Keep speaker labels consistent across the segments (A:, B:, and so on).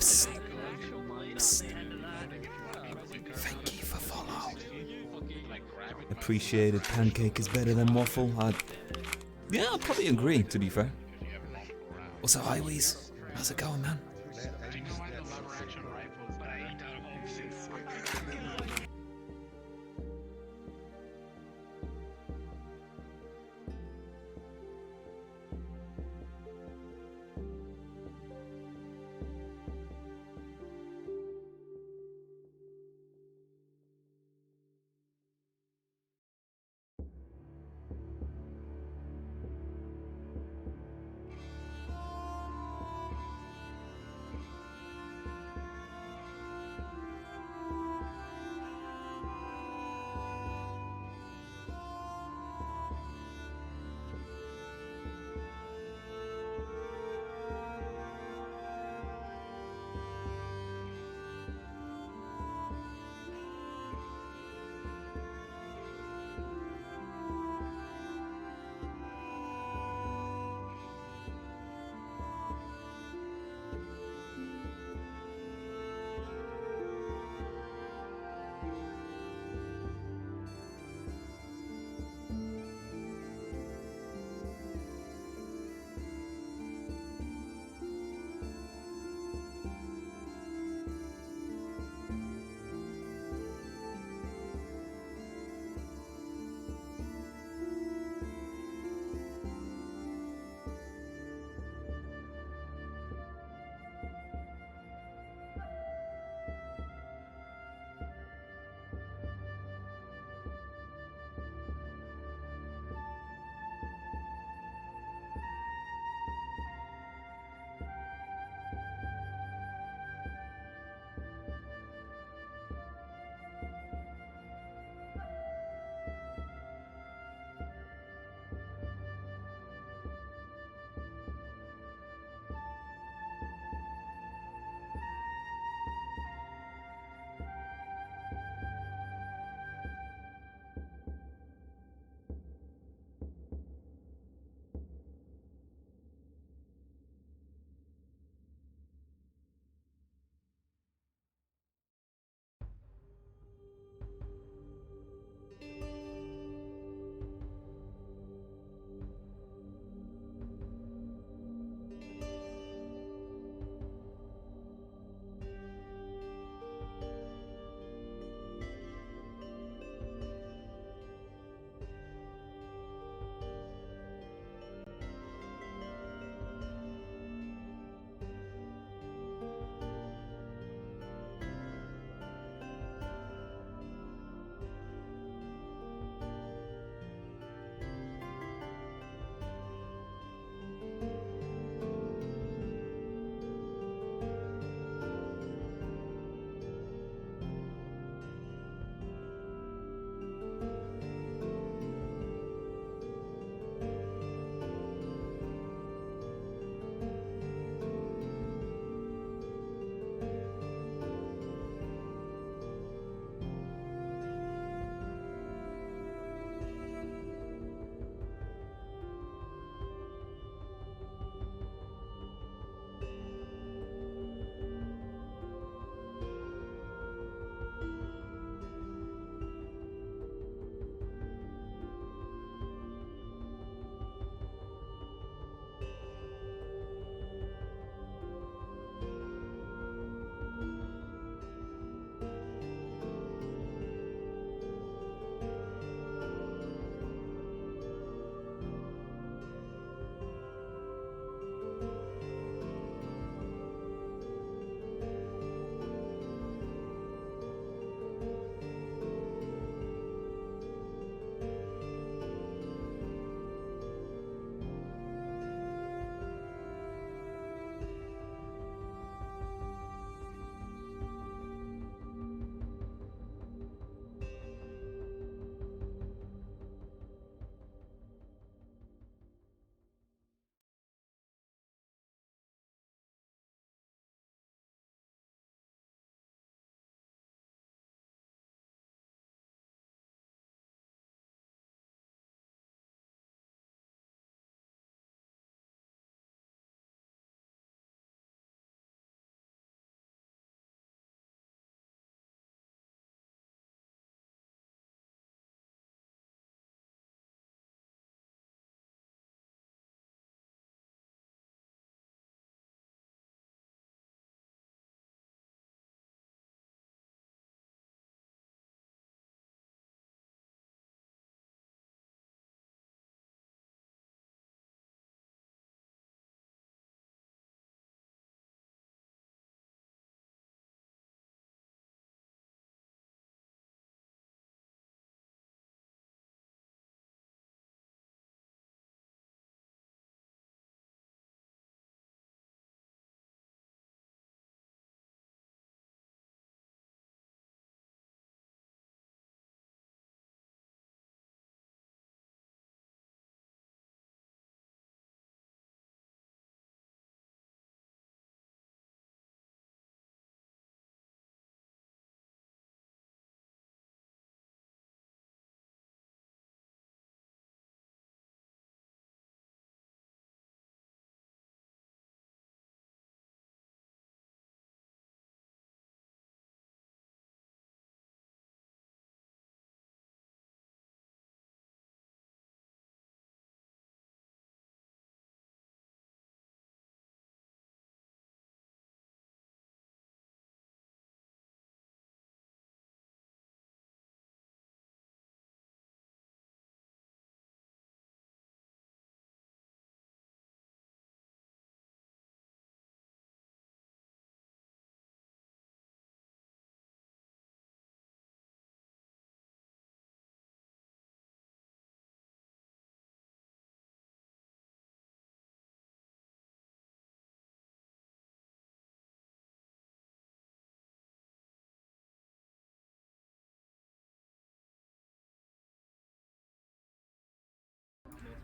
A: Psst. Psst. Thank you for follow. Appreciated. Pancake is better than waffle. Yeah, I'll probably agree, to be fair. What's up, Highways? How's it going, man?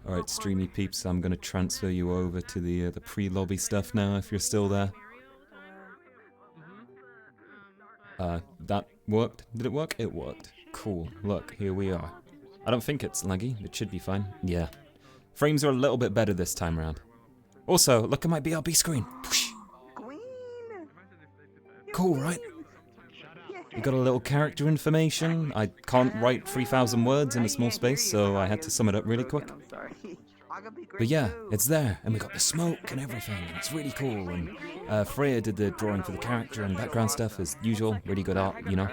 A: Alright, streamy peeps, I'm gonna transfer you over to the pre-lobby stuff now, if you're still there. That worked? Did it work? It worked. Cool. Look, here we are. I don't think it's laggy. It should be fine. Yeah. Frames are a little bit better this time around. Also, look at my BRB screen. Cool, right? We got a little character information. I can't write 3,000 words in a small space, so I had to sum it up really quick. But yeah, it's there, and we got the smoke and everything, and it's really cool, and Freya did the drawing for the character and background stuff as usual, really good art, you know?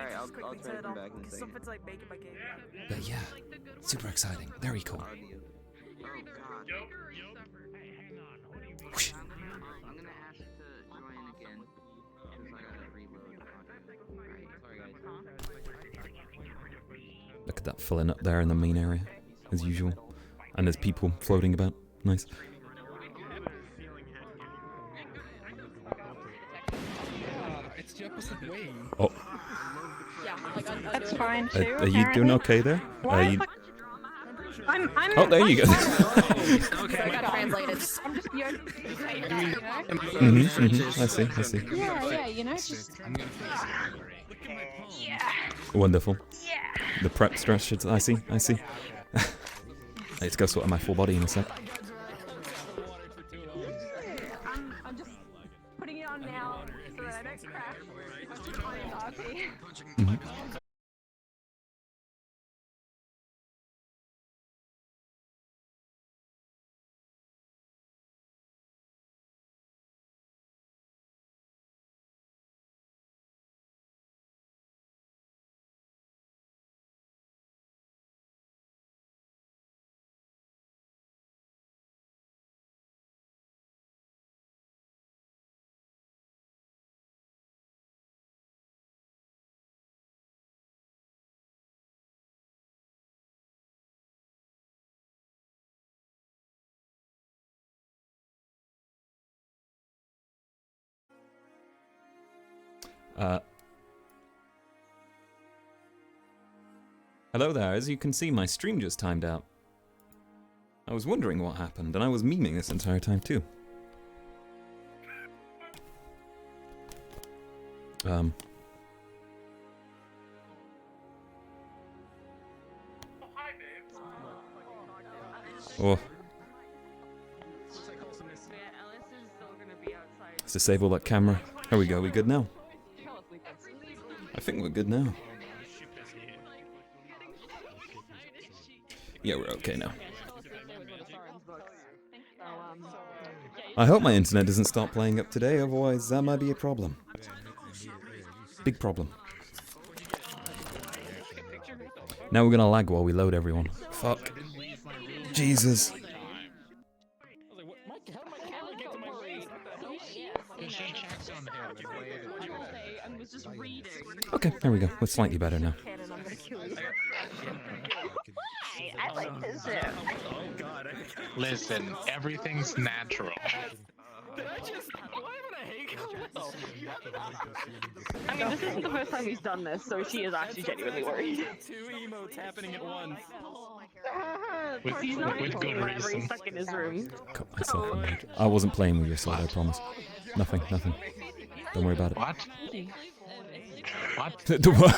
A: But yeah, super exciting, very cool. Whoosh. Look at that filling up there in the main area, as usual. And there's people floating about. Nice. Oh.
B: That's fine too.
A: Are you doing okay there?
B: I'm
A: oh, there you go.
B: Okay. I got translated. I'm just
A: I see.
B: Yeah, you know, just... Yeah.
A: Wonderful.
B: Yeah.
A: The prep stress, I see. Let's go sort of my full body in a sec.
B: I'm just putting it on now so that I don't crash.
A: Hello there, as you can see my stream just timed out. I was wondering what happened, and I was memeing this entire time too. Oh. Let's disable that camera. There we go, we good now? I think we're good now. Yeah, we're okay now. I hope my internet doesn't start playing up today, otherwise that might be a problem. Big problem. Now we're gonna lag while we load everyone. Fuck. Jesus. Okay, there we go. We're slightly better now.
B: I like this.
C: Listen, everything's natural.
D: I mean, this isn't the first time he's done this, so she is actually genuinely worried.
E: Two emotes happening at once.
C: With good reason.
D: He's stuck in his room.
A: Cut myself on mute. I wasn't playing with your sword, I promise. Nothing. Don't worry about it.
C: What? What?
A: The what?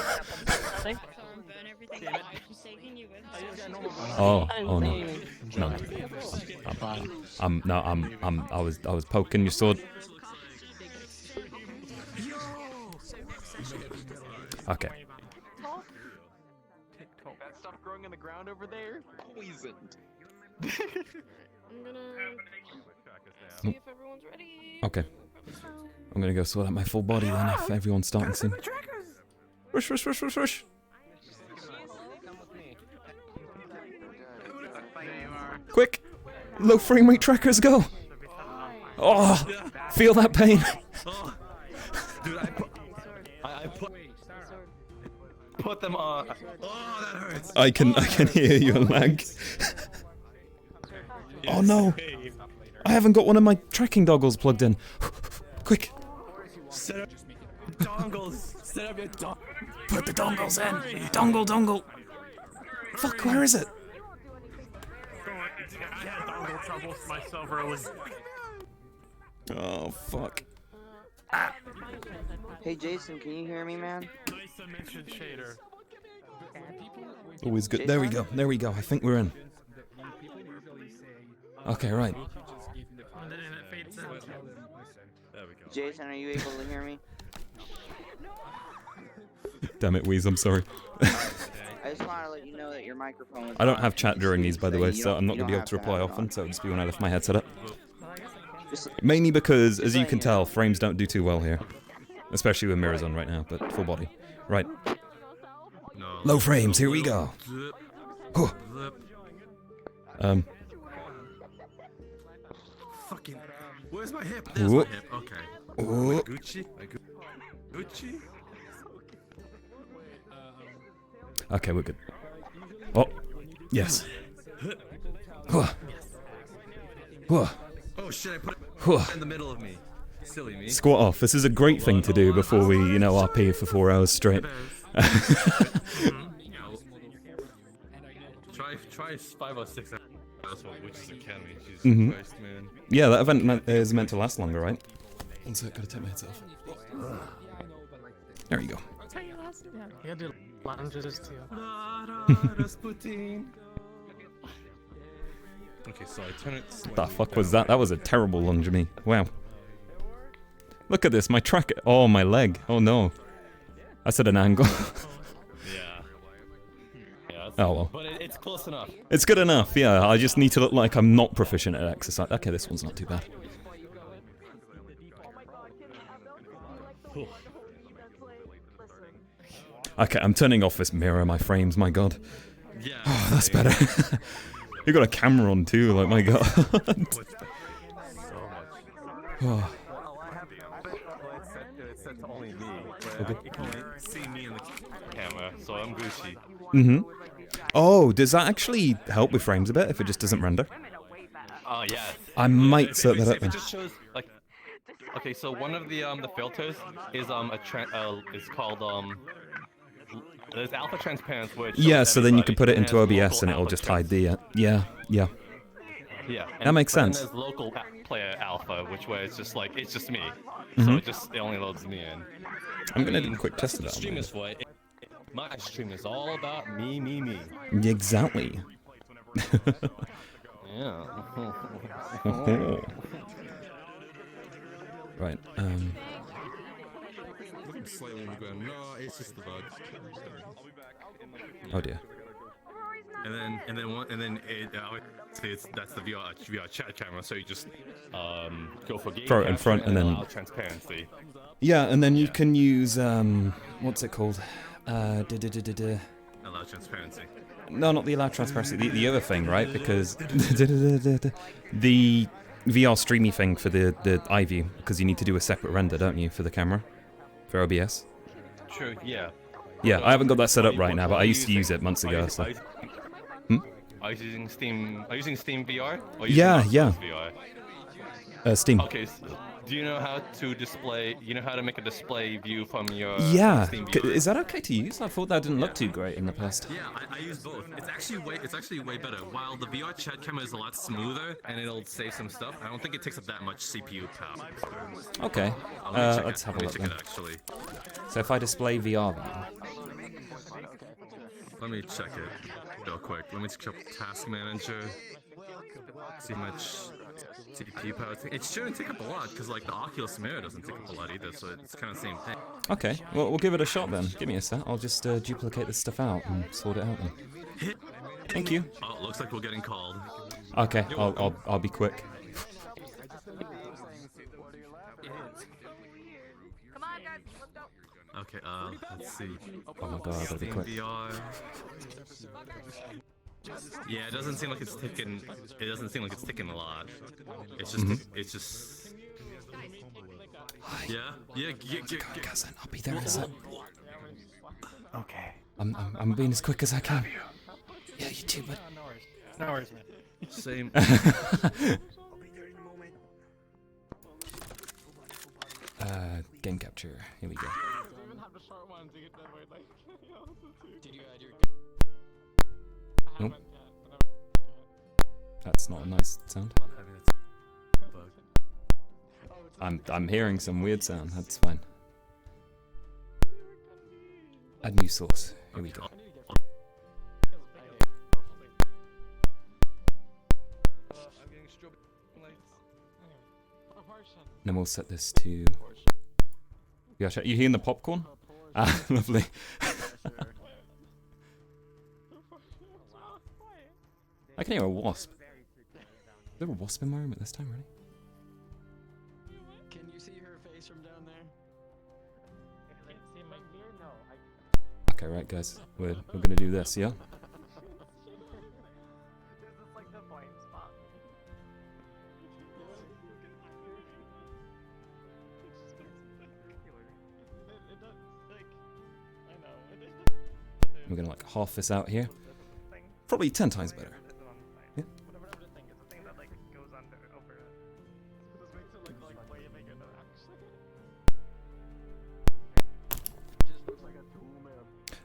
A: Oh no. I was poking your sword. Okay.
E: That stuff growing in the ground over there? Poisoned.
F: I'm gonna see if everyone's ready.
A: Okay. I'm gonna go sort out my full body then if everyone's starting soon. Rush. Quick! Low frame rate trackers, go! Oh! Feel that pain!
E: Dude, I put them on. Oh, that hurts.
A: I can hear your lag. Oh no! I haven't got one of my tracking doggles plugged in. Quick!
E: Set up dongles. Set up your dongles.
A: Put the dongles in! Dongle! Fuck, where is it?
E: trouble myself early.
A: Oh, fuck.
G: Hey Jason, can you hear me, man?
E: Nice dimension shader.
A: Always good. There we go. There we go. I think we're in. Okay, right.
E: And then it fades out. There we go.
G: Jason, are you able to hear me?
A: Damn it, Wheeze, I'm sorry.
G: I just want to let you know that your microphone was
A: I don't
G: on.
A: have chat during these, by the way,
G: You
A: so
G: don't-
A: I'm not
G: you
A: going to be
G: don't
A: able to
G: have
A: reply
G: have it
A: often,
G: on.
A: so it'll just be when I lift my headset up.
G: Just-
A: Mainly because, as
G: Just
A: you
G: letting
A: can
G: you
A: tell,
G: know.
A: frames don't do too well here. Especially with mirrors on right now, but full body. Right.
E: No.
A: Low frames, here we go.
E: Zip,
A: Huh.
E: zip. Fucking. Where's my hip? There's
A: Whoop.
E: my hip. Okay.
A: Oh.
E: Gucci. Gucci.
A: Okay, we're good. Oh, yes. Huh. Huh.
E: Oh shit! I put it
A: Huh.
E: in the middle of me. Silly me.
A: Squat off. This is a great thing to do before we, you know, RP for 4 hours straight.
E: Try 5 or 6 hours, which is a candy. Jesus
A: Mhm.
E: Christ, man.
A: Yeah, that event is meant to last longer, right? One sec, gotta take my headset off. There you go.
C: You gotta do lunges too.
E: Rasputin. Okay, so I turn it.
A: What the fuck was that? That was a terrible lunge of me. Wow. Look at this, my track. Oh, my leg. Oh no. That's at an angle.
E: Yeah. Yeah.
A: Oh well.
E: But it's close enough.
A: It's good enough, yeah. I just need to look like I'm not proficient at exercise. Okay, this one's not too bad. Okay, I'm turning off this mirror, my frames, my god.
E: Yeah.
A: Oh, that's better. You got a camera on too, like my god. Oh.
E: It's set to only me. But you can only see me in the camera, so I'm Gucci.
A: Mm-hmm. Oh, does that actually help with frames a bit if it just doesn't render?
E: Oh yeah.
A: I might set
E: If
A: that up
E: it
A: then.
E: just shows like. Okay, so one of the filters is is called there's alpha transparency, which
A: Yeah,
E: shows
A: so then you
E: everybody,
A: can put it
E: and
A: into
E: there's
A: OBS
E: local
A: and it'll
E: alpha
A: just hide the, yeah.
E: Yeah.
A: That makes
E: but then
A: sense.
E: there's local player alpha, which way it's just like it's just me,
A: Mhm.
E: so it only loads me in.
A: I'm gonna do a quick test of
E: The
A: that.
E: stream is for my stream is all about me.
A: Exactly.
E: Yeah.
A: Right,
E: Looking slightly on the ground. No, it's just the bug.
A: oh dear.
E: And then that's the VR chat camera. So you just go for game
A: Throw it in
E: capture
A: front and then-
E: allow transparency.
A: Yeah, and then you can use, what's it called?
E: Allow transparency.
A: No, not the allow transparency, the other thing, right? Because the VR streamy thing for the iView, because you need to do a separate render, don't you, for the camera? For OBS?
E: True. Yeah.
A: Yeah, I haven't got that set up right now, but I used to use it months ago, so...
E: Are you using Steam? Are you using Steam VR? Or
A: Yeah,
E: using
A: yeah.
E: VR?
A: Steam.
E: Okay. So do you know how to display? You know how to make a display view from your
A: Yeah,
E: Steam VR?
A: is that okay to use? I thought that didn't look too great in the past.
E: Yeah, I use both. It's actually way better. While the VR chat camera is a lot smoother and it'll save some stuff, I don't think it takes up that much CPU power.
A: Okay, let's have a look then.
E: Actually,
A: So if I display VR view...
E: let me check it real quick. Let me check Task Manager. See how much CPU power. It shouldn't take up a lot because like the Oculus Mirror doesn't take up a lot either, so it's kind of the same thing.
A: Okay, well, we'll give it a shot then. Give me a sec. I'll just duplicate this stuff out and sort it out then. Thank you.
E: Oh, it looks like we're getting called.
A: Okay, I'll be quick.
B: Come on, guys, let's go.
E: Okay, let's see.
A: Oh my god, I gotta be
E: Steam
A: quick.
E: VR. Yeah, it doesn't seem like it's ticking. It doesn't seem like it's ticking a lot. It's just, it's just. Yeah.
A: Cousin, I'll be there in a sec.
C: Okay.
A: I'm being as quick as I can. Yeah, you too, bud.
C: No worries, man.
E: Same.
A: Game capture. Here we go. Nope. That's not a nice sound.
E: Not having that bug.
A: I'm hearing some weird sound. That's fine. Add new source. Here we go. Then we'll set this to... VRChat, you hearing the popcorn? Ah, lovely. I can hear a wasp. Is there a wasp in my room at this time, really?
H: Can you see her face from down there?
A: Okay, right, guys. We're gonna do this, yeah? We're gonna like half this out here. Probably 10 times better. Yeah.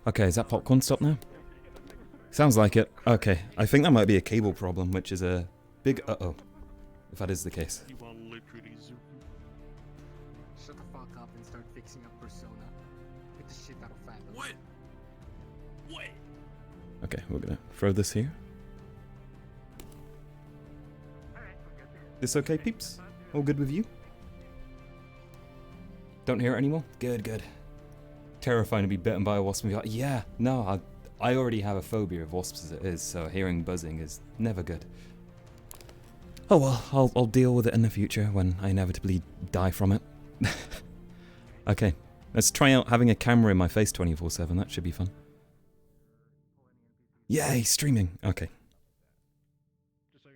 A: Okay, is that popcorn stopped now? Sounds like it. Okay, I think that might be a cable problem, which is a big uh-oh, if that is the case.
H: Shut the fuck up and start fixing up Persona. Get the shit out of Phantom. What?
A: Okay, we're gonna throw this here. This okay, peeps? All good with you? Don't hear it anymore? Good, good. Terrifying to be bitten by a wasp and be like, yeah, no, I already have a phobia of wasps as it is, so hearing buzzing is never good. Oh well, I'll deal with it in the future when I inevitably die from it. Okay, let's try out having a camera in my face 24/7, that should be fun. Yay, streaming. Okay.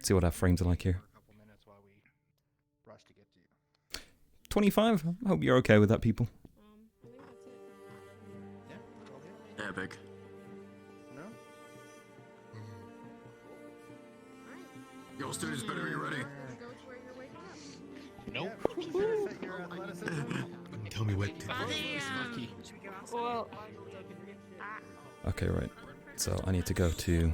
A: See what our frames are like here. 25? I hope you're okay with that, people.
H: Epic. Yo, students, better be ready. Nope. Tell me what to do.
D: Well,
A: Okay, right. So I need to go to...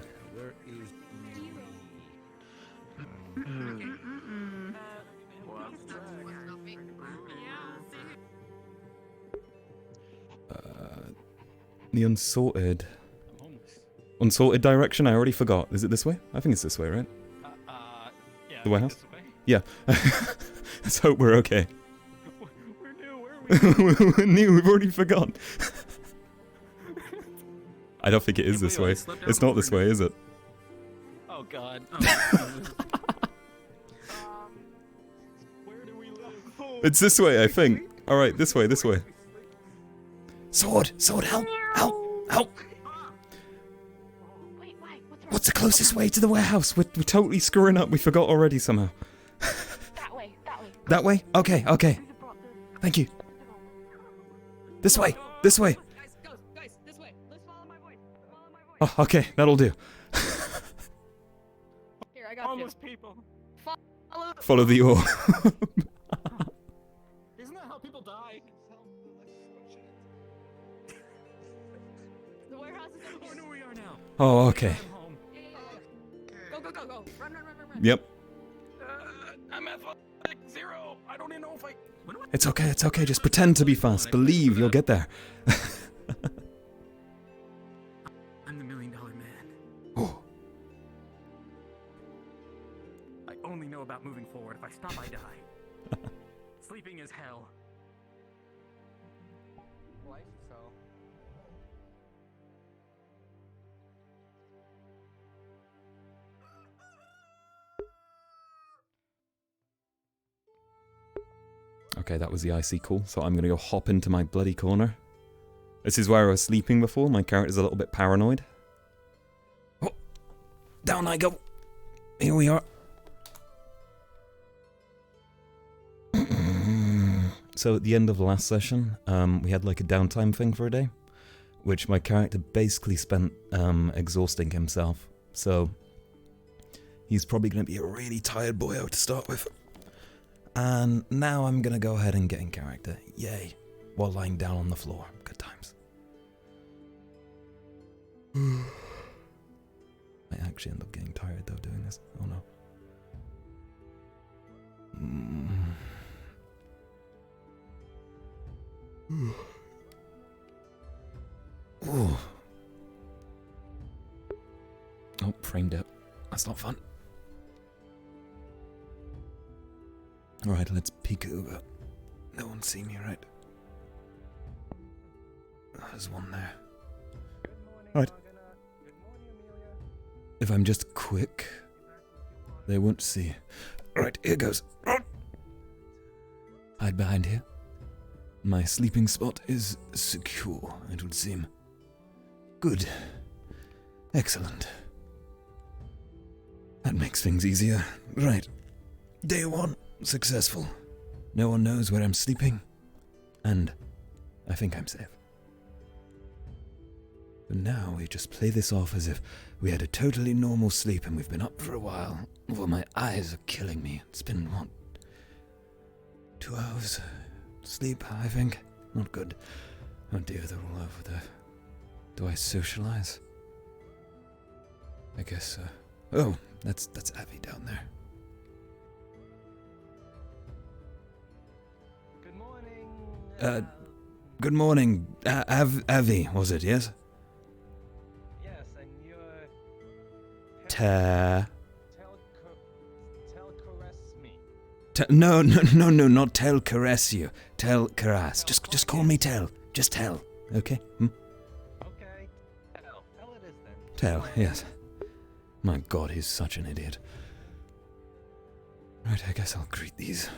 A: the unsorted direction. I already forgot. Is it this way? I think it's this way, right?
C: Yeah.
A: The warehouse? Yeah. Let's hope we're okay.
C: We're new, where are we?
A: We're new. We've already forgotten. I don't think it is this way. It's not this way, is it?
C: Oh god. Where do we live?
A: It's this way, I think. All right, this way, this way. Sword, help, help.
F: Wait, why? What's wrong?
A: What's the closest way to the warehouse? We're totally screwing up. We forgot already somehow.
F: That way, that way.
A: That way? Okay, okay. Thank you. This way, this way.
B: Guys, this way. Let's follow my voice. Follow my voice.
A: Oh, okay, that'll do.
B: Here, I got
C: Homeless people.
A: Follow the orb.
C: Isn't that how people die?
B: The warehouse is over
C: Oh,
B: here.
C: no, we are now.
A: Oh, okay.
C: I'm home.
B: Go. Run.
A: Yep.
C: I'm athletic 0. I don't even know if I...
A: It's okay. Just pretend to be fast. Believe you'll get there.
H: I'm the $1 million man.
A: Oh.
H: I only know about moving forward. If I stop, I die. Sleeping is hell. Life is hell.
A: Okay, that was the IC call, so I'm gonna go hop into my bloody corner. This is where I was sleeping before. My character's a little bit paranoid. Oh, down I go. Here we are. So at the end of the last session, we had like a downtime thing for a day, which my character basically spent exhausting himself. So he's probably going to be a really tired boyo to start with. And now I'm going to go ahead and get in character. Yay. While lying down on the floor. Good times. I actually end up getting tired though doing this. Oh no. framed out. That's not fun. Alright, let's peek over. No one see me, right? There's one there. Alright. If I'm just quick, they won't see. Alright, here goes. Hide behind here. My sleeping spot is secure, it would seem. Good. Excellent. That makes things easier. Right. Day 1, successful. No one knows where I'm sleeping. And I think I'm safe. But now we just play this off as if we had a totally normal sleep and we've been up for a while. Well, my eyes are killing me. It's been, what, 2 hours sleep, I think? Not good. Oh dear, they're all over there. Do I socialize? I guess so. Oh, that's Abby down there.
I: Good morning.
A: Good morning. Avi, was it, yes?
I: Yes, and you're...
A: Tel'Kahras
I: me.
A: No, not Tel'Kahras you. Tel'Kahras. Just call me Tel. Just Tel, okay?
I: Okay. Tell it is then.
A: Tel, yes. My god, he's such an idiot. Right, I guess I'll greet these.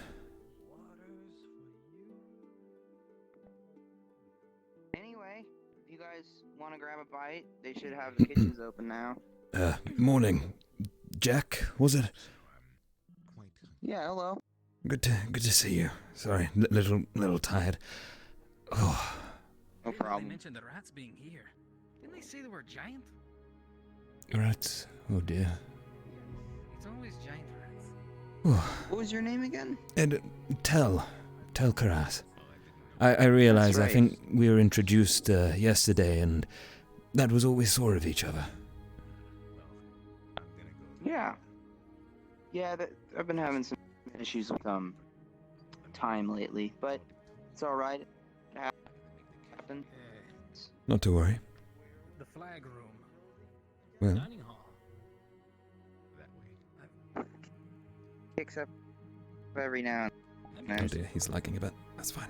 G: Anyway, if you guys want to grab a bite, they should have the kitchens open now.
A: Morning. Jack, was it?
G: Yeah, hello.
A: Good to see you. Sorry, little tired. Oh.
G: No
H: They
G: problem.
H: mentioned the rats being here. Didn't they say they were giant?
A: Rats. Oh dear.
H: It's always giant rats.
A: Oh.
G: What was your name again?
A: And Tel'Kahras. I realize.
G: That's
A: I think we were introduced yesterday, and that was all we saw of each other.
G: Yeah. Yeah, I've been having some issues with time lately, but it's all right. It happened.
A: Not to worry.
H: The flag room.
A: Well,
H: Dining hall.
G: Kicks up every now and
A: oh
G: then.
A: dear, he's lagging a bit. That's fine.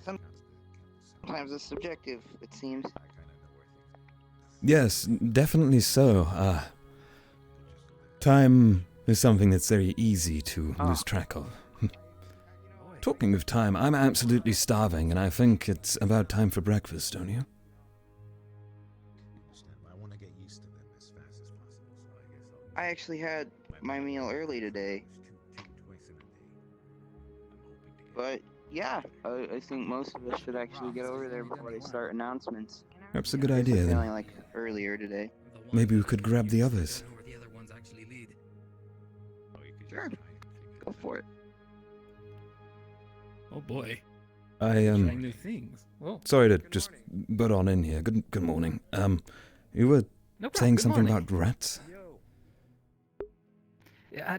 G: Sometimes it's subjective, it seems.
A: Yes, definitely so. Time is something that's very easy to lose track of. Talking of time, I'm absolutely starving, and I think it's about time for breakfast, don't you?
G: I actually had my meal early today. But yeah, I think most of us should actually get over there before they start announcements.
A: That's a good
G: I
A: idea,
G: was
A: then.
G: feeling like earlier today.
A: Maybe we could grab the others.
H: Where the other ones actually lead.
G: Sure, go for it.
H: Oh boy.
A: I
H: Trying new things. Well,
A: sorry to just butt on in here. Good morning. You were
H: no problem.
A: saying
H: Good
A: something
H: morning.
A: about rats?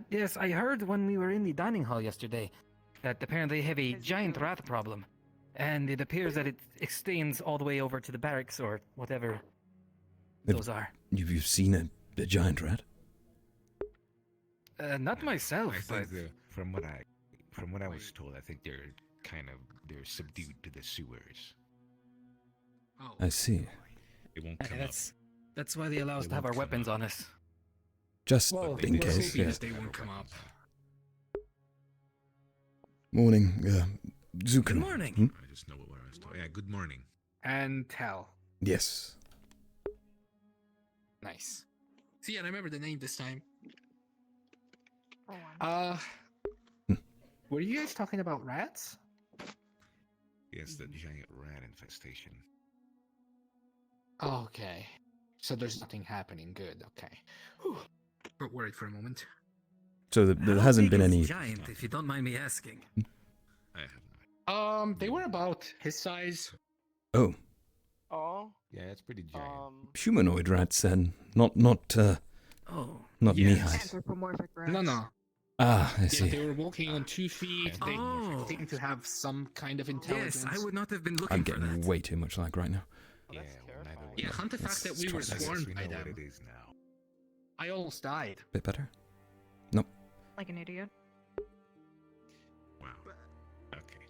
H: Yes, I heard when we were in the dining hall yesterday that apparently they have a giant rat problem. And it appears that it extends all the way over to the barracks or whatever those are.
A: You've seen a giant rat?
H: Not myself,
J: I
H: but...
J: think from what I was told, I think they're subdued to the sewers.
H: Oh.
A: I see.
J: It won't
H: Okay,
J: come up.
H: that's why they allow us
J: They
H: to have our
J: won't come
H: weapons
J: up.
H: on us.
A: Just
H: Well,
A: in
H: we're
A: case,
H: hoping
A: yeah.
H: that they won't come up.
A: Morning, Zuko.
H: Good morning.
J: I just know what I was told. Yeah, good morning.
H: And Tel.
A: Yes.
K: Nice. See, I remember the name this time.
B: Oh,
K: Were you guys talking about rats?
J: Yes, the giant rat infestation.
K: Okay. So there's nothing happening. Good. Okay. Whew. Got worried for a moment.
A: So there hasn't been any...
H: giant, if you don't mind me asking.
J: I have not.
K: They were about his size.
A: Oh,
I: Oh.
J: Yeah, it's pretty giant.
A: humanoid rats then. Not
H: Oh.
A: knee
K: Yes.
A: high.
B: anthropomorphic rats.
K: No.
A: Ah, I
K: Yeah,
A: see.
K: they were walking on 2 feet. They
H: Oh.
K: seemed to have some kind of intelligence.
H: Yes, I would not have been looking
A: I'm
H: for
A: getting
H: that.
A: way too much like right now.
J: Yeah, neither way.
K: Yeah, hunt the fact that we were
A: Let's try this.
K: swarmed
J: We
K: by
J: know what
K: them.
J: it is now.
K: I almost died.
A: Bit better?
B: Like an idiot.
J: Wow. Okay.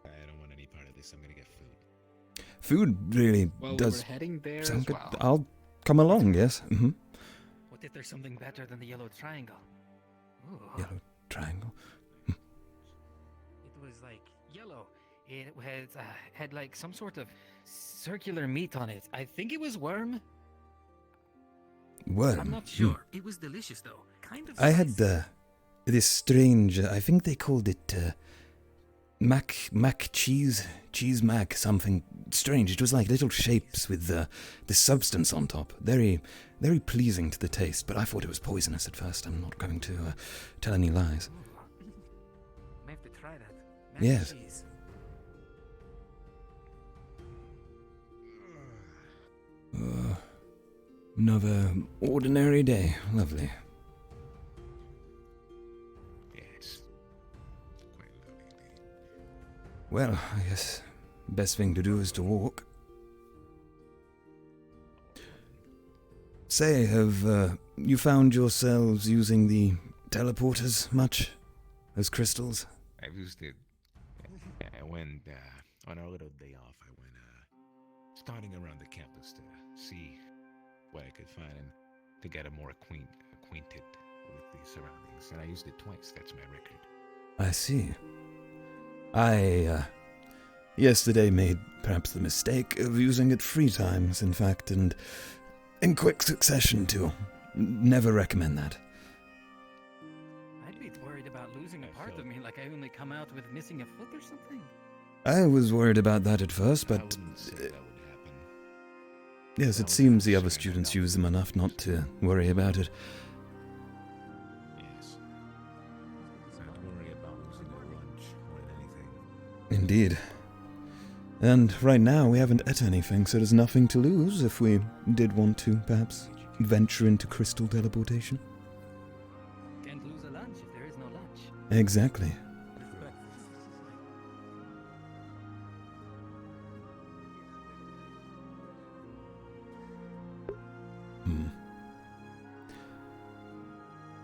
J: I don't want any part of this. I'm gonna get food.
A: Food really
K: Well,
A: does
K: we're heading there
A: sound
K: as
A: good.
K: well.
A: I'll come along, yes. Mm-hmm.
H: What if there's something better than the yellow triangle? Ooh.
A: Yellow triangle.
H: It was like yellow. It had like some sort of circular meat on it. I think it was worm.
A: Worm.
H: I'm not sure. It was delicious though. Kind of.
A: I had
H: spicy.
A: this strange. I think they called it mac cheese mac, something strange. It was like little shapes with the substance on top. Very pleasing to the taste. But I thought it was poisonous at first. I'm not going to tell any lies.
H: May have to try that. Mac
A: Yes.
H: cheese.
A: Another ordinary day. Lovely.
J: Yes. Quite lovely.
A: Well, I guess best thing to do is to walk. Say, have you found yourselves using the teleporters much? Those crystals?
J: I've used it. I went on our little day off. I went starting around the campus to see what I could find and to get more acquainted with the surroundings. And I used it twice. That's my record.
A: I see. I yesterday made perhaps the mistake of using it 3 times, in fact, and in quick succession too. Never recommend that.
H: I'd be worried about losing a part of me, like I only come out with missing a foot or something.
A: I was worried about that at first,
J: I
A: but
J: wouldn't say that would happen.
A: yes, it seems the other students use them enough not to worry about it.
J: Yes. I'd worry about losing a lunch more than anything.
A: Indeed. And right now we haven't ate anything, so there's nothing to lose if we did want to, perhaps, venture into crystal teleportation.
H: Can't lose a lunch if there is no lunch.
A: Exactly.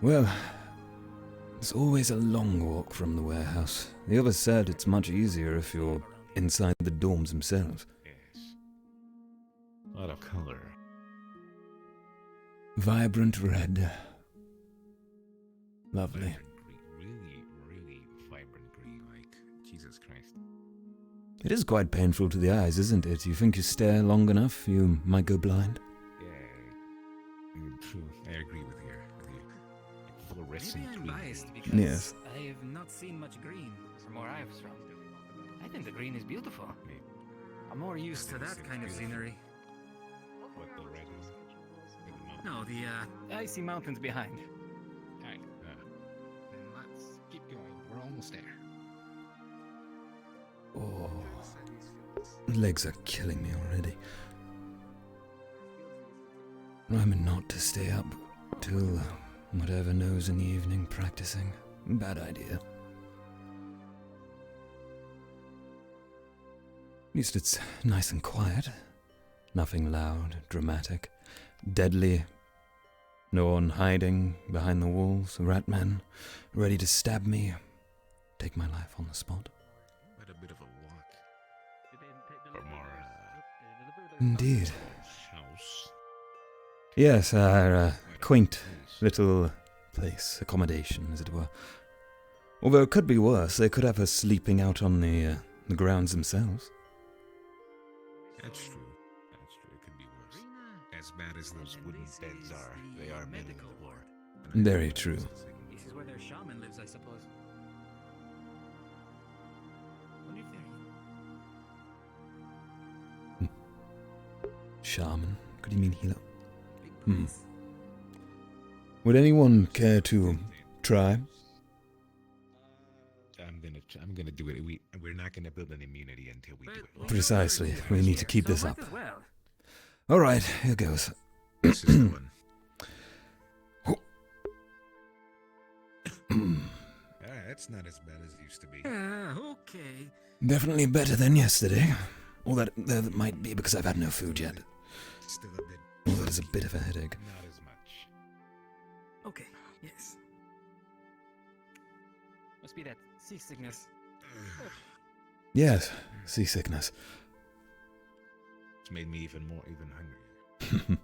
A: Well, it's always a long walk from the warehouse. The others said it's much easier if you're inside the dorms themselves.
J: Yes. A lot of color.
A: Vibrant red. Lovely.
J: Vibrant green. Really vibrant green. Like, Jesus Christ.
A: It is quite painful to the eyes, isn't it? You think you stare long enough, you might go blind.
J: Yeah. True. I agree with you. Fluorescent
H: Maybe I'm
J: green.
H: biased because
A: Yes.
H: I have not seen much green from where I'm from. I think the green is beautiful. I'm more used to that kind of scenery.
J: What, the red one? With the mountain?
H: No, the icy mountains behind.
K: Alright, then let's keep going. We're almost there.
A: Oh, legs are killing me already. I'm not to stay up till whatever knows in the evening practicing. Bad idea. At least it's nice and quiet. Nothing loud, dramatic, deadly. No one hiding behind the walls, rat men, ready to stab me, take my life on the spot.
J: Quite a bit of a walk. From our
A: Indeed.
J: house.
A: Yes, our quaint little place, accommodation, as it were. Although it could be worse, they could have us sleeping out on the grounds themselves.
J: That's true. That's true. It could be worse. As bad as those wooden beds are, they are made in the war.
A: Very true.
H: This is where their shaman lives, I suppose. Wonder if they're
A: Shaman? Could you mean healer? Would anyone care to try?
J: I'm gonna do it. We're not gonna build an immunity until we do it.
A: Precisely. We need to keep
H: so
A: this
H: might
A: up.
H: as well.
A: All right, here goes.
J: This is the one. That's not as bad as it used to be.
H: Okay.
A: Definitely better than yesterday. Or that might be because I've had no food yet.
J: Still a bit.
A: Although there's a bit of a headache.
J: Not as much.
H: Okay, yes. Must be that seasickness.
A: Yes, seasickness.
J: It's made me even hungrier.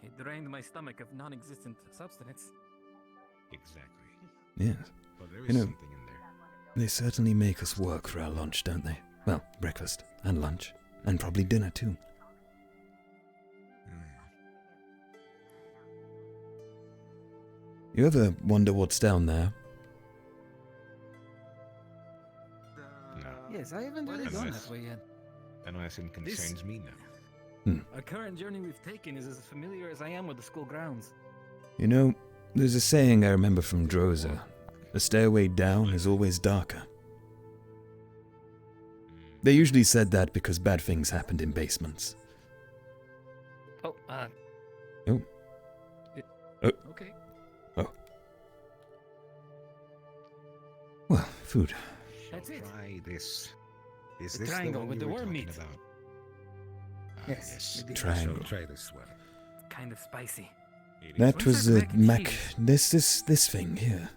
H: It drained my stomach of non-existent substance.
J: Exactly.
A: Yes.
J: But there is
A: You know,
J: something in there.
A: They certainly make us work for our lunch, don't they? Well, breakfast and lunch. And probably dinner too. You ever wonder what's down there?
J: No.
H: Yes, I haven't really gone that way yet.
J: Unless it concerns me now.
H: A current journey we've taken is as familiar as I am with the school grounds.
A: You know, there's a saying I remember from Droza. The stairway down is always darker. They usually said that because bad things happened in basements.
H: Oh,
A: Oh.
H: Okay.
A: Oh. Well, food.
H: That's it.
J: Try this. Is
H: The
J: this
H: triangle
J: one
H: with
J: you
H: the
J: were
H: worm
J: talking
H: meat.
J: about?
H: Yes, with the-
A: Triangle.
J: So try this one.
H: Kind of spicy.
A: That was
H: What's that mac and
A: this thing here.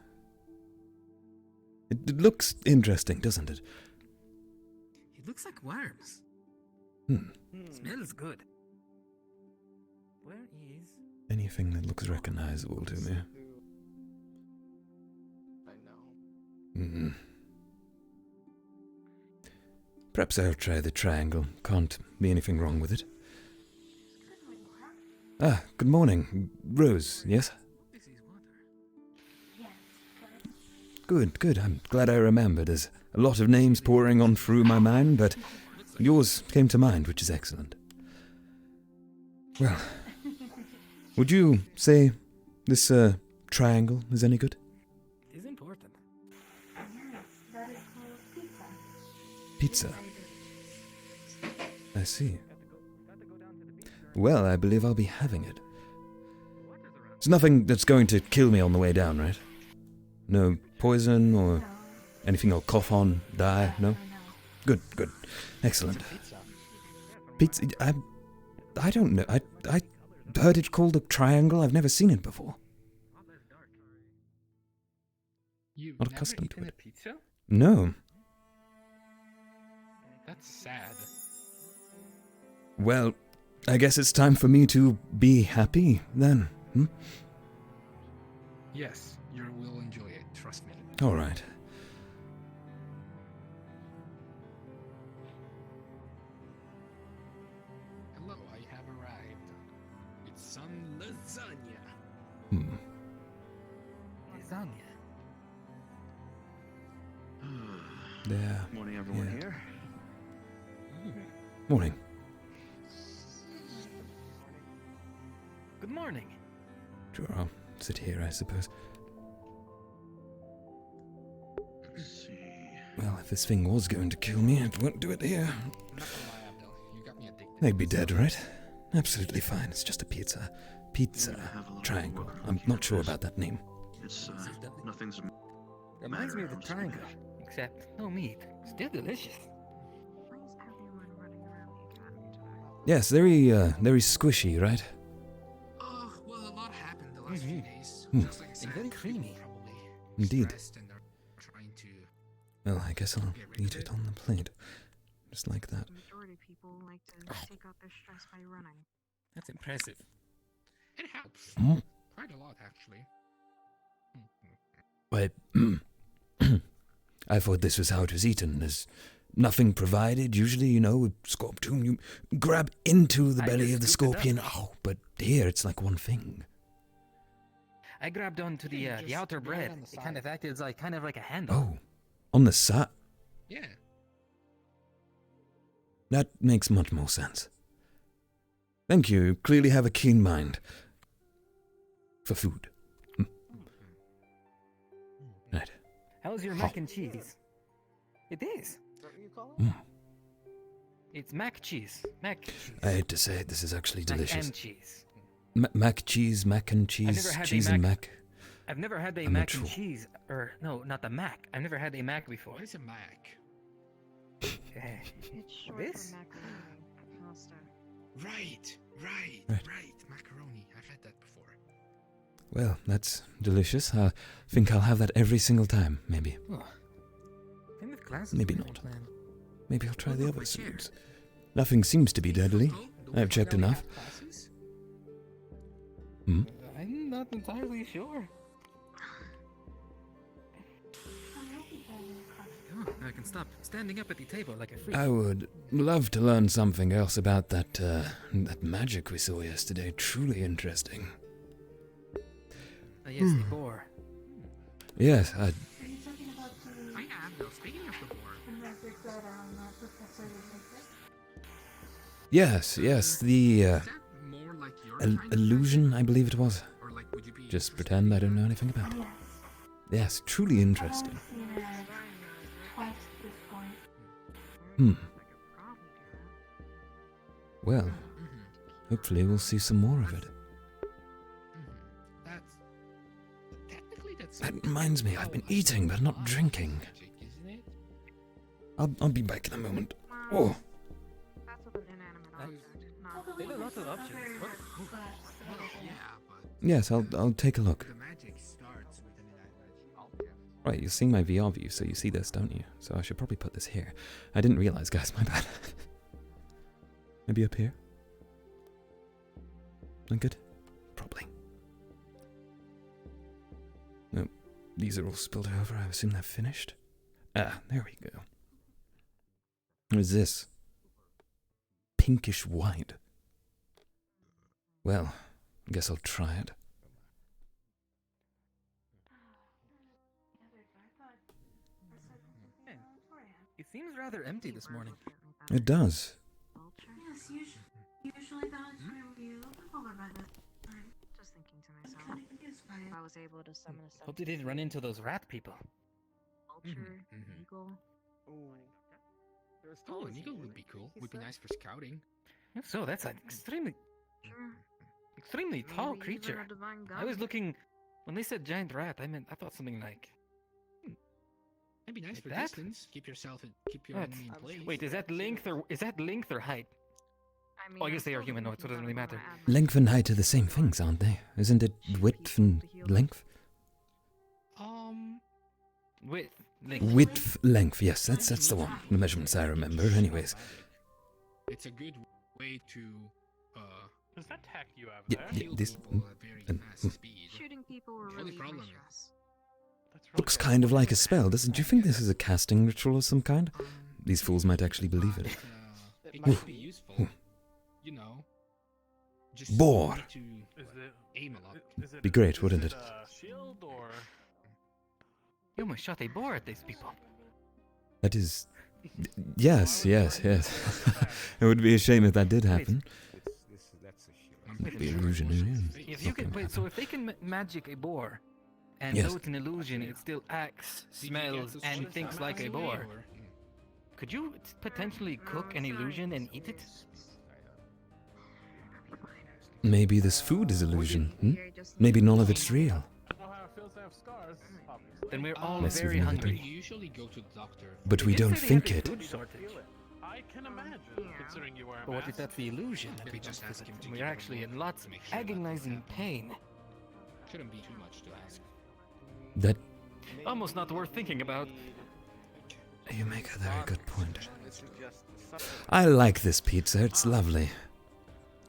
A: It looks interesting, doesn't it?
H: It looks like worms. Smells good. Where is...
A: Anything that looks recognizable to me.
K: I know.
A: Perhaps I'll try the triangle. Can't be anything wrong with it. Ah, good morning. Rose, yes?
H: This is water.
A: Good. I'm glad I remembered. There's a lot of names pouring on through my mind, but yours came to mind, which is excellent. Well, would you say this triangle is any good?
H: It is important.
A: Pizza. I see. Well, I believe I'll be having it. It's nothing that's going to kill me on the way down, right? No poison or anything I'll cough on, die, no? Good. Excellent. Pizza, I don't know. I heard it called a triangle. I've never seen it before.
K: You've
A: Not
K: never
A: accustomed to
K: eaten
A: it.
K: a pizza?
A: No.
K: That's sad.
A: Well, I guess it's time for me to be happy, then.
K: Yes, you will enjoy it, trust me.
A: All right.
K: Hello, I have arrived. It's some lasagna.
H: Lasagna.
A: There.
L: Morning, everyone
A: Yeah.
L: here.
A: Morning.
H: Good morning.
A: Sure, I'll sit here, I suppose.
L: Let's see.
A: Well, if this thing was going to kill me, it won't do it here.
K: I'm not gonna lie, Abdel. You got me addicted.
A: They'd be dead, right? Absolutely fine. It's just a pizza. Pizza. Triangle. I'm not sure about that name.
L: It's nothing's.
H: Reminds me of the
L: matter,
H: triangle, except no meat. Still delicious.
A: Yes, very squishy, right?
K: Oh, well, a lot happened the last few days.
A: Hmm.
K: Just like I said,
H: very creamy.
K: probably
A: Indeed.
K: stressed and are trying to...
A: Well, I guess I'll eat it on the plate. Just like that.
B: The majority of people like to take out their stress by running.
H: That's impressive.
K: It helps.
A: Mm.
K: Quite a lot, actually.
A: Wait. I thought this was how it was eaten. There's nothing provided. Usually, you know, with Scorpioon, you grab into the
H: I
A: belly
H: just
A: of the
H: scooped it
A: scorpion.
H: up.
A: Oh, but here it's like one thing.
H: I grabbed onto the
K: Yeah,
H: the
K: just
H: outer
K: grab it
H: bread.
K: on the
H: It kind
K: side.
H: of acted as kind of like a handle.
A: Oh, on the side.
K: Yeah.
A: That makes much more sense. Thank you. You clearly have a keen mind for food. Right.
H: How's your mac and cheese? It is. It's mac cheese. Mac cheese.
A: I hate to say it, this is actually
H: Mac
A: delicious.
H: and cheese.
A: Mac cheese, mac and cheese,
H: never had a
A: cheese and mac.
H: I've never had a
A: I'm not
H: mac and
A: sure.
H: cheese, or no, not the mac. I've never had a mac before.
K: What is a Mac?
F: It's short
H: This?
F: for macaroni pasta.
K: Right.
A: Right.
K: Macaroni. I've had that before.
A: Well, that's delicious. I think I'll have that every single time, maybe.
H: Oh. End of class is
A: Maybe
H: my
A: not.
H: plan.
A: Maybe I'll try the other foods. Nothing seems to be deadly. I've checked enough. Hmm?
H: I'm not entirely sure. Oh, I can stop standing up at the table like a freak.
A: I would love to learn something else about that magic we saw yesterday. Truly interesting.
H: Yes, the boar.
A: Yes,
K: I am. Now, speaking of the board.
A: yes, the
K: Is that more like your kind of
A: illusion, I believe it was.
K: Or like, would you be
A: Just pretend I don't know anything about it. Yes, truly interesting. Hmm. Well, hopefully we'll see some more of it.
K: That's technically that's.
A: That reminds me, I've been eating but not drinking.
K: Isn't it?
A: I'll be back in a moment. Oh,
F: That's with an inanimate object, not
H: There are lots of options. What?
K: Yeah, but
A: yes, I'll take a look.
K: the magic starts with an inanimate object.
A: Right, you're seeing my VR view, so you see this, don't you? So I should probably put this here. I didn't realize, guys, my bad. Maybe up here? Not good? Probably. No, these are all spilled over. I assume they're finished. Ah, there we go. What is this? Pinkish white. Well, I guess I'll try it.
H: It seems rather empty this morning.
A: It does.
F: Yes, usually the house will be over by that time. Just thinking to myself, if I was able to summon a
H: Hope they didn't run into those rat people.
F: vulture, eagle.
K: Oh, an eagle would be cool. Would be nice for scouting.
H: If so, that's an extremely tall
F: Maybe even
H: creature.
F: a divine
H: I was
F: gun.
H: looking when they said giant rat. I thought something like.
K: That'd be nice
H: Like
K: for
H: that?
K: distance. Keep your
H: What?
K: enemy in place.
H: Wait, is that length or height?
F: I
H: Oh, I
F: mean,
H: guess they are
F: I'm still
H: humanoid, so it
F: thinking
H: doesn't really
F: about
H: matter.
F: what I add my
A: Length and height are the same things, aren't they? Isn't it width and length?
H: Width, length.
A: Width, length, yes, that's the one. The measurements I remember, anyways.
K: It's a good way to
I: Does that tack you have
A: Yeah,
I: there?
K: heal
A: this
K: people at very fast speed.
F: Shooting people will
K: The only
F: relieve my
K: problem-
F: stress.
I: That's really
A: Looks
I: good.
A: kind of like a spell, doesn't? Do you think this is a casting ritual of some kind? These fools might actually believe it.
K: It might be useful. You know. Just
A: Boar.
K: need to
I: Is it,
K: aim a lot.
I: is it
A: Be great,
I: is
A: wouldn't it?
I: a shield or
H: You almost shot a boar at these people.
A: That is... Yes. It would be a shame if that did happen.
H: Wait a
A: The
H: minute.
A: illusion,
H: If you can wait, so if they can magic a boar, and
A: Yes.
H: though it's an illusion, it still acts, smells, and thinks like a boar. Could you potentially cook an illusion and eat it?
A: Maybe this food is illusion, hmm? Maybe none of it's real.
I: I know how it feels to have scars, obviously.
H: Then we're all
A: Let's
H: very
A: see if we
H: hungry.
K: You usually go to the doctor.
A: But
H: They
A: we
H: did
A: don't
H: say they
A: think
H: had a
A: it.
H: food shortage.
I: I can imagine, considering you wear a
H: But what if
I: mask.
H: that's the illusion that
K: Maybe
H: we
K: just
H: just
K: ask him to
H: We're
K: give her
H: actually in
K: blood
H: lots
K: to
H: of
K: make sure that
H: agonizing pain.
K: Shouldn't be too much to ask.
A: That...
H: Almost not worth thinking about.
A: You make a very good point. I like this pizza, it's lovely.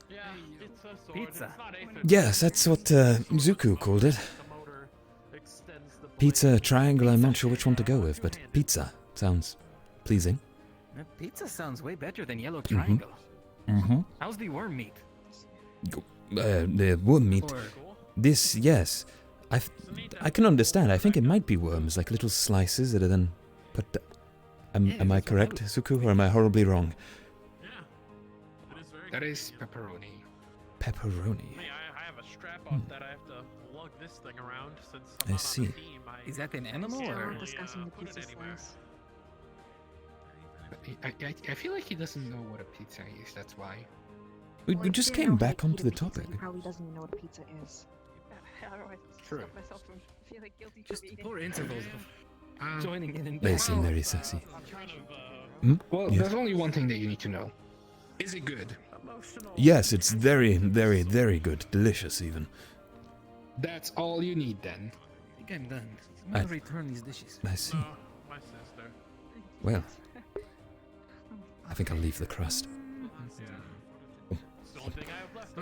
I: Yeah, it's a sword.
H: Pizza.
I: It's not aphid.
A: Yes, that's what Zuko called it.
I: The motor extends the blade.
A: Pizza, triangle, I'm not sure which one to go with, but pizza sounds pleasing.
H: Pizza sounds way better than yellow triangle.
A: Mm-hmm.
H: How's the worm meat?
A: The worm meat.
H: Or
A: This, yes. I can understand. I think it might be worms, like little slices that are then put... Am I correct, Zuko, or am I horribly wrong?
I: Yeah. It is very
K: That
I: good.
K: is pepperoni.
A: Pepperoni.
I: Me, I have a strap on that I have to lug this thing around since I'm
A: I
I: not
A: see.
I: on the team.
H: is that an animal
F: Still
H: or?
F: not discussing the
I: put it
F: pizza
I: anywhere.
F: slice.
K: I feel like he doesn't know what a pizza is. That's why.
A: We just came back onto the topic.
F: He probably doesn't even know what a pizza is.
B: How do I
K: True.
B: stop myself from feeling guilty
H: Just
B: for eating?
H: poor intervals of joining in and
A: They seem very sassy.
I: I'm kind of
K: Well,
A: Yes.
K: there's only one thing that you need to know. Is it good?
A: Yes, it's very, very, very good. Delicious, even.
K: That's all you need then.
H: I think I'm done. I'm gonna return these dishes.
A: I see.
I: My sister.
A: Well, I think I'll leave the crust.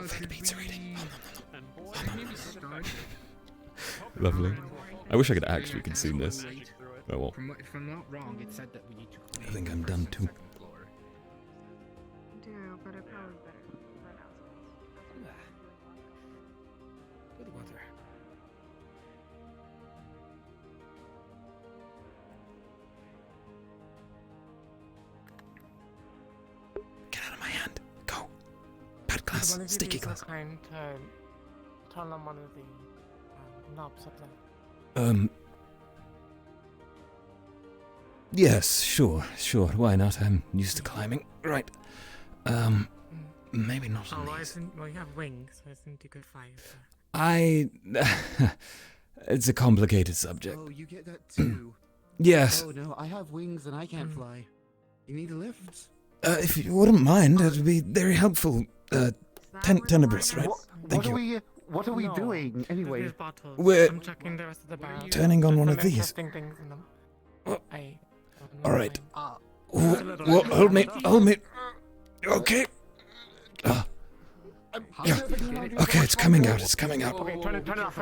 A: Fake pizza eating. Lovely. I wish I could actually consume this. Oh well.
K: If I'm not wrong, it said that we need to clean
A: I think I'm done too.
F: Do, but it probably better run out.
H: Good water.
A: Get out of my hand. Go. Bad glass. Sticky glass.
M: Kind turn on one of the knobs up there.
A: Yes, sure. Why not? I'm used to climbing. Right. Maybe not on these.
M: Well, you have wings, so I think you could fly.
A: It's a complicated subject.
N: Oh, you get that too?
A: Yes.
N: Oh no, I have wings and I can't fly. You need a lift?
A: If you wouldn't mind, it would be very helpful. Tenebris, right? Thank you.
N: What are we doing anyway?
A: We're
M: I'm checking the rest of the barrels.
A: turning on
M: There's
A: one
M: some
A: of these.
M: interesting things in them.
A: All right. Hold me. Okay. Yeah. Okay, it's coming out.
M: Okay, turn it off.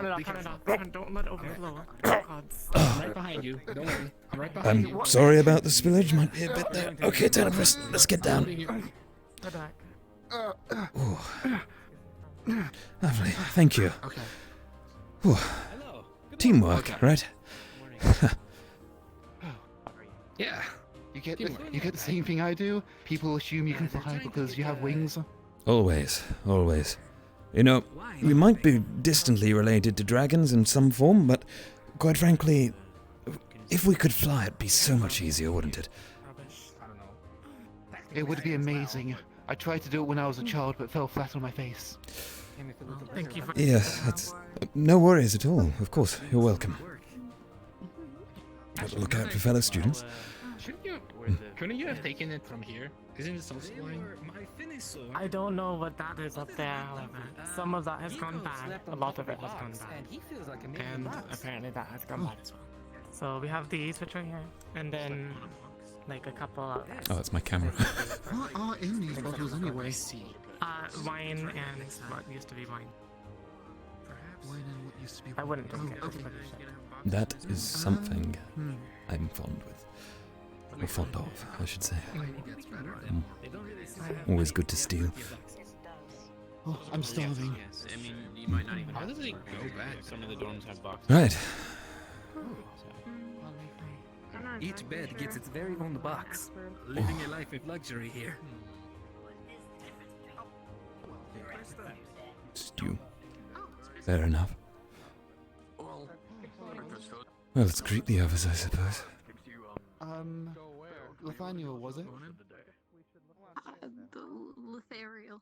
M: Don't let it overflow.
K: right behind you. Don't worry. I'm right behind you.
A: I'm sorry about the spillage. Might be a bit there. Okay, Tenebris, let's get down.
M: Go back.
A: Ooh. Lovely. Thank you.
N: Okay.
A: Ooh. Teamwork, right?
K: Yeah.
N: You get the same thing I do? People assume you can fly because you have wings?
A: Always. You know, we might be distantly related to dragons in some form, but quite frankly, if we could fly, it'd be so much easier, wouldn't it?
N: It would be amazing. I tried to do it when I was a child, but fell flat on my face.
M: Thank you for
A: Yes, that's no worries at all. Of course, you're welcome. Gotta look out for fellow students.
K: Couldn't you have taken it from here? Isn't it so flying?
M: I don't know what that is up there, however. Some of that has gone bad. A lot of it has gone bad. And apparently that has gone bad as well. So we have these, which are here. And then, like, a couple of...
A: Oh, it's my camera.
N: What are in these bottles anyway?
M: Wine and what used to be wine.
N: Wine and what used to be
M: I wouldn't drink it.
N: Okay.
A: That is something I'm fond with. Or fond of, I should say. Always good to steal.
N: Oh, I'm starving.
K: How does it go back? Some of the dorms have boxes.
A: Right.
H: Each bed gets its very own box. Living a life of luxury here.
A: Stew. Fair enough. Well, let's greet the others, I suppose.
N: Nathaniel, was it?
F: The Lethariel.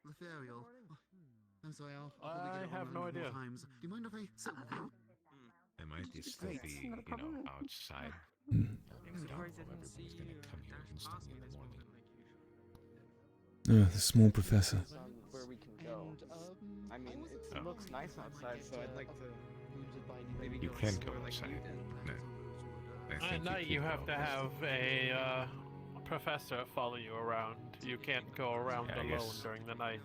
N: Lethariel. I'm sorry, I'll
I: I
N: probably get it
I: have
N: wrong
I: no
N: more
I: idea.
N: times. Do you mind if I sit with you?
J: I might just still be, outside.
A: Mm.
J: Everybody's gonna come here instantly in the morning.
A: The small professor.
G: Where we can go. I mean, it looks nice outside, so I'd like to maybe
J: You can go outside. No. I
I: At
J: think
I: night, you have to have a professor follow you around. You can't go around
J: Yeah, I
I: alone
J: guess.
I: during the night.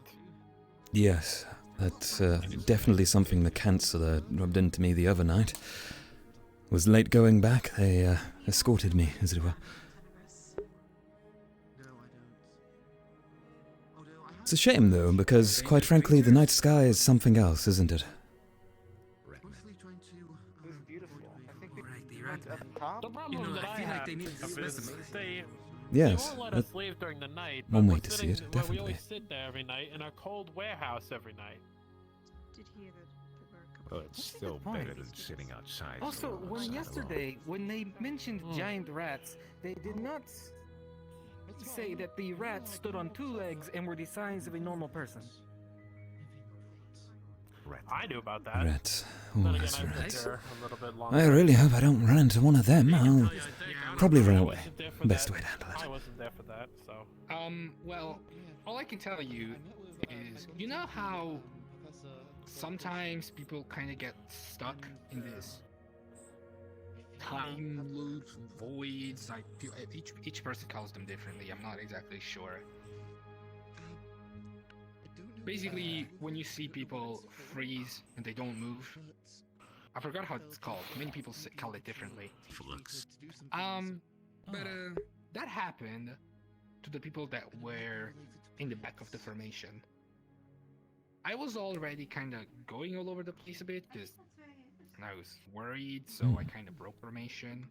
A: Yes, that's definitely something the cancer rubbed into me the other night. Was late going back, they escorted me, as it were. It's a shame, though, because, quite frankly, the night sky is something else, isn't it?
I: The problem that I have is
A: Yes,
I: they won't let us leave during the night.
A: one
I: but
A: way
I: we're
A: to see
I: sitting-
A: it,
I: We
A: definitely.
I: always sit there every night in our cold warehouse every night.
F: Did hear that there were a couple
J: Well, it's still better than sitting outside.
H: Also, when yesterday, when they mentioned giant rats, they did not say that the rats stood on two legs and were the size of a normal person.
I: I knew about that.
A: Rats. Oh,
I: Then again,
A: that's
I: I've been
A: right.
I: there a little bit longer.
A: I really hope I don't run into one of them. I'll probably run
I: I
A: away.
I: wasn't there for
A: Best
I: that.
A: way to handle it.
I: I wasn't there for that, so.
K: Well, all I can tell you is, you know how sometimes people kind of get stuck in this time loops, voids. Like each person calls them differently. I'm not exactly sure. Basically, when you see people freeze and they don't move, I forgot how it's called. Many people call it differently.
E: Flux.
K: But that happened to the people that were in the back of the formation. I was already kind of going all over the place a bit because I was worried, so I kind of broke formation,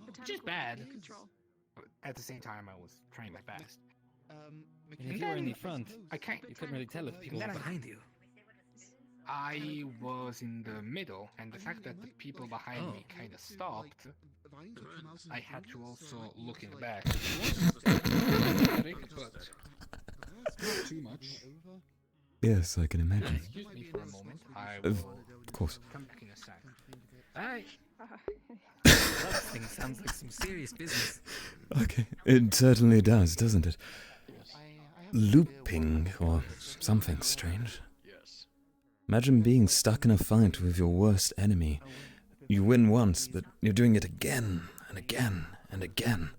K: which is bad. But at the same time, I was trying my best.
H: And if you were in the front, you couldn't really tell if people were behind you.
K: I was in the middle, and the fact that the people behind me kind of stopped, I had to also look in the back. Pathetic, but not too much.
A: Yes, I can imagine.
K: Excuse me for a moment. I
A: Of
K: will
A: course.
K: come back in a sec.
H: That thing sounds like some serious business.
A: Okay, it certainly does, doesn't it? Looping, or something strange. Imagine being stuck in a fight with your worst enemy. You win once, but you're doing it again, and again, and again.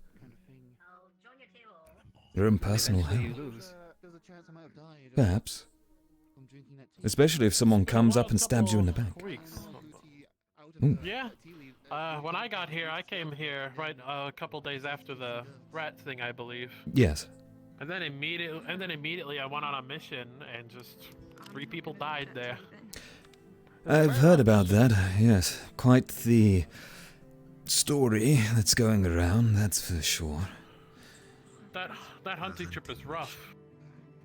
A: Your own personal hell. Perhaps. Especially if someone comes up and stabs you in the back. Ooh.
I: Yeah. When I got here, I came here right a couple days after the rat thing, I believe.
A: Yes.
I: And then immediately I went on a mission and just 3 people died there.
A: I've heard about that, yes. Quite the story that's going around, that's for sure.
I: That hunting trip is rough.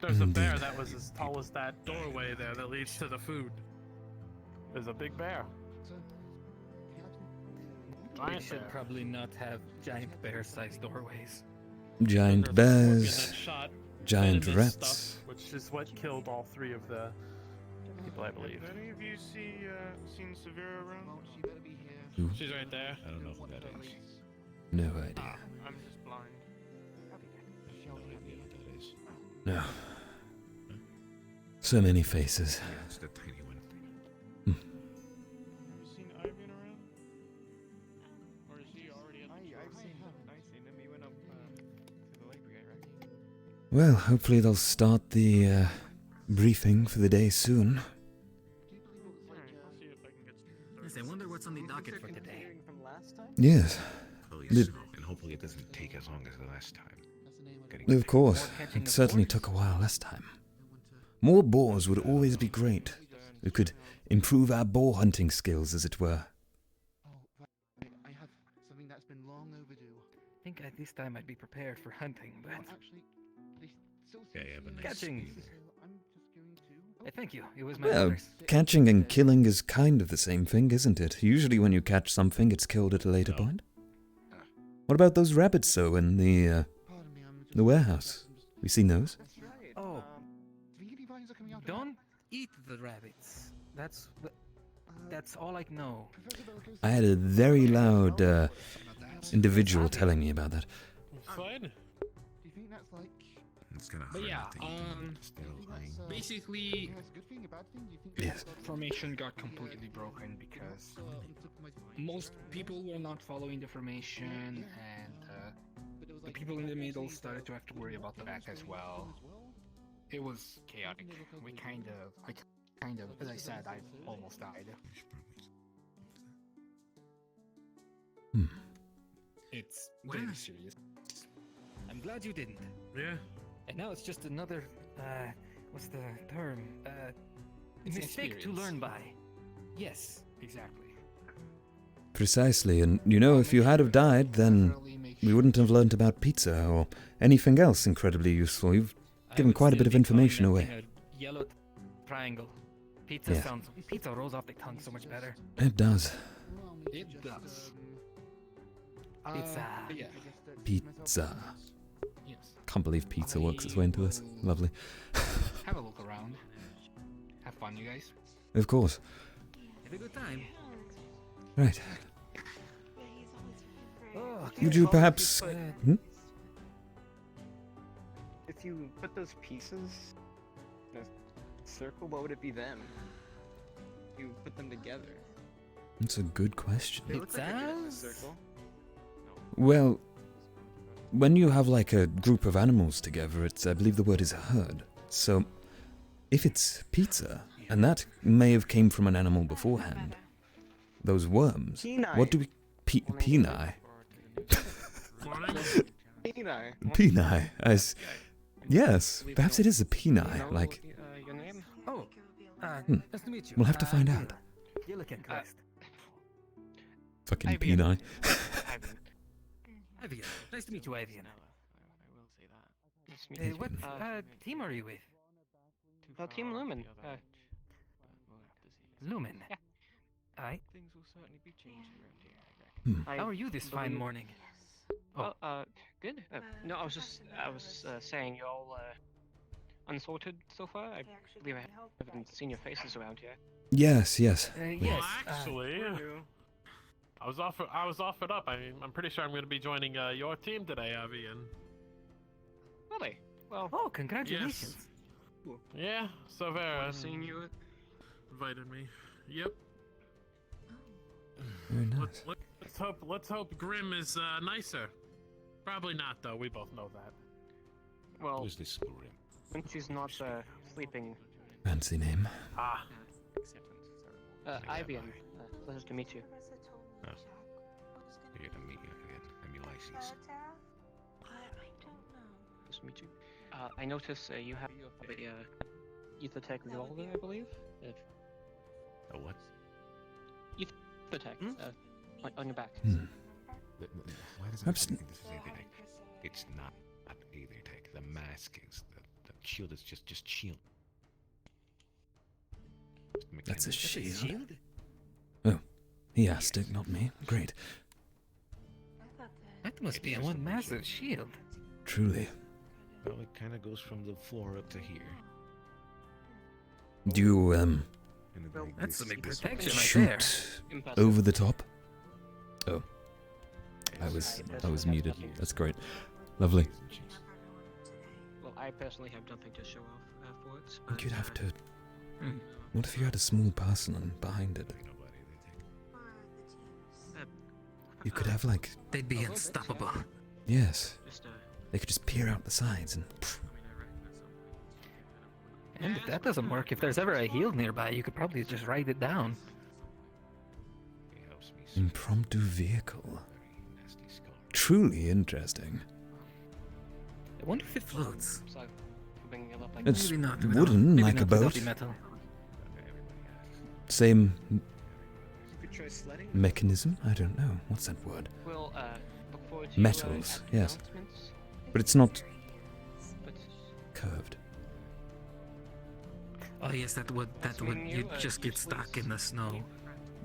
I: There's a bear that was as tall as that doorway there that leads to the food. There's a big bear.
H: We should probably not have giant bear-sized doorways.
A: Giant bears, giant rats.
I: Stuff, which is what killed all 3 of the people, I believe.
O: Have any of you seen Severa around?
A: Who?
I: She's right there.
J: I don't know who that is.
A: No idea.
O: I'm just blind.
J: No idea what that is.
A: No. So many faces.
J: Yeah, it's the tiny one.
O: Have you seen Ivan around? Or is he already at the
P: I've seen him. He went up to the lake brigade, right?
A: Well, hopefully they'll start the briefing for the day soon.
H: Yes, I wonder what's on the docket for today.
A: Yes.
J: And hopefully it doesn't take as long as the last time.
A: Of course. It certainly took a while last time. More boars would always be great. It could improve our boar hunting skills, as it were.
N: I have something that's been long overdue.
H: I think at this time I'd be prepared for hunting, but
J: Yeah, you have a nice
H: catching.
J: speed.
H: Thank you. It was my
A: Well,
H: honors.
A: catching and killing is kind of the same thing, isn't it? Usually when you catch something, it's killed at a later point. What about those rabbits, though, in the warehouse? We seen those?
H: Oh. Don't eat the rabbits. That's all I know.
A: I had a very loud individual telling me about that.
I: Fine.
J: It's kind of
K: But yeah, basically,
A: Yes.
K: formation got completely broken because most people were not following the formation, and the people in the middle started to have to worry about the back as well. It was chaotic. I kind of, as I said, I almost died. It's very serious.
H: I'm glad you didn't.
I: Yeah.
H: And now it's just another, what's the term?
K: It's
H: Mistake to
K: experience.
H: learn by.
K: Yes, exactly.
A: Precisely, and you know, if you had have died, then we wouldn't have learnt about pizza or anything else incredibly useful. You've given quite a bit of information away.
H: Yellow triangle. Pizza
A: Yeah.
H: Pizza rolls off the tongue so much better.
A: It does.
K: It does.
H: Pizza.
K: Yeah.
A: Pizza.
K: Yes.
A: Can't believe pizza works its way into this. Lovely.
K: Have a look around. Have fun, you guys.
A: Of course.
H: Have a good time.
A: Right.
H: Oh,
A: Would you perhaps... Hmm?
P: If you put those pieces in a circle, what would it be then? You put them together.
A: That's a good question.
P: It sounds. Circle.
A: Well, when you have like a group of animals together, it's, I believe the word is herd. So, if it's pizza, and that may have came from an animal beforehand, those worms, what do we... Peni? Peni. Yes, perhaps it is a peni, like...
P: Your name?
H: Oh, nice to meet you.
A: We'll have to find out.
H: Gilligan Christ.
A: Fucking
H: Avian.
A: peni.
H: Avian. Nice to meet you, Avian.
P: I will say that. Nice to meet you.
H: What team are you with?
P: Team Lumen.
H: Lumen.
P: Yeah.
H: Aye.
P: Things will certainly be changing around here.
H: How are you this fine morning?
P: Well, good. No, I was saying you're all unsorted so far. I believe I haven't seen your faces around here.
A: Yes, yes.
H: Yes.
I: Well, actually, I was offered up. I'm pretty sure I'm going to be joining your team today, Avian.
P: Really? Well.
H: Oh, congratulations.
I: Yes. Yeah, Savera
P: Seeing you.
I: invited me. Yep.
A: Very nice.
I: Let's hope Grim is nicer. Probably not, though. We both know that.
P: Well,
J: Who's this Grim?
P: when she's not sleeping.
A: Fancy name.
I: Ah.
P: Ivian, pleasure to meet you.
J: Oh. You're gonna meet you again. I'm Ulysses.
P: Nice to meet you. I notice you have a EtherTech revolver, I believe.
J: A what?
P: EtherTech, on your back.
J: Why does
A: Perhaps-
J: everybody think this is Aethertech? It's not Aethertech. The mask is. The shield is just shield.
A: That's a
J: Mechanical.
A: shield? Oh, he asked it, not me. Great.
H: That must be one massive shield.
A: Truly.
J: Well, it kind of goes from the floor up to here.
A: Do you,
H: That's some big protection right there.
A: shoot over the top? Oh. I was muted. That's great. Lovely.
P: Well, I personally have nothing to show off for it.
A: I think you'd have to... What if you had a small person behind it? You could have, like...
H: They'd be unstoppable.
A: Yes. They could just peer out the sides and...
H: And if that doesn't work, if there's ever a hill nearby, you could probably just write it down.
A: Impromptu vehicle. Truly interesting.
H: I wonder if it floats.
A: It's
H: Maybe not,
A: wooden,
H: maybe
A: like a
H: not without
A: boat.
H: the metal.
A: Same
P: You could try sledding.
A: mechanism? I don't know. What's that word?
P: We'll look forward to
A: Metals,
P: your,
A: yes.
P: announcements.
A: But it's not
P: But
A: curved.
H: Oh yes, that would you'd just get stuck in the snow.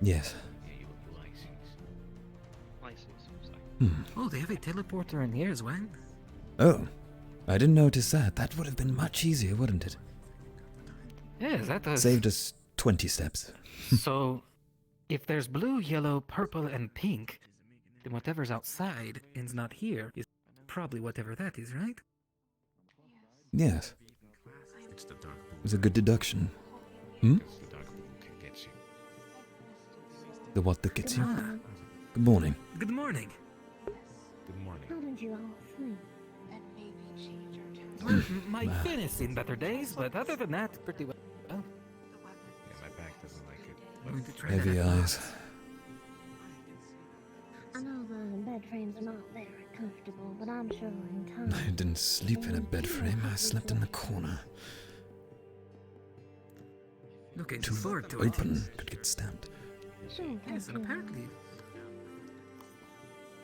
A: Yes.
P: license.
H: Oh, they have a teleporter in here as well.
A: Oh, I didn't notice that. That would have been much easier, wouldn't it?
H: Yes, that does.
A: Saved us 20 steps.
H: So, if there's blue, yellow, purple, and pink, then whatever's outside and's not here is probably whatever that is, right?
A: Yes.
J: It's the dark
A: It was a good deduction. Hmm?
J: It's the dark that gets you.
A: The what that gets you?
H: Ah,
A: Good morning.
H: good morning.
J: Good morning.
F: How did you all sleep? And maybe change your
H: Well, my fin has seen better days, but other than that, pretty well.
J: Yeah, my back doesn't like it.
H: Going to try
A: Heavy
H: that.
A: eyes.
F: I know the bed frames are not very comfortable, but I'm sure in time.
A: I didn't sleep in a bed frame. I slept in the corner.
H: Looking
A: Too
H: forward to it.
A: open. Could get stabbed.
F: Sure,
H: Yes, and apparently,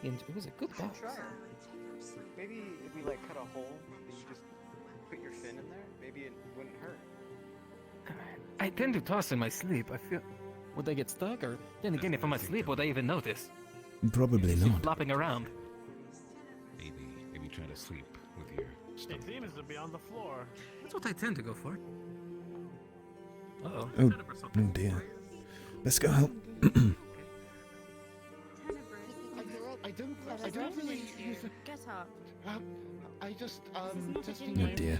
H: it was a good box.
P: Try it. Maybe if we like cut a hole and you just put your fin in there, maybe it wouldn't hurt.
H: I tend to toss in my sleep. I feel. Would I get stuck, or then again, if I'm asleep, would I even notice?
A: Probably not.
H: Flopping around.
J: Maybe try to sleep with your stuff.
I: It seems to be on the floor.
H: That's what I tend to go for. Uh-oh.
A: Oh, oh dear. Let's go help.
N: I don't really use a...
B: Get up.
N: I just,
A: Oh dear.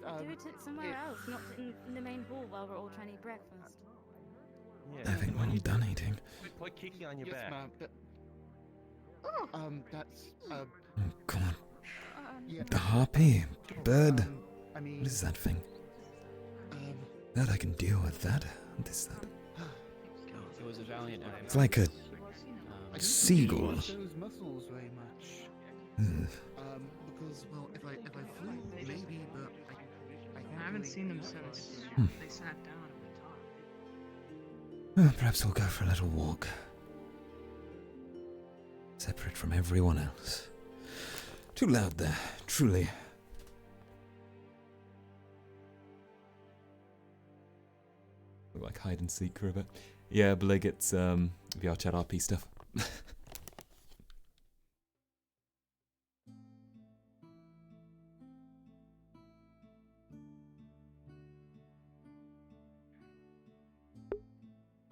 B: Do it somewhere else, not in the main hall while we're all trying to eat breakfast.
A: I think we're all done eating.
Q: Put Kiki on your
N: Yes,
Q: back.
N: ma'am. That's,
A: Oh god.
N: yeah.
A: The harpy. Bird.
N: I mean...
A: What is that thing? That I can deal with that. What is that?
R: It was a valiant effort.
A: It's like a
N: I don't
A: seagull.
N: really use those muscles very much.
A: Ugh.
N: Because, well, if I flew, maybe, but
F: I haven't seen them since
A: Hmm.
F: they sat down at the top.
A: Well, perhaps we'll go for a little walk. Separate from everyone else. Too loud there, truly. Look like hide and seek for a bit. Yeah, Blig, it's VRChat RP stuff.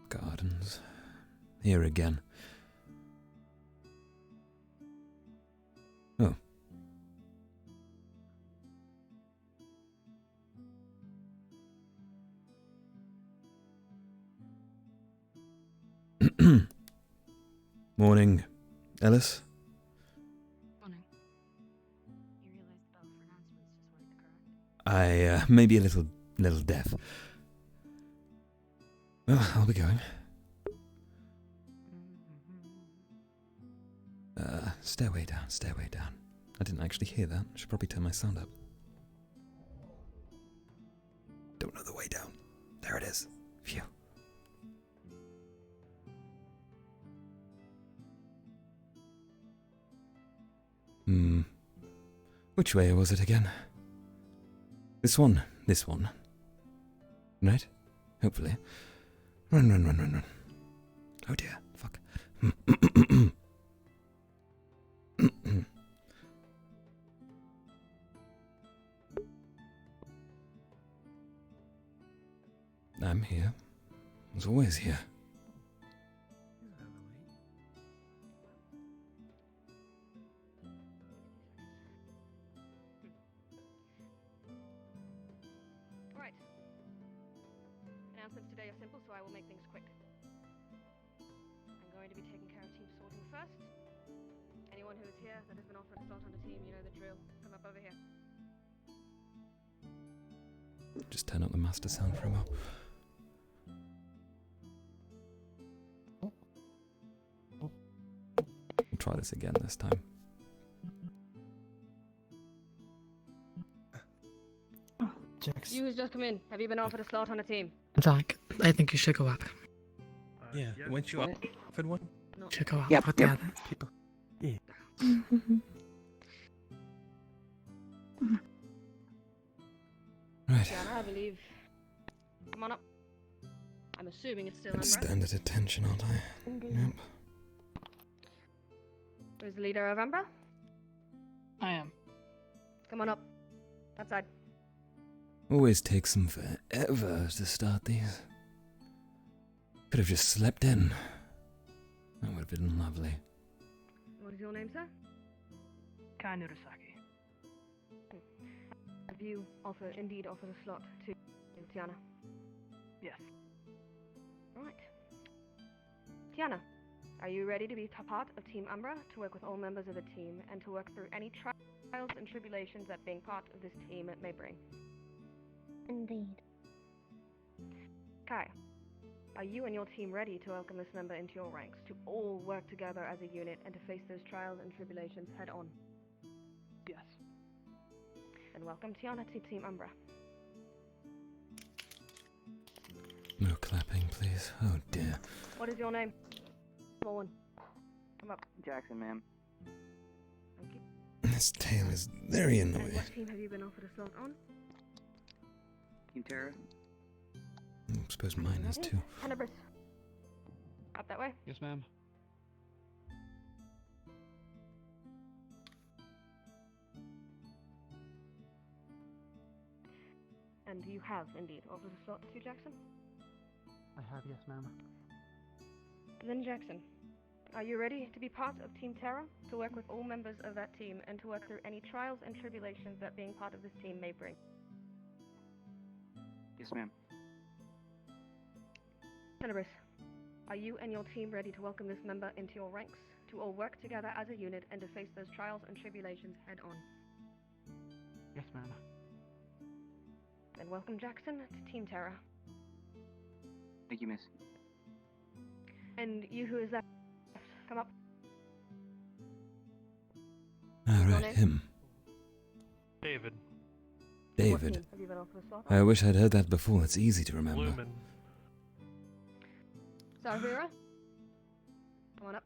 A: Gardens. Here again. Oh. Morning, Ellis.
F: Morning. You realize the bell for announcements just went, correct?
A: I may be a little deaf. Well, I'll be going. Stairway down, stairway down. I didn't actually hear that. I should probably turn my sound up. Don't know the way down. There it is. Phew. Which way was it again? This one. This one. Right? Hopefully. Run, run, run, run, run. Oh dear. Fuck. I'm here. I was always here.
S: Right. Announcements today are simple, so I will make things quick. I'm going to be taking care of team sorting first. Anyone who is here that has been offered a slot on the team, you know the drill. Come up over here.
A: Just turn up the master sound for a moment. We'll try this again this time.
S: You who's just come in, have you been offered a slot on a team?
M: Jack, I think you should go up.
Q: Yeah, weren't you offered one?
M: Should go up
G: Yep,
M: with the
G: yep.
M: others.
Q: People. Yeah.
A: Right.
S: Tiana, I believe. Come on up. I'm assuming it's still
A: I'd
S: Umbra.
A: stand at attention, aren't I? Yep.
S: Who's the leader of Umbra?
K: I am.
S: Come on up. Outside.
A: Always takes them forever to start these. Could have just slept in. That would have been lovely.
S: What is your name, sir?
K: Kanurasaki.
S: Have you indeed offered a slot to Tiana?
K: Yes.
S: Right. Tiana, are you ready to be part of Team Umbra, to work with all members of the team, and to work through any trials and tribulations that being part of this team may bring?
T: Indeed.
S: Kai, are you and your team ready to welcome this member into your ranks, to all work together as a unit and to face those trials and tribulations head on?
K: Yes.
S: Then welcome Tiana to Team Umbra.
A: No clapping, please. Oh dear.
S: What is your name? Small one. Come up.
G: Jackson, ma'am.
S: Thank you.
A: This tail is very
S: And
A: annoying.
S: what team have you been offered a slot on?
G: Team Terra.
A: I suppose mine is too.
S: Tenebris. Up that way.
K: Yes, ma'am.
S: And you have indeed offered a slot to Jackson?
N: I have, yes, ma'am.
S: Then Jackson, are you ready to be part of Team Terra, to work with all members of that team, and to work through any trials and tribulations that being part of this team may bring?
G: Yes, ma'am.
S: Tenebris, are you and your team ready to welcome this member into your ranks, to all work together as a unit and to face those trials and tribulations head on?
N: Yes, ma'am.
S: Then welcome Jackson to Team Terra.
G: Thank you, miss.
S: And you who is left, come up.
A: Alright, him.
I: David.
A: David.
S: Have you been offered a slot?
A: I wish I'd heard that before, it's easy to remember.
I: Lumen.
S: Sarvira? Come on up.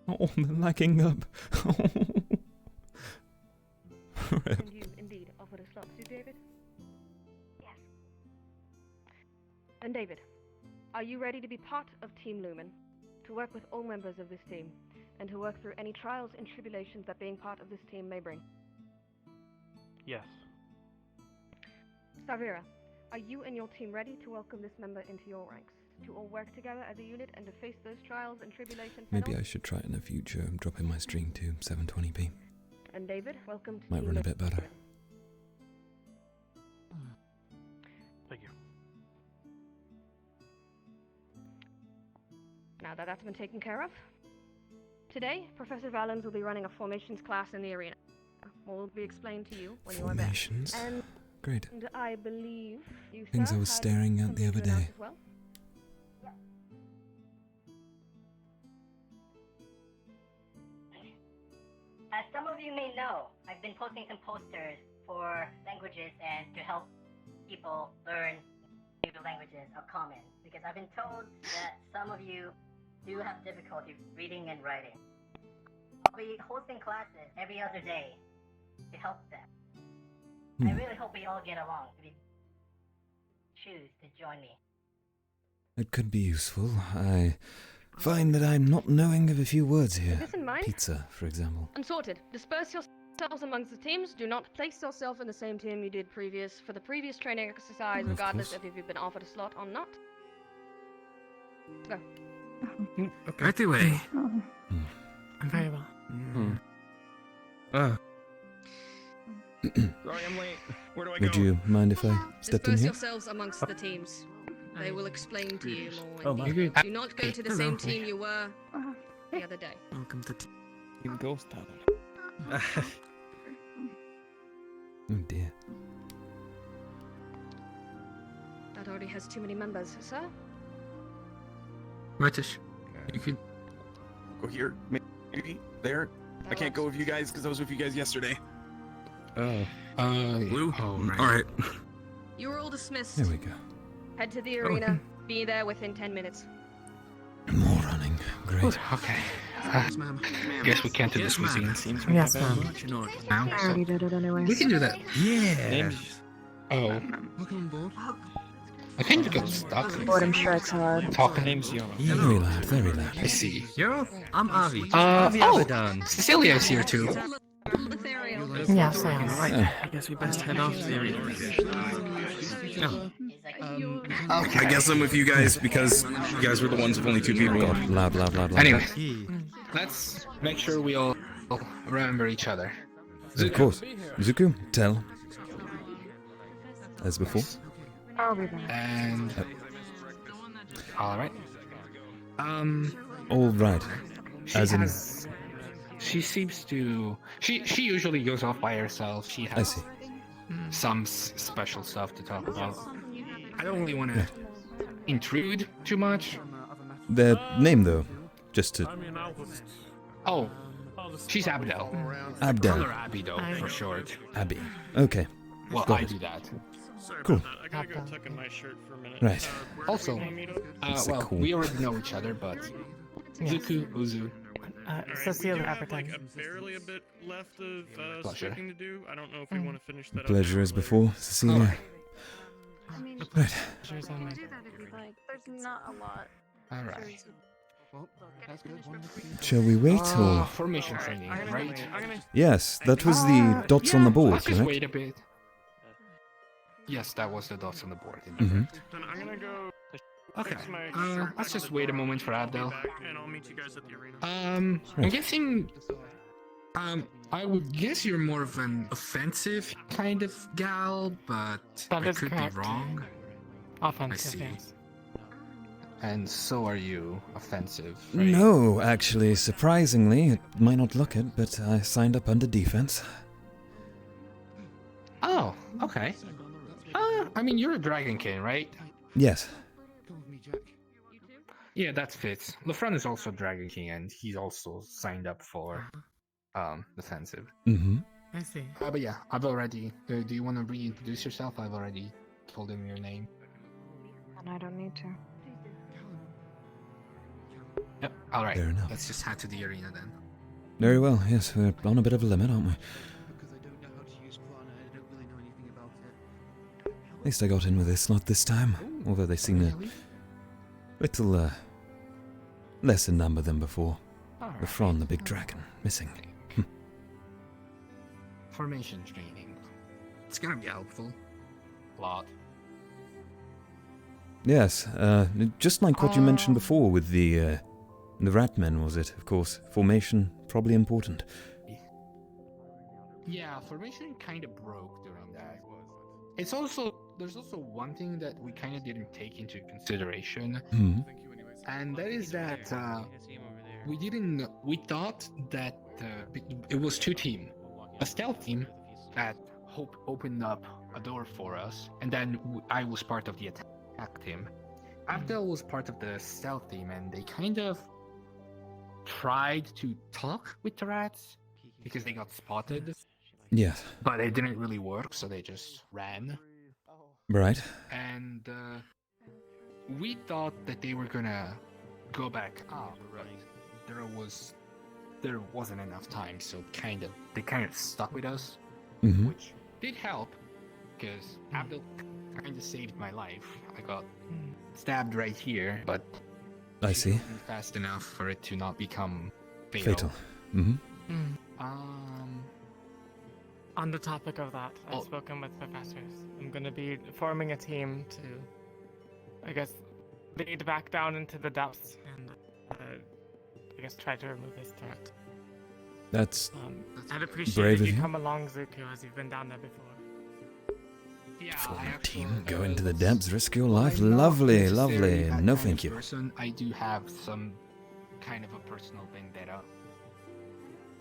A: Oh, they're lacking up.
S: And you indeed offered a slot to David? Yes. And David, are you ready to be part of Team Lumen, to work with all members of this team, and to work through any trials and tribulations that being part of this team may bring?
I: Yes.
S: Sarvira, are you and your team ready to welcome this member into your ranks, to all work together as a unit and to face those trials and tribulations head
A: Maybe
S: on?
A: I should try it in the future, dropping my stream to 720p.
S: And David, welcome to
A: Might
S: Team
A: run a
S: Lumen.
A: bit better.
I: Thank you.
S: Now that that's been taken care of, today, Professor Valens will be running a formations class in the arena. What will be explained to you when you are there.
A: Formations?
S: And
A: Great.
S: I believe you,
A: Things
S: sir,
A: I was
S: had
A: staring at the
S: something
A: other
S: to announce
A: day.
S: as well?
U: As some of you may know, I've been posting some posters for languages and to help people learn new languages or common, because I've been told that some of you do have difficulty reading and writing. I'll be hosting classes every other day to help them. I really hope we all get along if you choose to join me.
A: It could be useful. I find that I'm not knowing of a few words here.
S: With this in mind,
A: Pizza, for example.
S: Unsorted. Disperse yourselves amongst the teams. Do not place yourself in the same team you did for the previous training exercise,
A: Of
S: regardless
A: course.
S: if you've been offered a slot or not. Go.
H: Right away.
M: I'm very well.
C: Sorry, I'm late. Where do I go?
A: Would you mind if I stepped in
S: Disperse
A: here?
S: yourselves amongst the teams. They will explain to you more.
A: Oh,
S: when
A: my.
S: you
A: You're good.
S: do not go to the
H: Hello.
S: same team you were the other day.
H: Welcome to Team Ghost Town.
A: Oh dear.
S: That already has too many members, sir.
H: British. You could
C: Go here, maybe there. I can't go with you guys because I was with you guys yesterday.
H: Blue.
C: Oh,
H: All right.
S: You are all dismissed.
A: There we go.
S: Head to the arena. Be there within 10 minutes.
A: More running. Great.
K: Okay. Guess we can't do this with you.
R: Seems
M: Yes,
R: very
M: ma'am.
R: much in order.
K: Now?
M: I already did it anyway.
K: We can do that.
H: Yeah.
K: Oh. I think we got stuck.
M: Boredom strikes hard.
K: Talking.
R: Name's Yoro.
A: Very loud, very loud.
K: I see.
R: Yoro? I'm Avi.
K: Oh,
R: Abaddon.
K: Cecilia is here too.
M: Yes, I am.
R: Right. I guess we best head off to the arena. No.
C: I guess I'm with you guys because you guys were the ones with only two people.
A: God, loud, loud, loud, loud.
K: Anyway, let's make sure we all remember each other.
A: Of course. Zuko, tell. As before.
M: I'll be back.
K: And all right.
A: All right. As in,
K: She seems to. She usually goes off by herself. She has
A: I see.
K: some special stuff to talk about. I don't really want to intrude too much.
A: Their name, though, just to.
K: Oh, she's Abdel.
A: Abdel.
K: Call her Abby though, for short.
A: Abby. Okay.
K: Well,
A: Got
K: I
A: it.
K: do that.
I: Sorry
A: Cool.
I: about that. I gotta go tuck in my shirt for a minute.
A: Right.
I: Where do
K: Also,
I: you want me to-
A: That's
K: well,
A: cool.
K: we already know each other, but
M: Yes.
K: Zuku, Uzu.
I: Alright,
M: Cecilia
I: we do have,
M: Apperton.
I: like, barely a bit left of
K: Pleasure.
I: scripting to do. I don't know if we want to finish that up.
A: Pleasure
I: now
A: as
I: or later.
A: before, Cecilia.
F: I mean,
A: Right.
M: Cheers on me.
F: do that if you'd like. There's not a lot.
K: All right.
A: Shall we wait, or?
K: Formation training, right?
A: Yes, that was the dots on the
K: Let's
A: board,
K: just
A: correct?
K: wait a bit. Yes, that was the dots on the board.
A: Mm-hmm.
I: Then I'm gonna go.
K: Okay.
I: fix my
K: Let's just wait a moment for Abdel.
I: And I'll meet you guys at the arena.
K: I'm guessing. I would guess you're more of an offensive kind of gal, but
M: That
K: I
M: is
K: could
M: correct.
K: be wrong.
M: Offensive,
K: I see.
M: yes.
K: And so are you, offensive. Right?
A: No, actually, surprisingly, it might not look it, but I signed up under defense.
K: Oh, okay. I mean, you're a Dragonkin, right?
A: Yes.
K: Yeah, that fits. LeFron is also Dragonkin, and he's also signed up for defensive.
A: Mm-hmm.
M: I see.
K: But yeah, I've already. Do you want to reintroduce yourself? I've already told him your name.
S: And I don't need to.
K: Yep. All right.
A: Fair enough.
K: Let's just head to the arena then.
A: Very well, yes, we're on a bit of a limit, aren't we? At least I got in with this lot this time, although they seem a little, less in number than before.
K: Alright.
A: The Fron, the big dragon, missing.
K: Formation training. It's gonna be helpful. A lot.
A: Yes, just like what you mentioned before with the rat men, was it? Of course, formation, probably important.
K: Yeah, formation kind of broke during that. It's also there's also one thing that we kind of didn't take into consideration, and that is that we thought that it was two teams, a stealth team that opened up a door for us, and then I was part of the attack team. Abdel was part of the stealth team, and they kind of tried to talk with the rats because they got spotted.
A: Yes.
K: But it didn't really work, so they just ran.
A: Right.
K: And we thought that they were gonna go back up, but there wasn't enough time, so they kind of stuck with us,
A: Mm-hmm.
K: which did help because Abdel kind of saved my life. I got stabbed right here, but
A: I see.
K: fast enough for it to not become
A: Fatal. Mm-hmm.
M: On the topic of that, I've spoken with professors. I'm going to be forming a team to, I guess, lead back down into the depths and, I guess, try to remove this threat.
A: That's
M: I'd appreciate
A: brave
M: if
A: of
M: you
A: you.
M: come along, Zuko, as you've been down there before.
K: Yeah,
A: Form a team, go into the depths, risk your life. Lovely, lovely. No, thank you.
K: Person, I do have some kind of a personal vendetta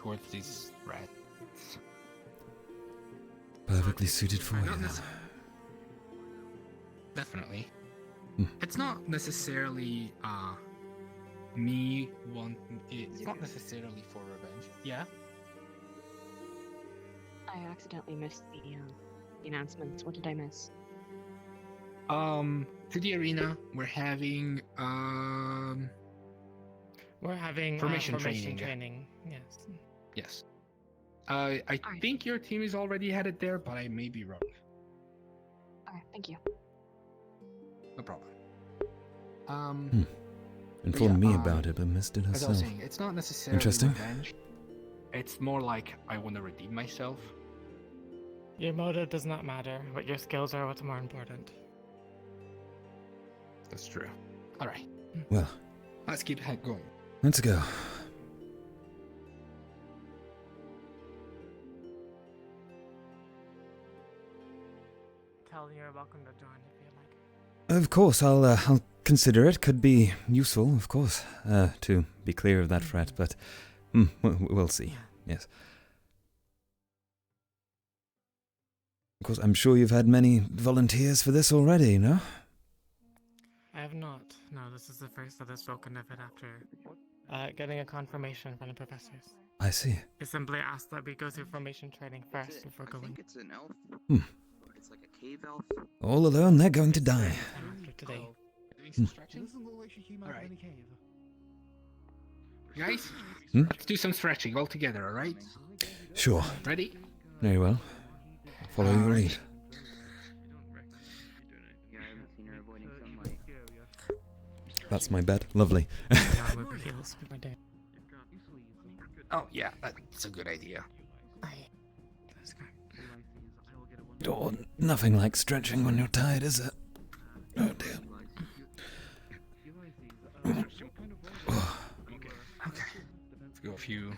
K: towards these rats.
A: Perfectly suited for you. then.
K: Definitely. It's not necessarily me want. It's not necessarily for revenge. Yeah.
D: I accidentally missed the announcements. What did I miss?
K: To the arena, we're having formation training.
M: Yes.
K: Yes. I think your team is already headed there, but I may be wrong.
D: Alright, thank you.
K: No problem.
A: Informed me about it, but missed it
K: As I
A: herself.
K: was saying, it's not necessarily
A: Interesting.
K: revenge. It's more like I want to redeem myself.
M: Your motive does not matter, but your skills are what's more important.
K: That's true. Alright.
A: Well,
K: Let's keep going.
A: let's go.
M: Tell you're welcome to join if you like.
A: Of course, I'll consider it. Could be useful, of course, to be clear of that threat, but we'll see. Yes. Of course, I'm sure you've had many volunteers for this already, no?
M: I have not. No, this is the first that I've spoken of it after getting a confirmation from the professors.
A: I see.
M: They simply asked that we go through formation training first before
G: I
M: going.
G: think it's an elf. It's like a cave elf.
A: All alone, they're going to die.
M: After today.
K: Doing some stretching? Alright. Guys,
A: Hmm?
K: let's do some stretching all together, alright?
A: Sure.
K: Ready?
A: Very well. Follow your lead.
G: Yeah, I haven't seen her avoiding sunlight.
A: That's my bed. Lovely.
K: Oh, yeah, that's a good idea.
A: Oh, nothing like stretching when you're tired, is it? Oh dear.
K: Okay. Let's go a few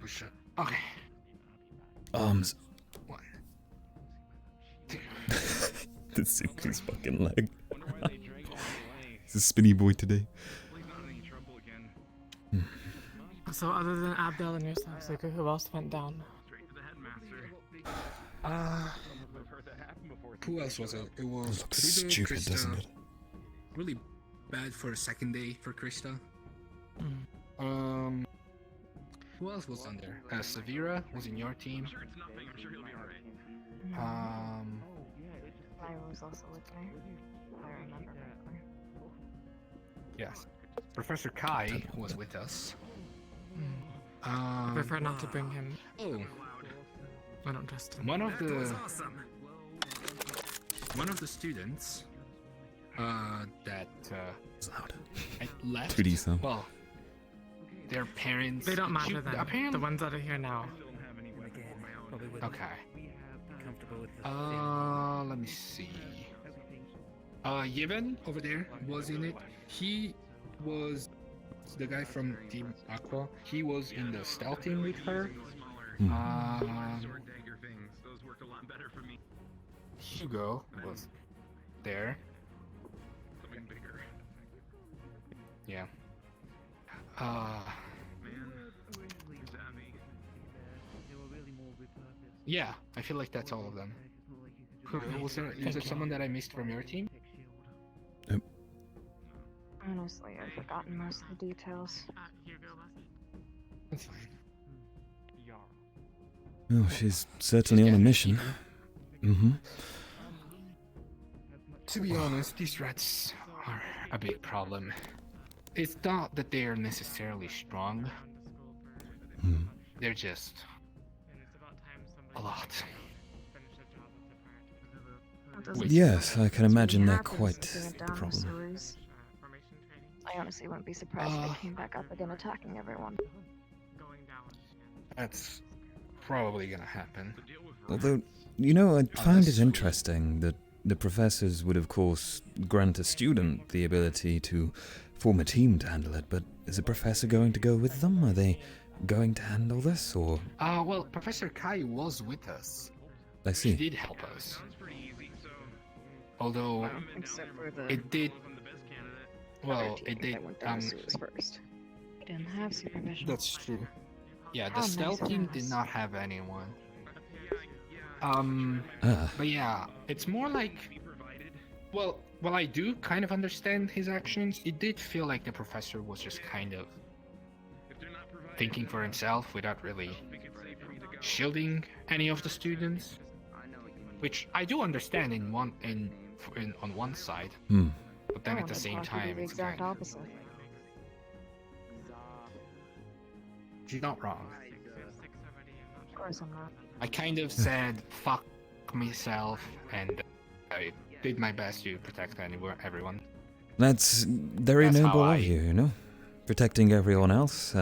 K: push-ups. Okay.
A: Arms.
K: One.
A: The sickest fucking leg. It's a spinny boy today.
M: So other than Abdel and yourself, Zuko, who else went down?
K: Who else was it? It was
A: It looks
K: Trudeau,
A: stupid,
K: Krista.
A: doesn't it?
K: Really bad for the second day for Krista.
M: Mm.
K: Who else was on there? Severa was in your team.
D: Lyra was also with me. I remember correctly.
K: Yes. Professor Kai was with us.
M: I prefer not to bring him.
K: Oh.
M: I don't trust him.
K: One of the students that left.
A: 2D sound.
K: Well, their parents.
M: They don't matter then.
K: Apparently,
M: The ones that are here now.
K: Okay. Let me see. Yevon over there was in it. He was the guy from Team Aqua. He was in the stealth team with her. Hugo was there. Yeah. Yeah, I feel like that's all of them. Was there someone that I missed from your team?
D: Honestly, I've forgotten most of the details.
K: That's fine.
A: Oh, she's certainly on a mission. Mm-hmm.
K: To be honest, these rats are a big problem. It's not that they are necessarily strong. They're just a lot.
A: Yes, I can imagine they're
D: Happens
A: quite
D: to being
A: the
D: down
A: problem.
D: series. I honestly wouldn't be surprised if they came back up again attacking everyone.
K: That's probably gonna happen.
A: Although, you know, I find it interesting that the professors would, of course, grant a student the ability to form a team to handle it, but is a professor going to go with them? Are they going to handle this, or...?
K: Well, Professor Kai was with us.
A: I see.
K: He did help us. Although,
D: Except for the
K: it did... Well,
D: team
K: it did...
D: that went down the sewers first. We didn't have supervision.
K: That's true. Yeah, the
D: How
K: stealth
D: nice
K: team
D: of
K: did
D: us.
K: not have anyone. But yeah, it's more like... Well, I do kind of understand his actions, it did feel like the professor was just kind of thinking for himself without really shielding any of the students, which I do understand on one side, but then at the same time,
D: the
K: it's
D: exact
K: kind of...
D: opposite.
K: She's not wrong.
D: Of course I'm not.
K: I kind of said fuck myself, and I did my best to protect everyone.
A: That's very
K: That's
A: noble
K: how
A: of you, you know? Protecting everyone else,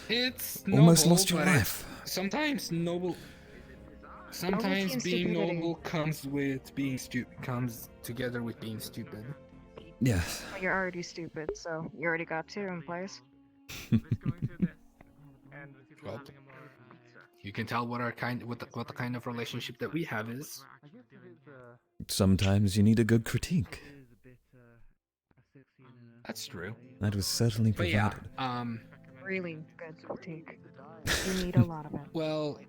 K: It's
A: almost
K: noble,
A: lost your
K: but
A: life.
K: Sometimes
D: team
K: being
D: stupidity.
K: noble comes together with being stupid.
A: Yes.
D: Well, you're already stupid, so you already got two in place.
K: Well, you can tell what the kind of relationship that we have is.
A: Sometimes you need a good critique.
K: That's true.
A: That was certainly
K: But
A: provided.
K: yeah,
D: Really good critique. You need a lot of it.
K: well,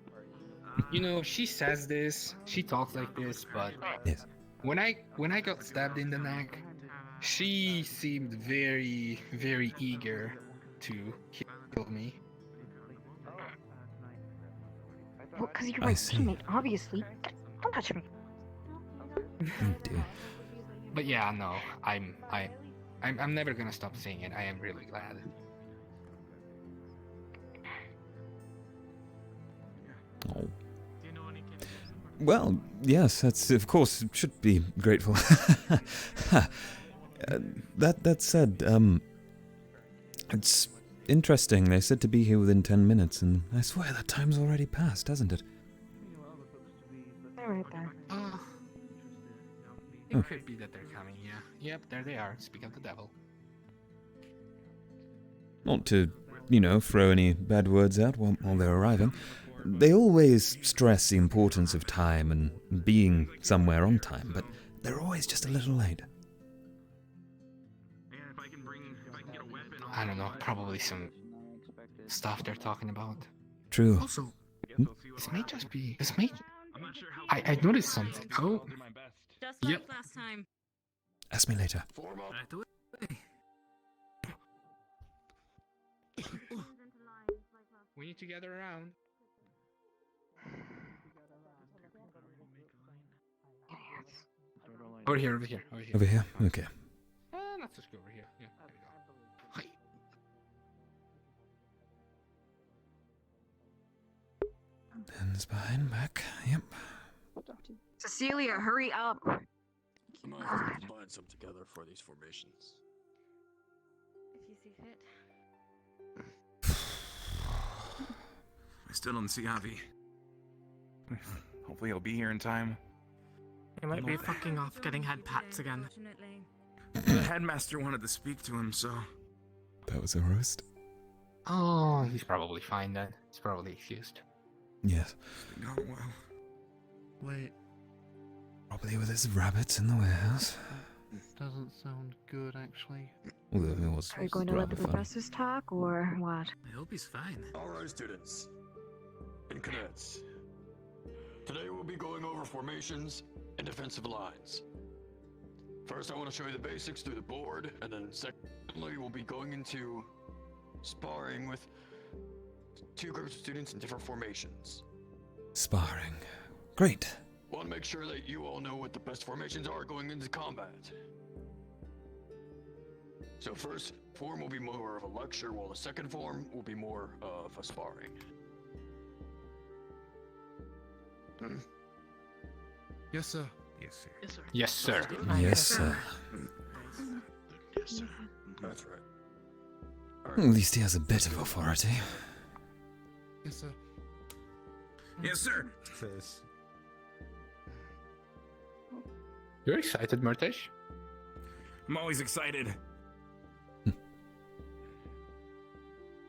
K: you know, she says this, she talks like this, but
A: Yes.
K: when I got stabbed in the neck, she seemed very, very eager to kill me.
D: Well, because you're
A: I
D: my
A: see.
D: teammate, obviously. Don't touch me.
A: Oh dear.
K: But yeah, no, I'm never gonna stop saying it. I am really glad.
A: Oh. Well, yes, that's of course should be grateful. That said, it's interesting. They said to be here within 10 minutes, and I swear that time's already passed, hasn't it?
D: They're right there.
K: It could be that they're coming, yeah. Yep, there they are. Speak of the devil.
A: Not to, throw any bad words out while they're arriving. They always stress the importance of time and being somewhere on time, but they're always just a little late.
K: I don't know, probably some stuff they're talking about.
A: True.
K: Also, this may just be... I noticed something. Oh.
B: Just like last time.
A: Ask me later.
K: We need to gather around. Over here.
A: Over here? Okay.
K: Let's just go over here. Yeah, there we go.
A: Hands behind back. Yep.
D: Cecilia, hurry up.
C: I might have to combine some together for these formations.
B: If you see fit.
C: I still don't see Avi. Hopefully he'll be here in time.
M: He might be fucking off getting head pats again.
C: The headmaster wanted to speak to him, so...
A: That was a roast?
K: Oh, he's probably fine then. He's probably excused.
A: Yes.
C: Oh, well.
N: Wait.
A: Probably with his rabbits in the warehouse.
N: Doesn't sound good, actually.
A: Although it was
D: Are you going to let the
A: rather funny.
D: professors talk, or what?
Q: I hope he's fine.
C: Alright, students. And cadets. Today we'll be going over formations and defensive lines. First, I want to show you the basics through the board, and then secondly, we'll be going into sparring with two groups of students in different formations.
A: Sparring. Great.
C: Want to make sure that you all know what the best formations are going into combat. So first form will be more of a lecture, while the second form will be more of a sparring.
J: Yes, sir.
K: Yes, sir.
A: Yes, sir.
C: Yes, sir. That's right.
A: At least he has a bit of authority.
J: Yes, sir.
C: Yes, sir.
K: You're excited, Murtish?
C: I'm always excited.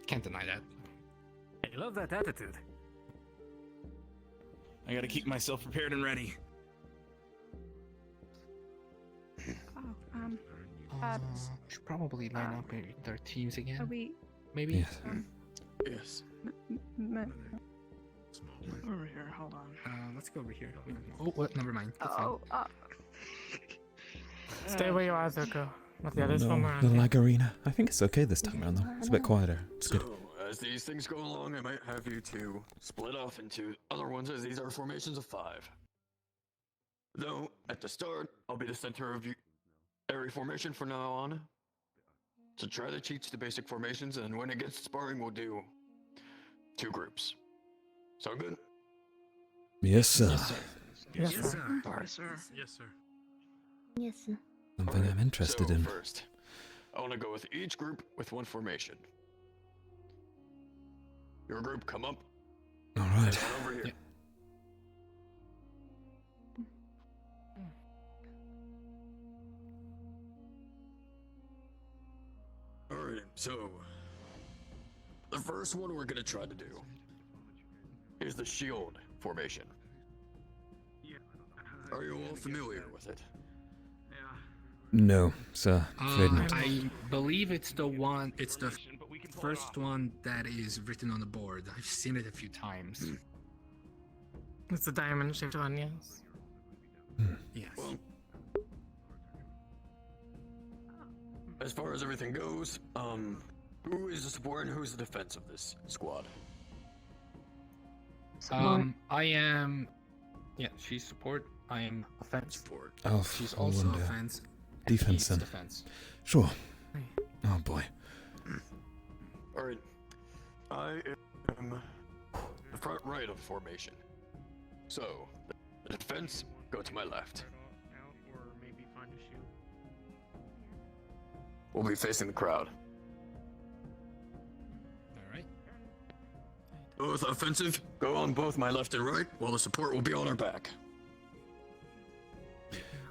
K: Can't deny that.
H: I love that attitude.
C: I gotta keep myself prepared and ready.
K: Should probably line up their teams again.
D: Are we...
K: Maybe?
A: Yes.
C: Yes.
K: Over here, hold on. Let's go over here. Oh, what? Never mind. That's fine.
M: Stay where you are, Zuko. Let the others
A: No,
M: form around
A: the
M: you.
A: lag arena. I think it's okay this time around though. It's a bit quieter. It's good.
C: So, as these things go along, I might have you two split off into other ones, as these are formations of 5. Though, at the start, I'll be the center of every formation from now on. So try to teach the basic formations, and when it gets to sparring, we'll do 2 groups. Sound good?
A: Yes, sir.
M: Yes, sir.
C: Alright.
I: Yes, sir.
T: Yes, sir.
A: Something I'm interested
C: So
A: in.
C: first, I want to go with each group with 1 formation. Your group, come up.
A: All right.
C: And over here. Alright, so the first one we're gonna try to do is the shield formation. Are you all familiar with it?
A: No, sir. Afraid not.
K: I believe it's the one. It's the first one that is written on the board. I've seen it a few times.
M: It's the diamond-shaped one, yes.
K: Yes.
C: Well, as far as everything goes, who is the support and who's the defense of this squad?
K: I am. Yeah, she's support. I am offense.
C: Support.
A: Oh,
K: She's
A: I
K: also
A: wonder.
K: offense.
A: Defense
K: He's
A: then.
K: defense.
A: Sure. Oh boy.
C: Alright. I am the front right of the formation. So, the defense, go to my left.
I: Or maybe find a shield.
C: We'll be facing the crowd.
K: Alright.
C: Both offensive, go on both my left and right, while the support will be on our back.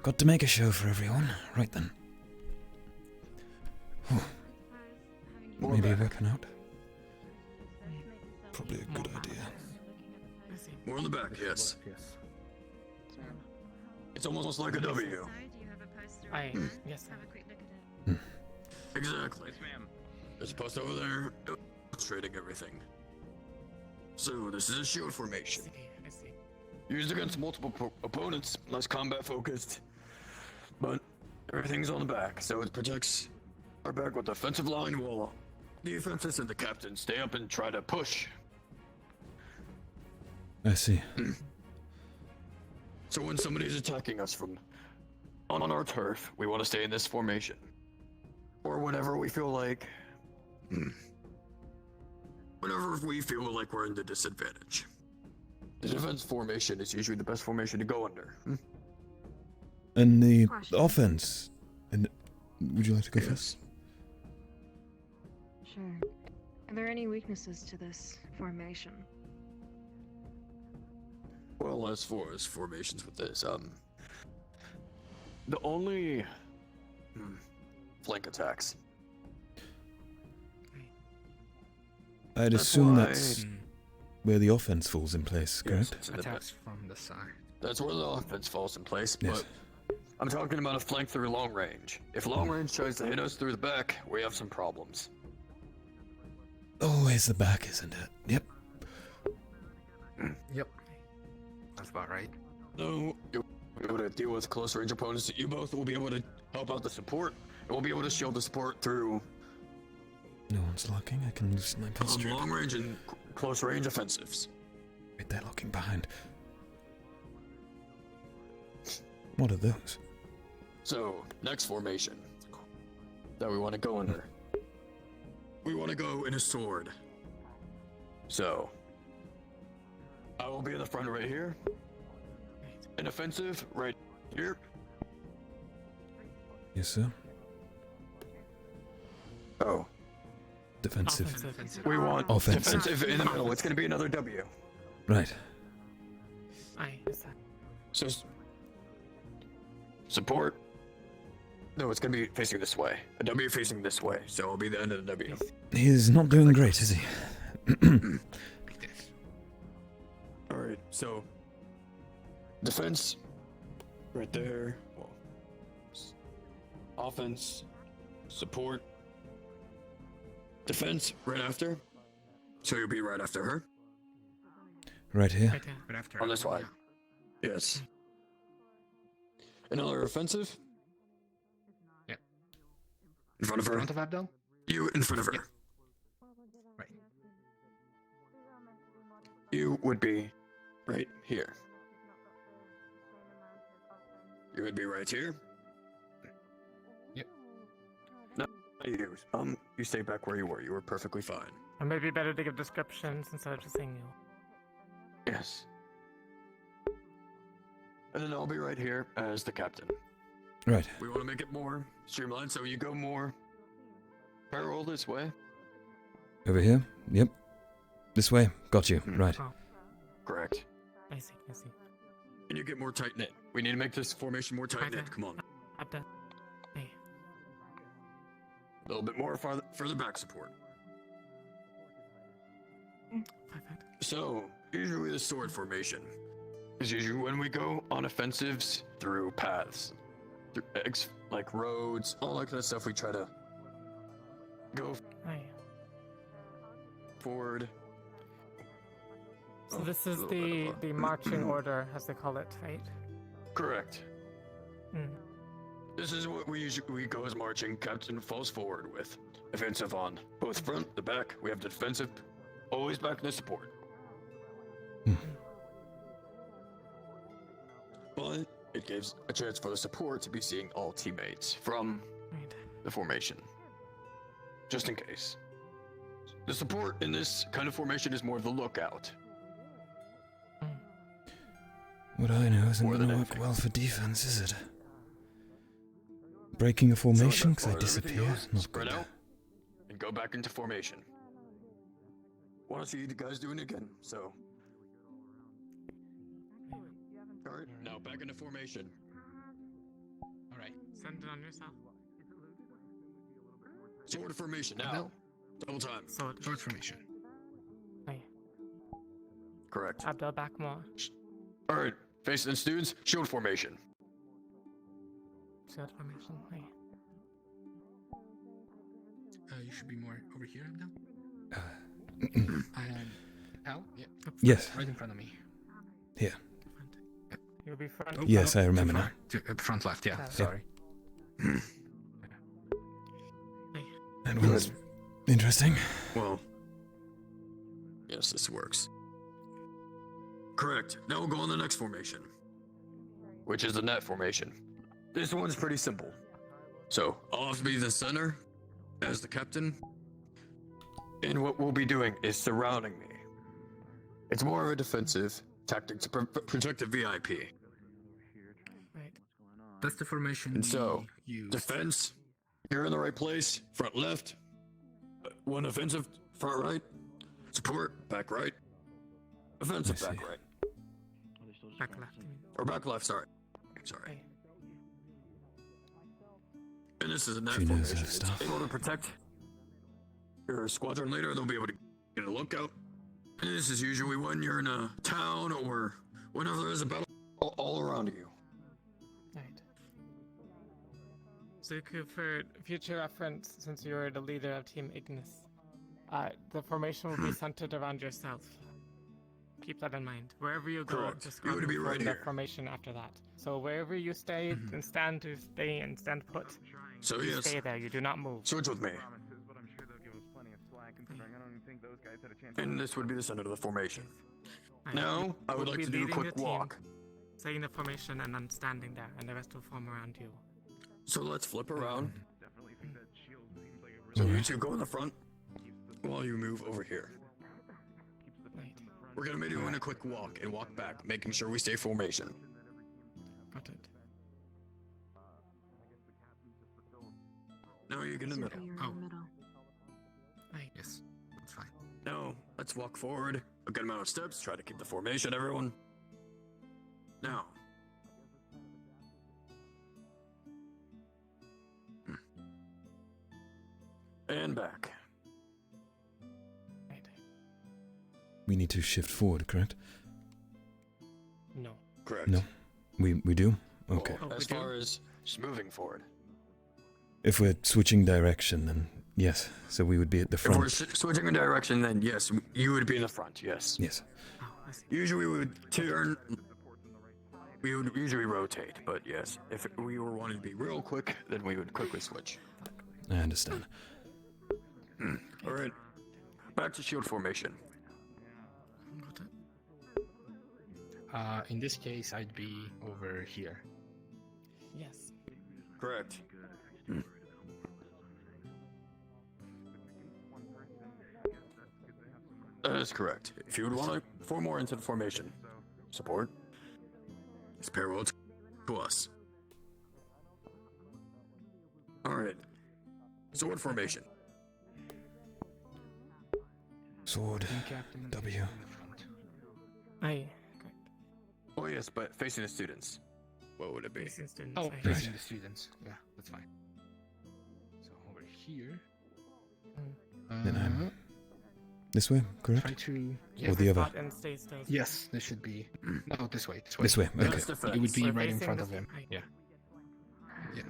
A: Got to make a show for everyone. Right then. Maybe working out. Probably a good idea.
C: More in the back, yes. It's almost like a W.
M: Yes.
C: Exactly. There's a post over there illustrating everything. So this is a shield formation. Used against multiple opponents, less combat focused. But everything's on the back, so it protects our back with defensive line while the defenses and the captain stay up and try to push.
A: I see.
C: So when somebody's attacking us from on our turf, we want to stay in this formation. Or whenever we feel like... Whenever we feel like we're in the disadvantage. The defense formation is usually the best formation to go under.
A: And the offense. And would you like to go first?
D: Sure. Are there any weaknesses to this formation?
C: Well, as far as formations with this, the only flank attacks.
A: I'd assume that's where the offense falls in place, correct?
C: Yes,
K: attacks from the side.
C: That's where the offense falls in place,
A: Yes.
C: but I'm talking about a flank through long range. If long range tries to hit us through the back, we have some problems.
A: Always the back, isn't it? Yep.
K: Yep. That's about right.
C: No, you'll be able to deal with close range opponents. You both will be able to help out the support, and we'll be able to shield the support through
A: No one's looking. I can loosen my posture.
C: long range and close range offensives.
A: Wait, they're looking behind. What are those?
C: So, next formation that we want to go under. We want to go in a sword. So, I will be in the front right here. An offensive right here.
A: Yes, sir.
C: Oh.
A: Defensive.
C: We want
A: Offensive.
C: defensive in the middle. It's going to be another W.
A: Right.
C: So, support. No, it's going to be facing this way. A W facing this way. So it'll be the end of the W.
A: He's not doing great, is he?
C: Alright, so defense right there. Well, offense, support, defense right after. So you'll be right after her.
A: Right here.
K: Right after.
C: On this side. Yes. Another offensive.
K: Yeah.
C: In front of her.
K: In front of Abdel?
C: You in front of her.
K: Right.
C: You would be right here. You would be right here.
K: Yep.
C: No, you. You stay back where you were. You were perfectly fine.
M: Or maybe better to give descriptions instead of just saying you.
C: Yes. And then I'll be right here as the captain.
A: Right.
C: We want to make it more streamlined, so you go more parallel this way.
A: Over here? Yep. This way. Got you. Right.
C: Correct.
M: I see.
C: And you get more tight knit. We need to make this formation more tight knit. Come on.
M: Abdel. Hey.
C: A little bit more further back support. So, usually the sword formation is usually when we go on offensives through paths, through like roads, all that kind of stuff. We try to go forward.
M: So this is the marching order, as they call it, right?
C: Correct.
M: Mm.
C: This is what we go as marching. Captain falls forward with offensive on both front, the back. We have defensive, always back in the support. But it gives a chance for the support to be seeing all teammates from the formation, just in case. The support in this kind of formation is more of the lookout.
A: What I know isn't going to work well for defense, is it? Breaking a formation because I disappear? Not
C: Spread
A: good.
C: out and go back into formation. Want to see you guys doing it again, so. Alright, now back into formation.
M: Send it on yourself.
C: Sword formation now. Double time.
M: Sword
K: formation.
M: Aye.
C: Correct.
M: Abdel back more.
C: Alright, facing the students, shield formation.
M: Sword formation. Aye.
K: You should be more over here, Abdel. Al? Yeah.
A: Yes.
K: Right in front of me.
A: Here.
M: You'll be front.
K: Oh,
A: Yes, I remember now.
K: Front left, yeah.
M: Yeah.
K: Sorry.
A: That one's interesting.
C: Well, yes, this works. Correct. Now we'll go on the next formation, which is the net formation. This one's pretty simple. So, I'll have to be the center as the captain, and what we'll be doing is surrounding me. It's more of a defensive tactic to protect the VIP.
M: Right.
K: That's the formation.
C: And so,
K: we use.
C: defense, you're in the right place, front left. One offensive, front right. Support, back right. Offensive, back right.
M: Back left. You mean.
C: Or back left, sorry. Sorry. And this is a net
A: She knows
C: formation.
A: her
C: It's
A: stuff.
C: able to protect your squadron leader. They'll be able to get a lookout. And this is usually when you're in a town or whenever there's a battle all around you.
M: Right. Zuku, for future reference, since you are the leader of Team Ignis, the formation will be centered around yourself. Keep that in mind. Wherever you go,
C: Correct.
M: just
C: You would be right
M: the
C: here.
M: formation after that. So wherever you stay and stand to stay and stand put,
C: So
M: you
C: yes,
M: stay there. You do not move.
C: switch with me. And this would be the center of the formation.
M: Right.
C: Now, I would
M: You'll
C: like
M: be
C: to do a
M: leading
C: quick
M: the team,
C: walk.
M: saying the formation and then standing there, and the rest will form around you.
C: So let's flip around. So you two go in the front while you move over here.
M: Right.
C: We're gonna be doing a quick walk and walk back, making sure we stay formation.
M: Got it.
C: Now you get in the middle.
K: Oh.
M: Right.
K: Yes. That's fine.
C: Now, let's walk forward. A good amount of steps. Try to keep the formation, everyone. Now. And back.
M: Right.
A: We need to shift forward, correct?
M: No.
C: Correct.
A: No. We do? Okay.
C: Well, as far as just moving forward.
A: If we're switching direction, then yes. So we would be at the
C: If we're
A: front.
C: switching a direction, then yes, you would be in the front, yes.
A: Yes.
M: Oh, I see.
C: Usually we would turn. We would usually rotate, but yes, if we were wanting to be real quick, then we would quickly switch.
A: I understand.
C: All right, back to shield formation.
M: Got it.
K: In this case, I'd be over here.
M: Yes.
C: Correct. That is correct. If you would want to form more into the formation, support is parallel to us. All right. Sword formation.
A: Sword.
K: Captain.
A: W.
M: Aye. Correct.
C: Oh yes, but facing the students. What would it be?
M: Facing students.
K: Oh,
M: aye.
K: facing the students. Yeah, that's fine. So over here.
A: Then I'm this way, correct?
K: Try to.
A: Or the other?
M: Spot and stay still.
K: Yes, this should be. No, this way.
A: This way, okay.
C: That's defense.
K: It would be
M: We're
K: right in
M: facing
K: front
M: this-
K: of him.
M: aye.
K: Yeah. Yeah.
M: Right.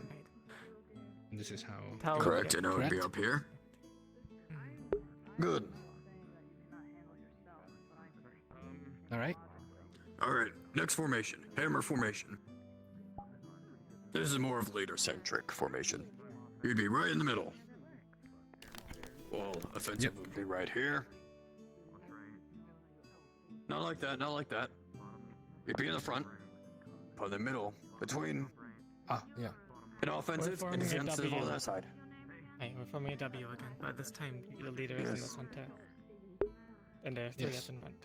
K: And this is how.
M: Tell-
C: Correct, and I would be
K: Correct.
C: up here. Good.
K: All right.
C: All right, next formation, hammer formation. This is more of leader-centric formation. You'd be right in the middle. Well, offensive would be right here. Not like that, not like that. You'd be in the front, but in the middle, between
K: Ah, yeah.
C: an offensive
M: We're
C: and
M: forming a
C: defensive on
M: W.
C: that side.
M: Aye, we're forming a W again, but this time the leader is in the
C: Yes.
M: center. And there are three
K: Yes.
M: up in front.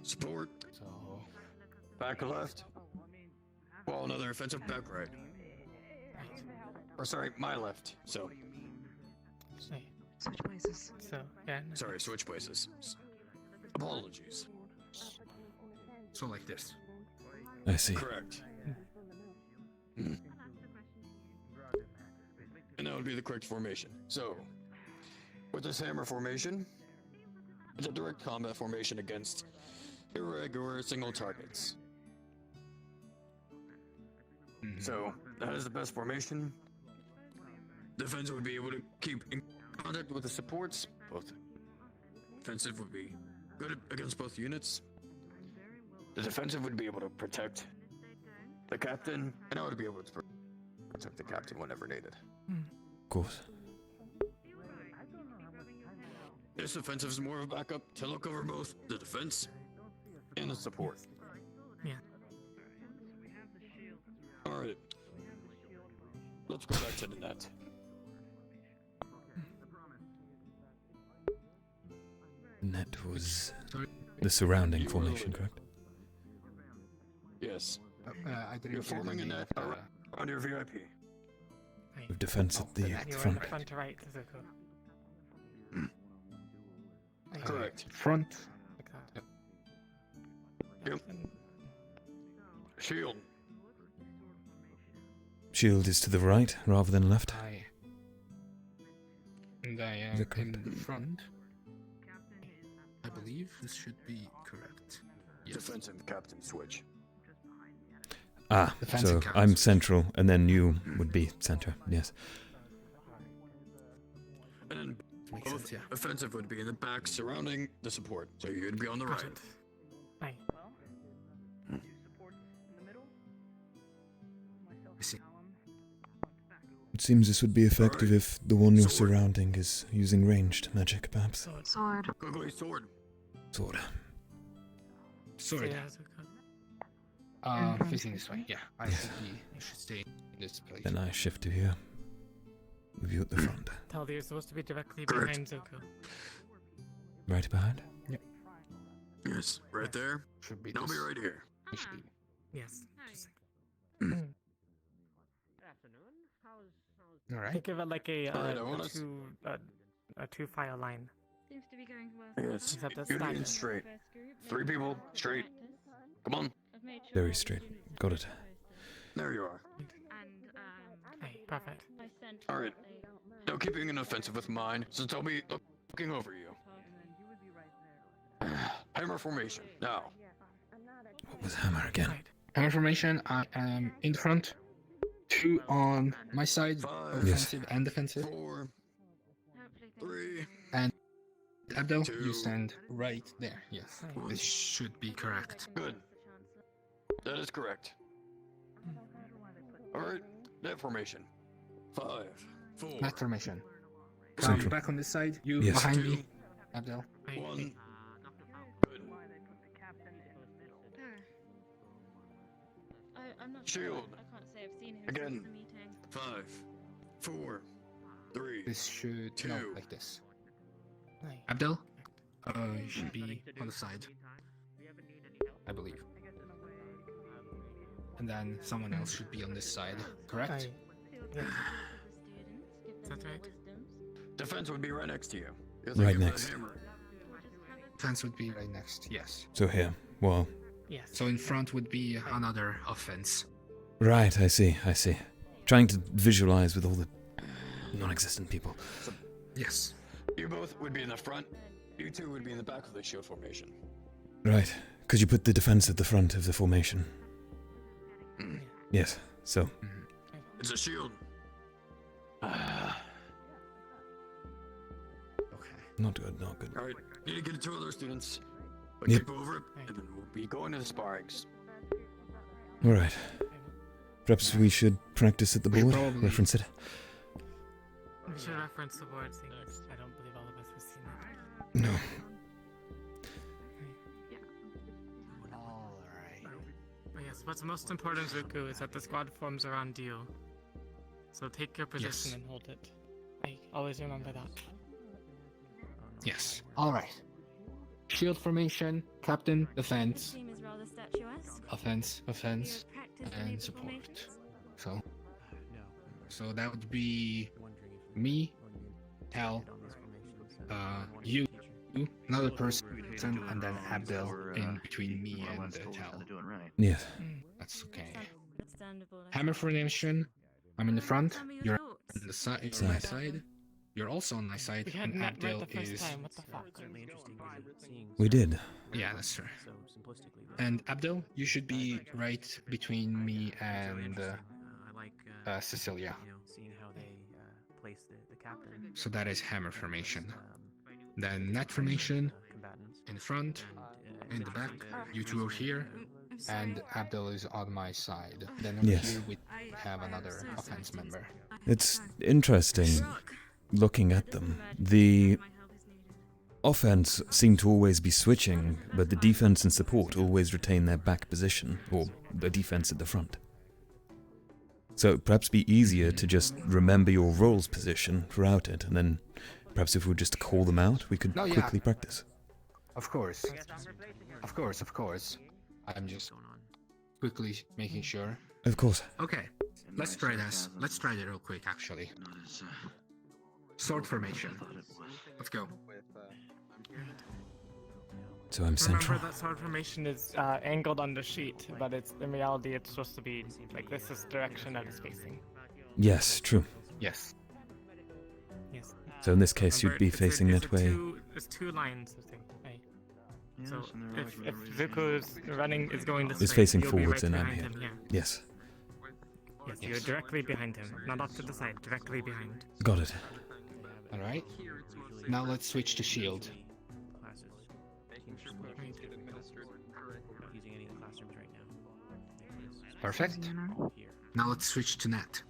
C: Support,
K: So.
C: back left. Well, another offensive, back right.
M: Right.
C: Or sorry, my left. So,
M: Aye.
D: Switch places.
M: So, yeah. no,
C: sorry, switch places. Apologies.
K: So like this.
A: I see.
C: Correct. would be the correct formation. So, with this hammer formation, it's a direct combat formation against irregular single targets. So, that is the best formation. Defense would be able to keep in contact with the supports. Both offensive would be good against both units. The defensive would be able to protect the captain, and I would be able to protect the captain whenever needed.
A: Of course.
C: This offensive is more of a backup to look over both the defense and the support.
M: Yeah.
C: Alright. Let's go back to the net.
A: Net was the surrounding formation, correct?
C: Yes.
K: I didn't
C: You're
K: hear
C: forming
K: the
C: a
K: name
C: net
K: of
C: around your VIP.
A: With defense at the
M: You're in
A: front.
M: the front to right, Zuko.
C: Correct.
K: Front.
M: Like that.
C: Yep. Shield.
A: Shield is to the right rather than left.
K: And I
A: Is
K: am
A: it correct?
K: in front. I believe this should be correct.
C: Defensive captain switch.
A: Ah,
K: Defensive
A: so
K: captain
A: I'm
K: switch.
A: central, and then you would be center. Yes.
C: And then
K: Makes
C: both
K: sense, yeah.
C: offensive would be in the back surrounding the support. So you'd be on the right.
M: Aye.
K: I see.
A: It seems this would be effective if the one you're surrounding is using ranged magic, perhaps.
D: Sword.
C: Quickly, sword.
A: Sword.
K: Sword.
M: Yeah, Zuko.
K: Facing this way. Yeah. I think you should stay in this place.
A: Then I shift to here. With you at the front.
M: Tell you're supposed to be directly
C: Correct.
M: behind Zuko.
A: Right behind?
C: Yes, right there.
K: Should be
C: And I'll be
K: this.
C: right here.
K: It should be.
M: Yes. Just
K: All right.
M: think of it like a
C: Alright, I want us-
M: a two file line.
B: Seems to be going well.
C: Yes.
M: Except it's
C: You're being
M: stacked.
C: straight. 3 people, straight. Come on.
A: Very straight. Got it.
C: There you are.
M: Hey, perfect.
C: Alright. Now keeping an offensive with mine, since I'll be looking over you. Hammer formation. Now.
A: What was hammer again?
K: Hammer formation. I am in front. 2 on my side,
C: 5,
K: offensive and defensive.
C: 4, 3,
K: And Abdel,
C: 2.
K: you stand right there. Yes. This should be correct.
C: Good. That is correct. Alright. Net formation. 5, 4,
K: Net formation.
A: Central.
K: Come back on this side. You
A: Yes.
K: behind
C: 2,
K: me. Abdel.
C: 1. Good.
B: I'm not
C: Shield.
B: I can't say I've seen him
C: Again.
B: since the meeting.
C: 5, 4, 3,
K: This should
C: 2.
K: no, like this.
M: Aye.
K: Abdel, you should be on the side. I believe. And then someone else should be on this side, correct?
M: Aye. Yeah. Is that right?
C: Defense would be right next to you. You're
A: Right
C: thinking of
A: next.
C: the hammer.
K: Fence would be right next, yes.
A: So here. Well,
M: Yes.
K: So in front would be another offense.
A: right, I see. Trying to visualize with all the non-existent people.
K: Yes.
C: You both would be in the front. You 2 would be in the back of the shield formation.
A: Right. Could you put the defense at the front of the formation? Yes. So,
C: It's a shield.
A: not good, not good.
C: Alright, need to get it to other students. But
A: Yep.
C: keep over it, and then we'll be going to the sparrings.
A: All right. Perhaps we should practice at the
K: We
A: board.
K: probably-
A: Reference it.
M: We should reference the board things. I don't believe all of us have seen that.
A: No.
M: But yes, what's most important, Zuko, is that the squad forms around you. So take your position
K: Yes.
M: and hold it. I always remember that.
K: Yes. Alright. Shield formation, captain, defense,
B: Team is rather statuesque.
K: offense, and support. So that would be me, Tel, you, another person, and then Abdel in between me and Tel.
A: Yes.
K: That's okay.
B: Understandable.
K: Hammer formation, I'm in the front, you're On the side, on my side. You're also on my side.
M: We had
K: And
M: met right
K: Abdel
M: the first
K: is.
M: time. What the fuck?
A: We did.
K: Yeah, that's true. And Abdel, you should be right between me and Cecilia. So that is hammer formation. Then net formation in front, in the back. You two are here, and Abdel is on my side. Then over
A: Yes.
K: here we have another offense member.
A: It's interesting looking at them. The offense seem to always be switching, but the defense and support always retain their back position, or the defense at the front. So it'd perhaps be easier to just remember your role's position throughout it, and then perhaps if we would just call them out, we could
K: No, yeah.
A: quickly practice.
K: Of course. Of course. I'm just quickly making sure.
A: Of course.
K: Okay, let's try this. Let's try it real quick, actually. Sword formation. Let's go.
A: So I'm central.
M: Remember that sword formation is angled on the sheet, but it's in reality it's supposed to be like this is the direction that it's facing.
A: Yes, true.
K: Yes.
M: Yes.
A: So in this case,
M: Remember,
A: you'd be
M: it's a-
A: facing
M: it's
A: that
M: a
A: way.
M: There's two lines, I think. Right? So if Zuko's running is going this
A: Is
M: way,
A: facing
M: you'll be
A: forwards
M: right
A: and I'm
M: behind
A: here.
M: him, yeah.
A: Yes.
M: Yes, you're directly behind him, not off to the side, directly behind.
A: Got it.
K: Alright. Now let's switch to shield. Perfect. Now let's switch to net.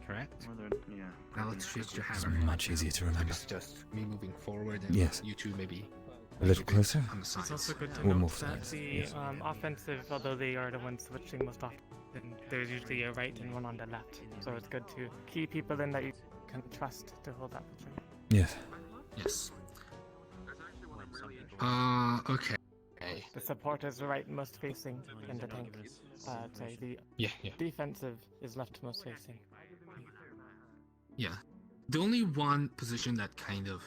K: Correct?
N: Yeah.
K: Now let's switch to
A: It's
K: hammer.
A: much easier to remember.
K: It's just me moving forward and
A: Yes.
K: you two maybe
A: A little closer?
K: on the
M: It's
K: sides.
M: also good to
A: Or
M: note
A: more
M: that
A: sides,
M: the
A: yes.
M: offensive, although they are the ones switching most often, there's usually a right and one on the left. So it's good to key people in that you can trust to hold that position.
A: Yes.
K: Yes. Okay.
M: The support is rightmost facing in the tank. Sorry, the
K: Yeah.
M: defensive is leftmost facing.
K: Yeah. The only one position that kind of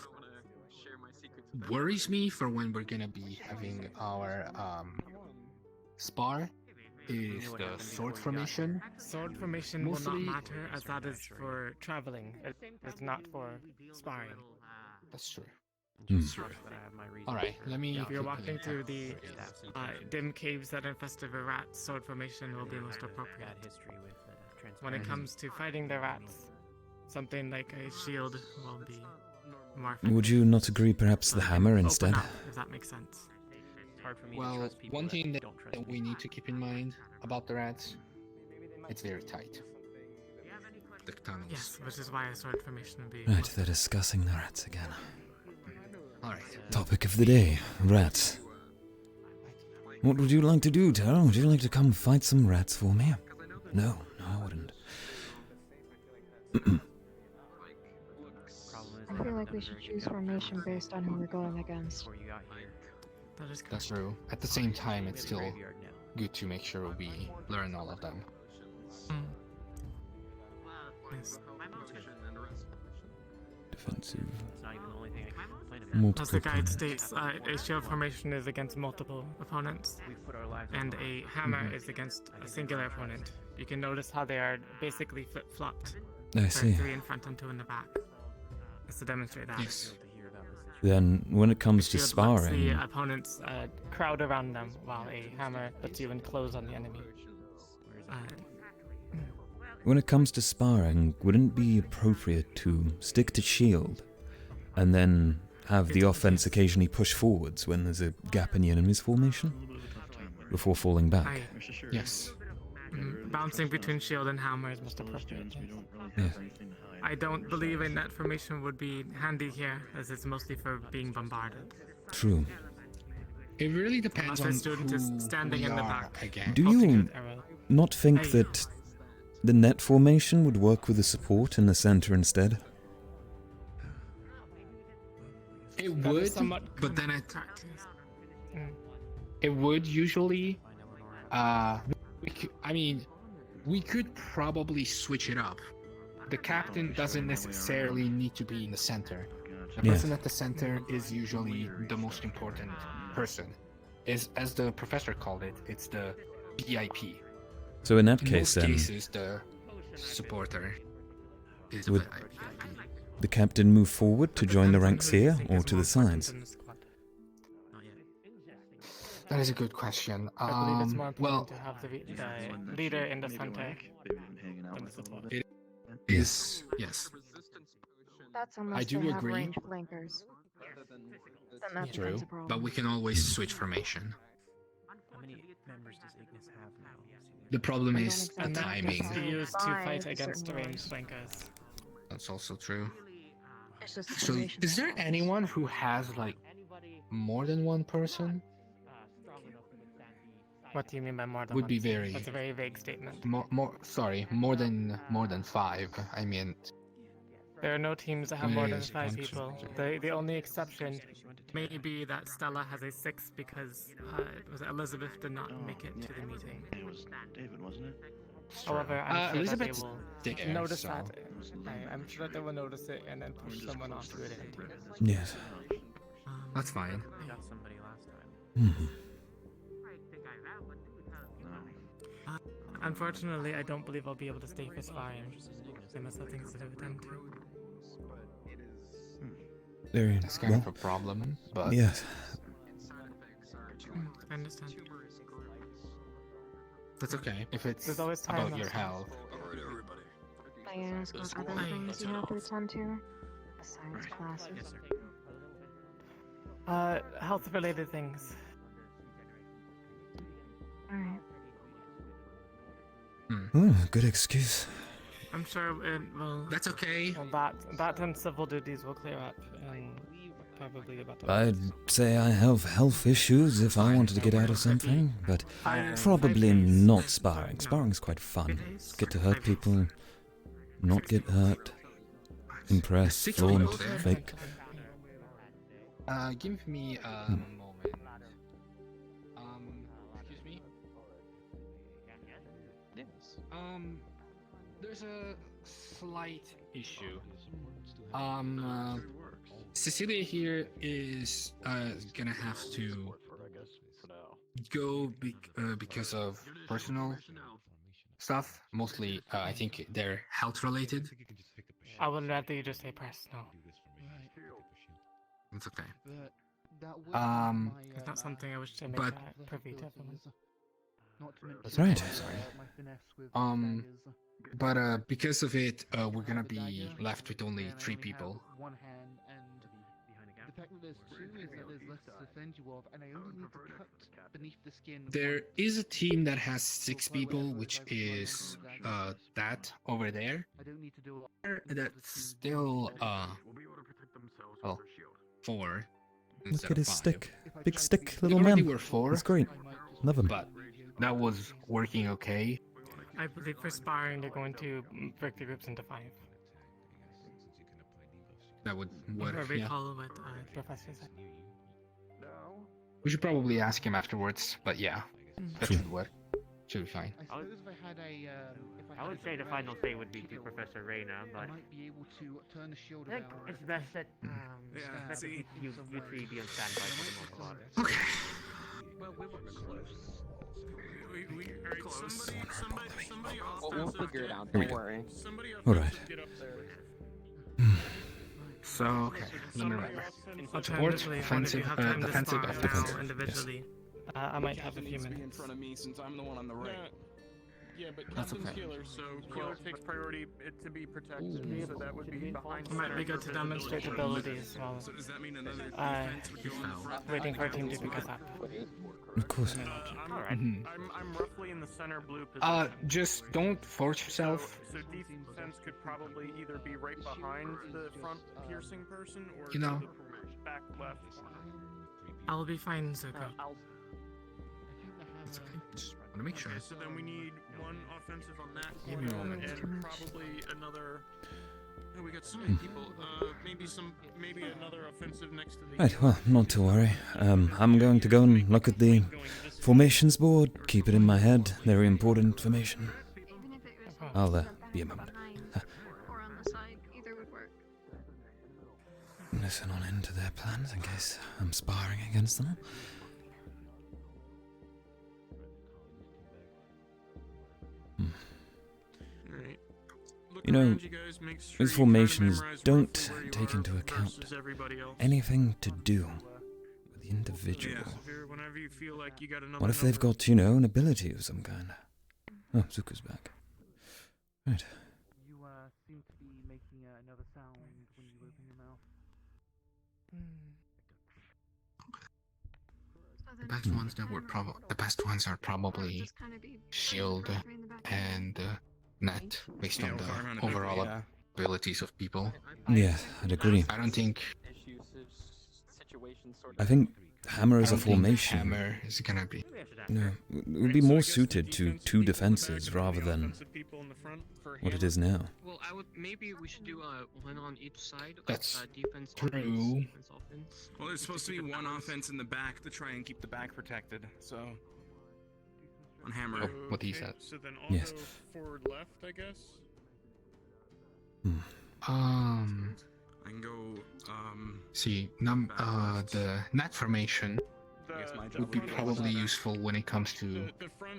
K: worries me for when we're gonna be having our spar is the sword formation.
M: Sword formation will
K: Mostly-
M: not matter as that is for traveling. It's not for sparring.
K: That's true.
A: Hmm.
K: Alright, let me.
M: If you're
K: quickly-
M: walking through the dim caves that infest the rats, sword formation will be most appropriate. When it comes to fighting the rats, something like a shield will be more effective.
A: Would you not agree perhaps the hammer
M: Open
A: instead?
M: up, if that makes sense.
K: Well, one thing that we need to keep in mind about the rats, it's very tight. The tunnels.
M: Yes, which is why a sword formation would be.
A: Right, they're discussing the rats again.
K: Alright.
A: Topic of the day, rats. What would you like to do, Taro? Would you like to come fight some rats for me? No, I wouldn't.
D: I feel like we should choose formation based on who we're going against.
M: That is
K: That's true. At the same time, it's still good to make sure we learn all of them.
M: Yes.
A: Defensive.
M: As
A: Multiple
M: the guide
A: opponents.
M: states, a shield formation is against multiple opponents, and a hammer is against a singular opponent. You can notice how they are basically flip-flopped.
A: I see.
M: 3 in front and 2 in the back. Just to demonstrate that.
K: Yes.
A: Then, when it comes to
M: Shield lets
A: sparring,
M: the opponents crowd around them, while a hammer lets you enclose on the enemy.
A: when it comes to sparring, wouldn't it be appropriate to stick to shield, and then have the offense occasionally push forwards when there's a gap in the enemy's formation, before falling back?
K: Yes.
M: Bouncing between shield and hammer is most appropriate.
A: Yes.
M: I don't believe a net formation would be handy here, as it's mostly for being bombarded.
A: True.
K: It really depends
M: Unless
K: on
M: the student
K: who
M: is standing
K: we
M: in the
K: are
M: back.
K: again.
A: Do you not think that the net formation would work with the support in the center instead?
K: It would, but then it would usually. We could probably switch it up. The captain doesn't necessarily need to be in the center. The
A: Yeah.
K: person at the center is usually the most important person. Is, as the professor called it, it's the BIP.
A: So in that
K: In
A: case,
K: most
A: then,
K: cases, the supporter is
A: would
K: a bit
A: the captain move forward to join the ranks here, or to the sides?
K: That is a good question.
M: I believe it's more
K: Well,
M: important to have the leader in the center than the support.
K: it is yes.
D: That's
K: I
D: unless
K: do
D: they have
K: agree.
D: range flankers. Then that
K: True,
D: becomes a problem.
K: but we can always switch formation.
Q: How many members does Ignis have now?
K: The problem
D: I don't
K: is the
D: exactly
K: timing.
M: To use to
D: Five
M: fight
D: to
M: against the
D: certain
M: ranged
D: roles.
M: flankers.
K: That's also true.
D: It's just the
K: So,
D: formation
K: is there
D: styles.
K: anyone who has like more than one person?
M: What do you mean by more than
K: Would
M: one?
K: be very
M: That's a very vague statement.
K: Sorry, more than 5. I mean,
M: There are no teams that have more than
K: Yes,
M: 5
K: one,
M: people.
K: two,
M: The only exception may be that Stella has a 6 because Elizabeth did not make it to the meeting.
Q: It was David, wasn't it?
M: However, I'm sure
K: Elizabeth's
M: that they will
K: there,
M: notice
K: so-
M: that. I'm sure that they will notice it and then push someone onto it.
A: Yes.
K: That's fine.
Q: I got somebody last time.
A: Hmm.
M: Unfortunately, I don't believe I'll be able to stay for sparring. I must have things to attend to.
A: Very
K: That's kind of a problem, but
A: yes.
M: I understand.
K: that's okay. If it's
M: There's always time
K: about your
M: left.
K: health.
D: May I ask what other things you have to attend to? Besides classes.
M: Health-related things.
D: Alright.
A: Oh, good excuse.
M: I'm sure it will.
K: That's okay.
M: Well, that and civil duties will clear up in probably about.
A: I'd say I have health issues if I wanted to get out of something, but probably not sparring. Sparring's quite fun. Get to hurt people, not get hurt, impress, flaunt, fake.
K: Give me a moment. Excuse me. There's a slight issue. Cecilia here is gonna have to go because of personal stuff. Mostly, I think they're health related.
M: I would rather you just say personal.
K: It's okay.
M: It's not something I wish to make
K: but
M: privy to everyone.
A: Right.
K: But because of it, we're gonna be left with only 3 people.
N: One hand, and the fact that there's 2 is that there's less to defend you of, and I only need to cut beneath the skin.
K: There is a team that has 6 people, which is that over there.
N: I don't need to do a lot.
K: That's still well, 4.
A: Look
K: instead
A: at
K: of
A: his
K: 5.
A: stick. Big stick, little
K: We already
A: man.
K: were 4.
A: That's great. Love him.
K: But that was working okay.
M: I believe for sparring, they're going to break the groups into 5.
K: That would work.
M: I
K: Yeah.
M: recall what Professor said.
K: We should probably ask him afterwards. But yeah, that
A: True.
K: should work. Should be fine.
N: I suppose if I had a,
L: I would say the final say would be to Professor Reyna,
N: I
L: but
N: might be able to turn the shield
L: I think
N: about.
L: it's best that
N: Yeah,
L: best that
N: see.
L: you three be on standby for the most part.
K: Okay.
C: Well, we were close. Somebody
V: We'll figure it out.
A: Here we
V: Don't
A: go.
V: worry.
A: All right.
K: So okay, let me remember. Support,
M: Alternatively,
K: offensive,
M: if one of you have time to
K: defensive,
M: spar
K: offensive.
M: now individually, I might have a few minutes.
O: front of me since I'm the one on the right. Yeah, but
K: That's
O: Captain's
K: okay.
O: healer, so healer takes priority to be protected, so that would be behind
M: It might
O: center
M: be good
O: for
M: to demonstrate
O: visibility.
M: abilities while
C: So does that mean another defense would go in the front?
M: waiting for a team to pick us up.
A: Of course.
K: Mhm.
O: I'm roughly in the center blue position.
K: Just don't force yourself.
O: So defense could probably either be right behind the front piercing person or
K: You know.
O: to the back left corner.
M: I'll be fine, Zuko.
K: It's okay. Just want to make sure.
O: Okay, so then we need one offensive on that
K: Give me a
O: corner
K: moment.
O: and probably another. Oh, we got so many people. Maybe another offensive next to the.
A: Right, well, not to worry. I'm going to go and look at the formations board. Keep it in my head. Very important information. I'll be a moment.
D: Or on the side, either would work.
A: Listen on into their plans in case I'm sparring against them. You know,
O: around you guys. Make sure
A: these
O: you
A: formations
O: try to memorize
A: don't
O: roughly where you
A: take
O: are
A: into account
O: versus everybody else.
A: anything to do with the individual.
O: Yeah, so whenever you feel like you got another
A: What if they've
O: number,
A: got, you know, an ability of some kind? Oh, Zuko's back. Right.
N: You seem to be making another sound when you open your mouth.
K: The best ones that were the best ones are probably Shield and Net, based on the overall abilities of people.
A: Yeah, I'd agree.
K: I don't think.
A: I think Hammer as a formation.
K: Hammer is gonna be.
A: No, it would be more suited to two defenses rather than what it is now.
P: Well, maybe we should do one on each side.
K: That's
P: defense,
K: true.
P: Defense, offense.
E: Well, there's supposed to be one offense in the back to try and keep the back protected. So on Hammer.
K: Oh, what he said.
O: So then I'll
A: Yes.
O: go forward left, I guess.
E: I can go.
K: See, the Net formation would be probably useful when it comes to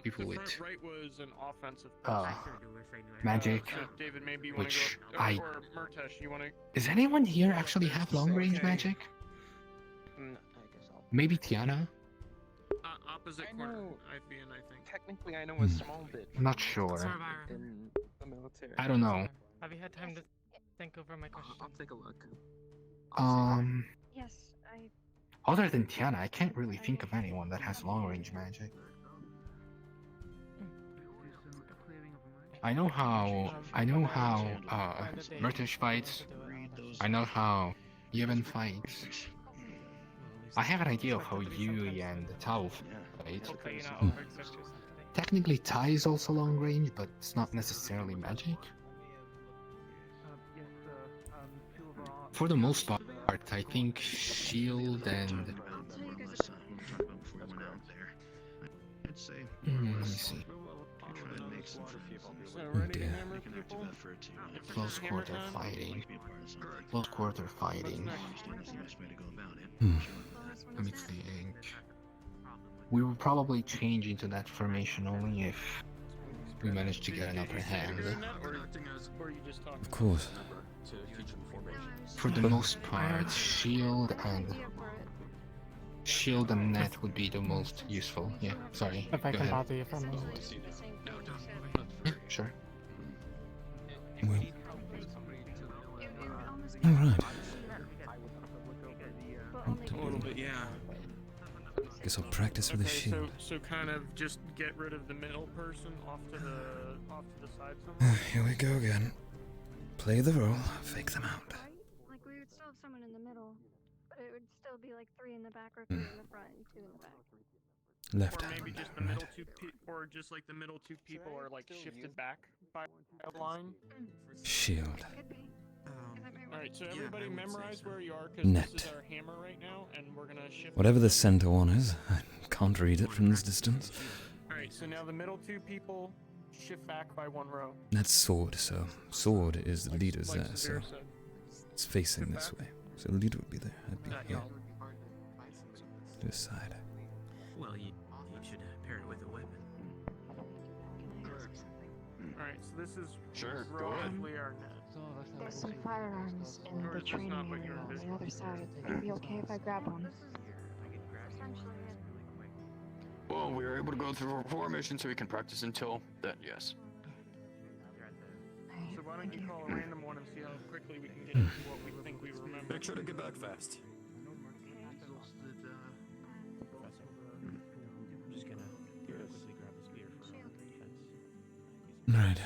K: people with
O: Right was an offensive.
K: magic,
O: David, maybe you
K: which
O: want to go, or Murtesh, you want to?
K: Does anyone here actually have long range magic? Maybe Tiana?
O: Opposite corner, I'd be in, I think.
P: Technically, I know a small bit.
K: I'm not sure.
P: In the military.
K: I don't know.
M: Have you had time to think over my question?
P: I'll take a look.
D: Yes,
K: Other than Tiana, I can't really think of anyone that has long range magic. I know how Murtish fights. I know how Yevon fights. I have an idea of how Yui and Tao fight. Technically, Tai is also long range, but it's not necessarily magic. For the most part, I think Shield and... let me see.
A: Oh dear.
K: Close quarter fighting. Close quarter fighting. Let me think. We will probably change into that formation only if we manage to get an upper hand.
A: Of course.
K: For the most part, Shield and Net would be the most useful. Yeah, sorry.
M: If I
K: Go
M: can
K: ahead.
M: bother you for a moment.
K: Yeah, sure.
A: Well. Alright.
O: A little bit, yeah.
A: Guess I'll practice with the shield.
O: So kind of just get rid of the middle person off to the side somewhere.
A: Here we go again. Play the role, fake them out.
S: Like, we would still have someone in the middle, but it would still be like 3 in the back or 3 in the front and 2 in the back.
A: Left
O: Or
A: hand,
O: maybe just the middle or just like the middle two people are like shifted back by a line.
A: Shield.
O: Alright, so everybody memorize where you are, because
A: Net.
O: this is our hammer right now, and we're gonna shift.
A: Whatever the center one is, I can't read it from this distance.
O: Alright, so now the middle two people shift back by 1 row.
A: That's sword, so sword is the leader's
O: like
A: there, so
O: Severe said.
A: it's facing this way. So the leader would be there. I'd be here. To the side.
Q: Well, you should pair it with a weapon.
O: Alright, so this is
C: Sure, go ahead.
O: roughly our net.
D: there's some firearms in the training area on the other side. Would it be okay if I grab one?
C: Well, we were able to go through our formation so we can practice until then, yes.
O: So why don't you call a random one and see how quickly we can get into what we think we remember.
C: Make sure to get back fast.
Q: I'm just gonna quickly grab a spear for defense.
A: Right.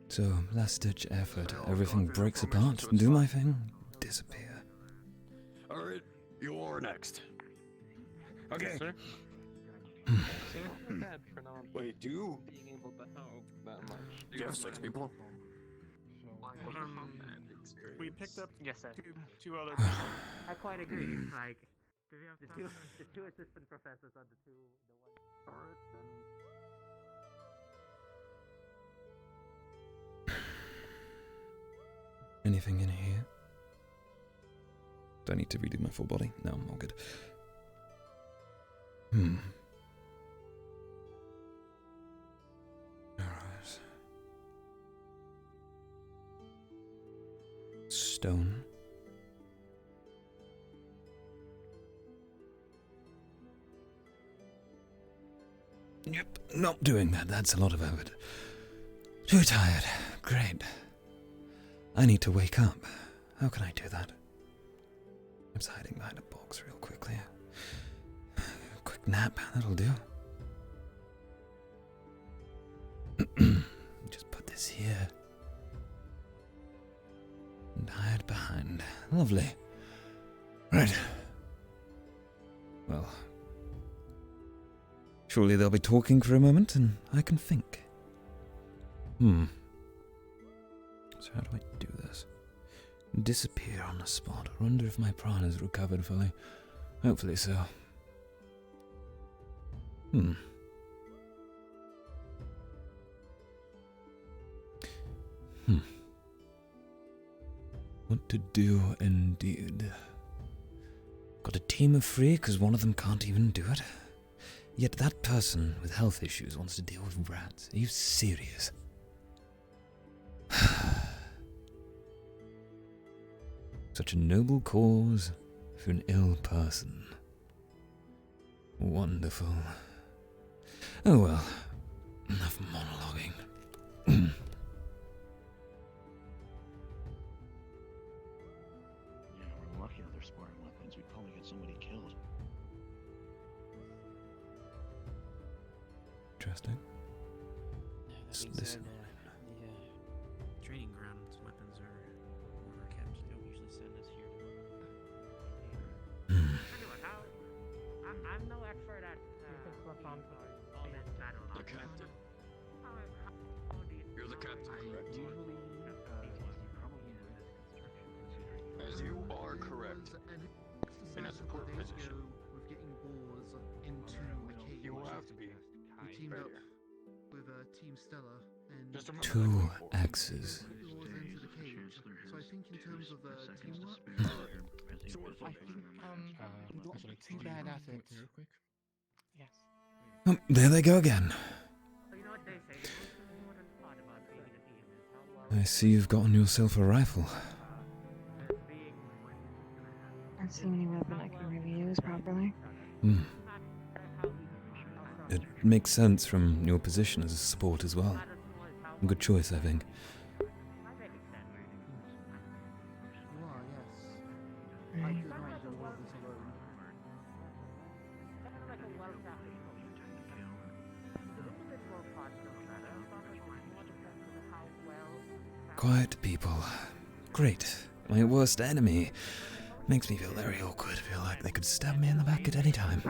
A: So, last ditch effort. Everything breaks apart. Do my thing. Disappear.
C: Alright, you're next. Okay.
O: Sir?
C: Wait, do you
P: Being able to help that much.
C: have 6 people?
O: We picked up
L: Yes, sir.
O: two other people.
L: I quite agree. Like, the two assistant professors are the one.
A: Anything in here? Do I need to redo my full body? No, I'm all good. Alright. stone. Yep, not doing that. That's a lot of effort. Too tired. Great. I need to wake up. How can I do that? I'm hiding behind a box real quickly. Quick nap, that'll do. Just put this here. And hide behind. Lovely. Right. Well, surely they'll be talking for a moment and I can think. So how do I do this? Disappear on the spot. I wonder if my prana's recovered fully. Hopefully so. What to do indeed. Got a team of 3 because one of them can't even do it. Yet that person with health issues wants to deal with rats. Are you serious? Such a noble cause for an ill person. Wonderful. Oh well, enough monologuing.
Q: Yeah, we're lucky that they're sparring weapons. We'd probably get somebody killed.
A: Interesting. Listen.
L: The training grounds weapons are where our captains don't usually send us here.
U: I'm no expert at all this battle.
C: The captain. You're the captain, correct? As you are correct. In a support position.
N: With getting boars into a cage.
C: You will have to be
N: We teamed up
C: fair.
N: with Team Stella and
C: Just remember
A: 2 axes.
N: into the cage. So I think in terms of teamwork,
K: I think we don't look too bad at it. Real quick. Yes.
A: There they go again.
U: You know what they say, the most important part about being in a team is how well
A: I see you've gotten yourself a rifle.
D: That's the only weapon I can really use properly.
A: It makes sense from your position as a support as well. Good choice, I think.
N: you are, yes. I could not do all this alone.
U: that's like a well-established the individual parts don't matter, but it more depends on how well
A: Quiet people. Great. My worst enemy. Makes me feel very awkward. Feel like they could stab me in the back at any time.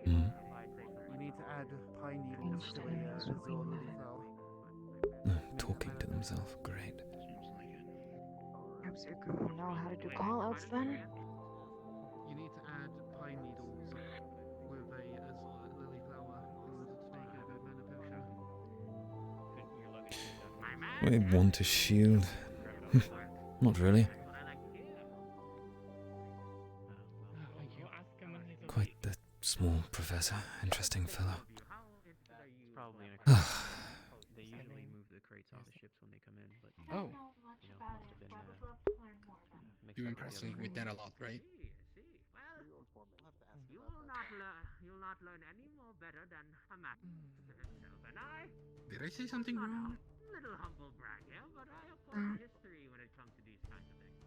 N: You need to add pine needles to a Azure lily flower.
A: Talking to themselves. Great.
D: Perhaps you could know how to do call-outs then?
N: You need to add pine needles with a Azure lily flower in order to make it a good mana potion.
A: We want a shield. Not really. Quite the small professor. Interesting fellow.
L: Probably in a they usually move the crates off the ships when they come in, but
K: Oh.
L: you know, must have been
K: You impress me with that a lot, right?
U: You'll not learn any more better than a man. And I,
K: Did I say something wrong?
U: little humble brag here, but I have quite a history when it comes to these kinds of things.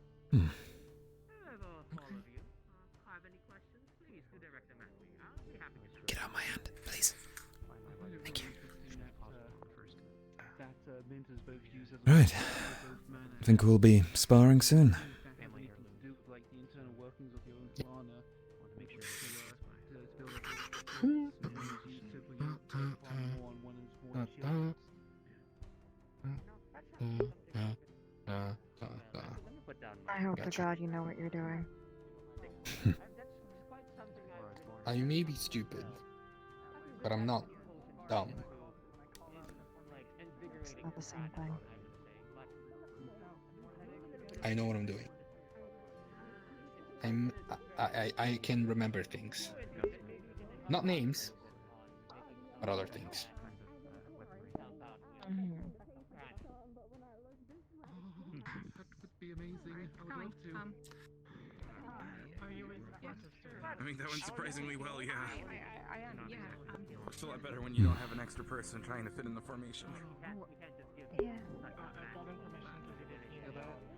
U: However, all of you have any questions, please do direct them at me. I'll be happy to.
A: Get out of my hand, please. Thank you. Right. I think we'll be sparring soon.
D: I hope to God you know what you're doing.
K: I may be stupid, but I'm not dumb.
D: It's not the same thing.
K: I know what I'm doing. I can remember things. Not names, but other things.
N: That would be
F: Going.
E: Are you I mean, that went surprisingly well, yeah.
F: I am. Yeah.
E: It's a lot better when you don't have an extra person trying to fit in the formation.
D: Yeah.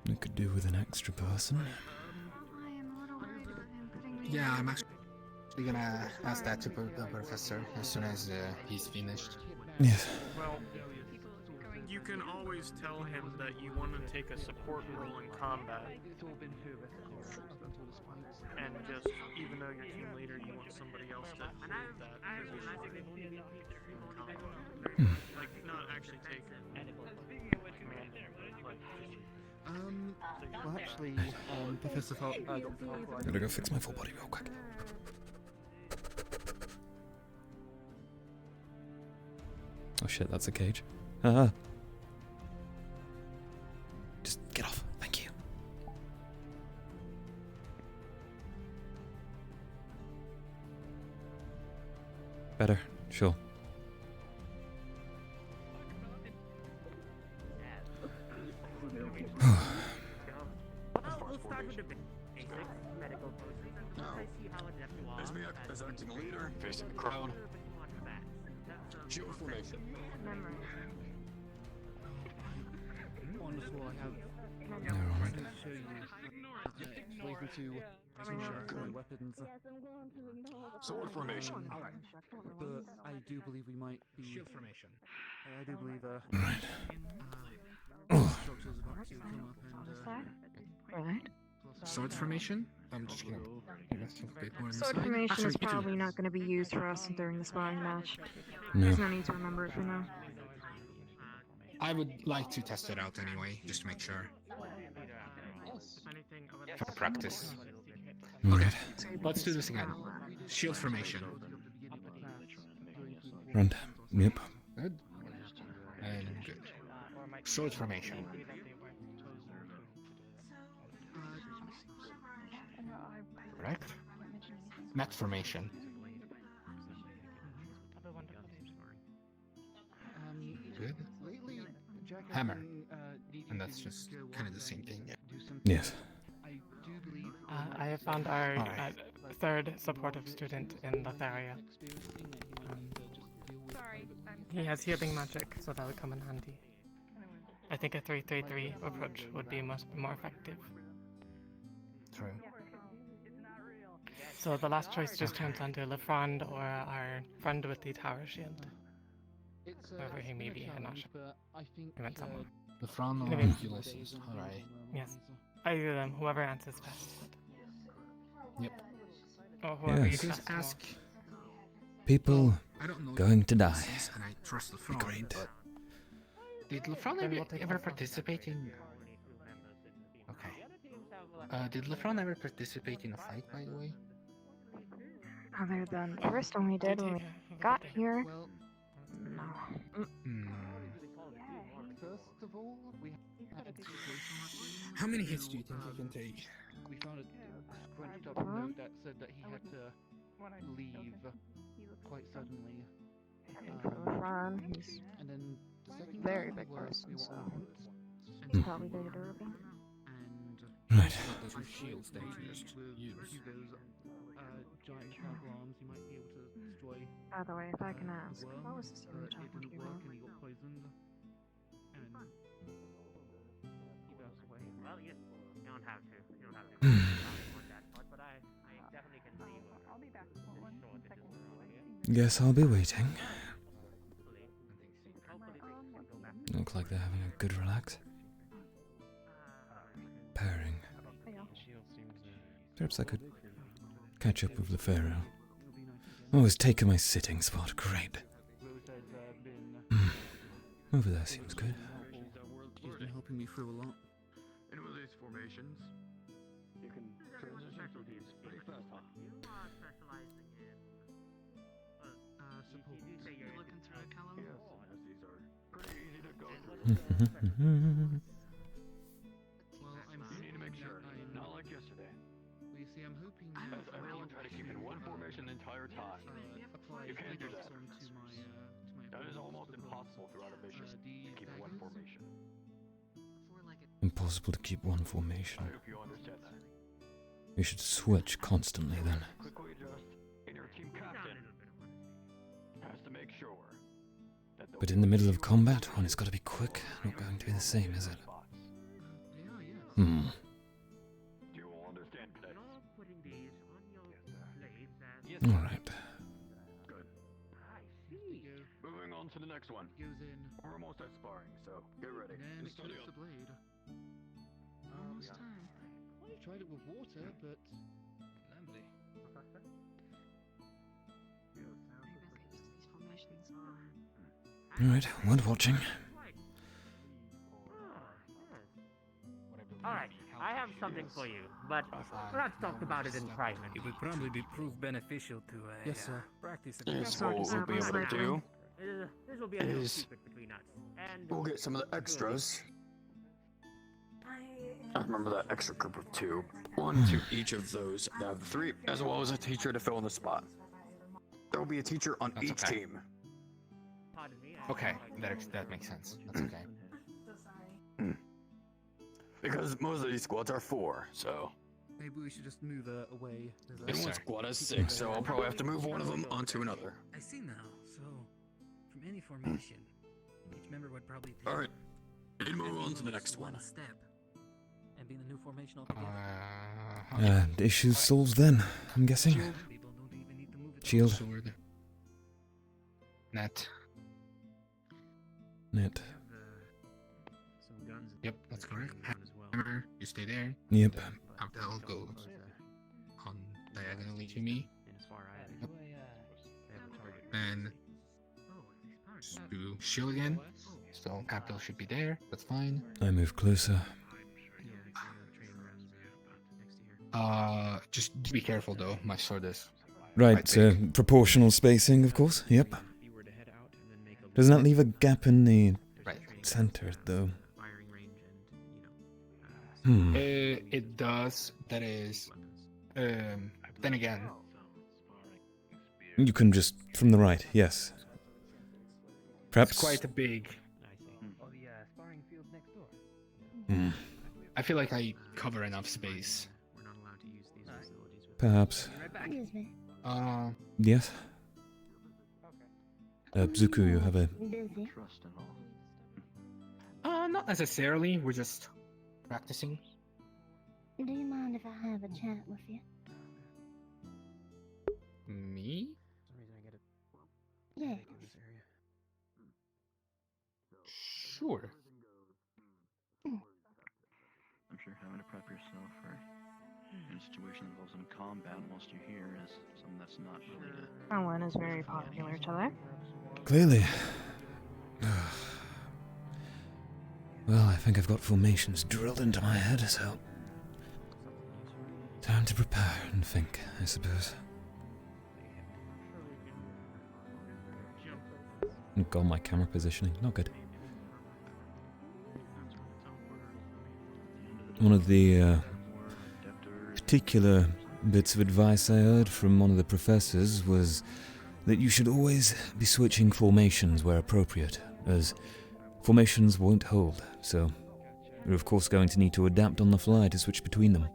A: I could do with an extra person.
D: I am a little worried about him putting me
K: Yeah,
D: in.
K: I'm actually gonna ask that to the professor as soon as he's finished.
A: Yes.
I: Well, you can always tell him that you want to take a support role in combat. And just, even though you're team leader, you want somebody else to hold that position in combat. Like, not actually take command, but like,
N: Well, actually, Professor Dr. Falk,
A: Gotta go fix my full body real quick. Oh shit, that's a cage. Just get off, thank you. Better, sure.
L: We'll start with the basics, medical procedures. I see how adept you are.
C: As me as acting leader, facing the crowd. Shield formation.
N: Wonderful, I have
A: Alright.
N: to show you ways to weapons.
C: Sword formation.
N: Alright, but I do believe we might be...
K: Shield formation.
N: I do believe,
A: Right.
N: structures about to come up and...
D: Right.
K: Sword formation? I'm just gonna invest a bit more
D: Sword
K: inside.
D: formation
K: Actually,
D: is
K: you can-
D: probably not going to be used for us during the sparring match.
A: No.
D: There's no need to remember it for now.
K: I would like to test it out anyway, just to make sure. For practice.
A: Right.
K: Let's do this again. Shield formation.
A: Run. Yep.
K: Good. And good. Sword formation. Correct. Mat formation. Good.
N: Lately, Jack has
K: Hammer.
N: been,
K: And that's just kind of the same thing.
A: Yes.
N: I do believe...
M: I have found our
K: Alright.
M: third supportive student in this area. He has healing magic, so that would come in handy. I think a 3-3-3 approach would be much more effective.
K: True.
M: So the last choice just turns onto Lefrand or our friend with the tower shield. Wherever he may be, I'm not sure. He went somewhere.
K: The Fran or
M: Anyway.
K: Ulysses. Alright.
M: Yes. Either of them, whoever answers first.
K: Yep.
M: Or whoever
A: Yes.
M: you
K: Just
M: trust more.
K: ask.
A: People
K: I don't know
A: going to die.
K: Ulysses, and I trust Lefran,
A: Great.
K: but did Lefran
M: Then we'll take
K: ever
M: one from
K: participate in... Okay. Did Lefran ever participate in a fight, by the way?
D: Other than the first one we did when we got here.
N: Well,
D: No.
N: first of all, we had a situation
K: How many hits do you think he can take?
N: we found a scrunched up note that said that he had to leave quite suddenly.
D: For Lefron, he's
N: And then the
D: a
N: second
D: very
N: time
D: big
N: we were
D: person, so
N: sent
D: he's probably very durable.
N: and
A: Right.
K: Those are shields that you just use.
N: those giant powerful arms you might be able to destroy.
D: By the way, if I can ask,
N: worms,
D: what was this you were
N: it
D: talking to
N: didn't
D: you
N: work
D: about?
N: and he got poisoned. And he passed away.
L: Well, you don't have to. You don't have to go on that part, but I definitely can see what I'll be back the shortages around here.
A: Guess I'll be waiting.
L: Hopefully things can go back.
A: Look like they're having a good relax. Pairing. Perhaps I could catch up with Lefero. Always taking my sitting spot. Great. Over there seems good.
N: He's been helping me through a lot.
C: And with these formations, you can transition through these pretty fast, huh?
L: You are specializing in.
N: Support.
L: You say you're looking through a column?
C: Yes, as these are pretty easy to go through.
N: Well, I'm
C: You need to make sure, not like yesterday.
N: You see, I'm hoping
C: As everyone try to keep in one formation the entire time.
N: apply
C: You can't do that.
N: onto my
C: That is almost impossible throughout a mission. To keep in one formation.
N: For like a
A: Impossible to keep one formation.
C: I hope you understand that.
A: You should switch constantly then.
C: Quickly adjust, and your team captain has to make sure that
A: But in the middle of combat, one has got to be quick. Not going to be the same, is it? Hmm.
C: you all understand this.
L: Putting these on your blades and
A: Alright.
C: Good. Moving on to the next one. We're almost at sparring, so get ready. And study up.
N: Almost time. I tried it with water, but lovely.
A: Alright, word watching.
L: Alright, I have something for you, but let's talk about it in private.
H: It would probably prove beneficial to
N: Yes, sir.
H: practice.
C: Yes, what we'll be able to do
L: This will be a little
C: is
L: secret between us. And
C: we'll get some of the extras. I remember that extra group of 2. 1 to each of those. Now 3, as well as a teacher to fill in the spot. There will be a teacher on
J: That's
C: each
J: okay.
C: team.
J: Okay, that makes sense. That's okay.
C: Because most of these squads are 4, so.
N: Maybe we should just move away.
C: And one squad has 6, so I'll probably have to move one of them onto another.
H: I see now. So, from any formation, each member would probably take
C: Alright, and move on to the next one.
H: step and be in the new formation
A: Issues solved then, I'm guessing. Shield.
J: Sword. Net.
A: Net.
J: Yep, that's correct. Hammer, you stay there.
A: Yep.
J: Abdel goes on diagonally to me. Yep. And do shield again. So Abdel should be there. That's fine.
A: I move closer.
J: Just be careful though. My sword is
A: Right, proportional spacing, of course. Yep. Doesn't that leave a gap in the center, though? Hmm.
J: It does. That is. Then again.
A: You can just from the right, yes. Perhaps.
J: It's quite a big.
A: Hmm.
J: I feel like I cover enough space.
A: Perhaps. Yes. Zuku, you have a.
J: Not necessarily. We're just practicing.
T: Do you mind if I have a chat with you?
J: Me?
T: Yeah.
J: Sure.
R: I'm sure having to prep yourself for a situation that involves in combat whilst you're here is something that's not really
D: That one is very popular today.
A: Clearly. Well, I think I've got formations drilled into my head, so. Time to prepare and think, I suppose. God, my camera positioning, not good. One of the particular bits of advice I heard from one of the professors was that you should always be switching formations where appropriate, as formations won't hold, so you're of course going to need to adapt on the fly to switch between them.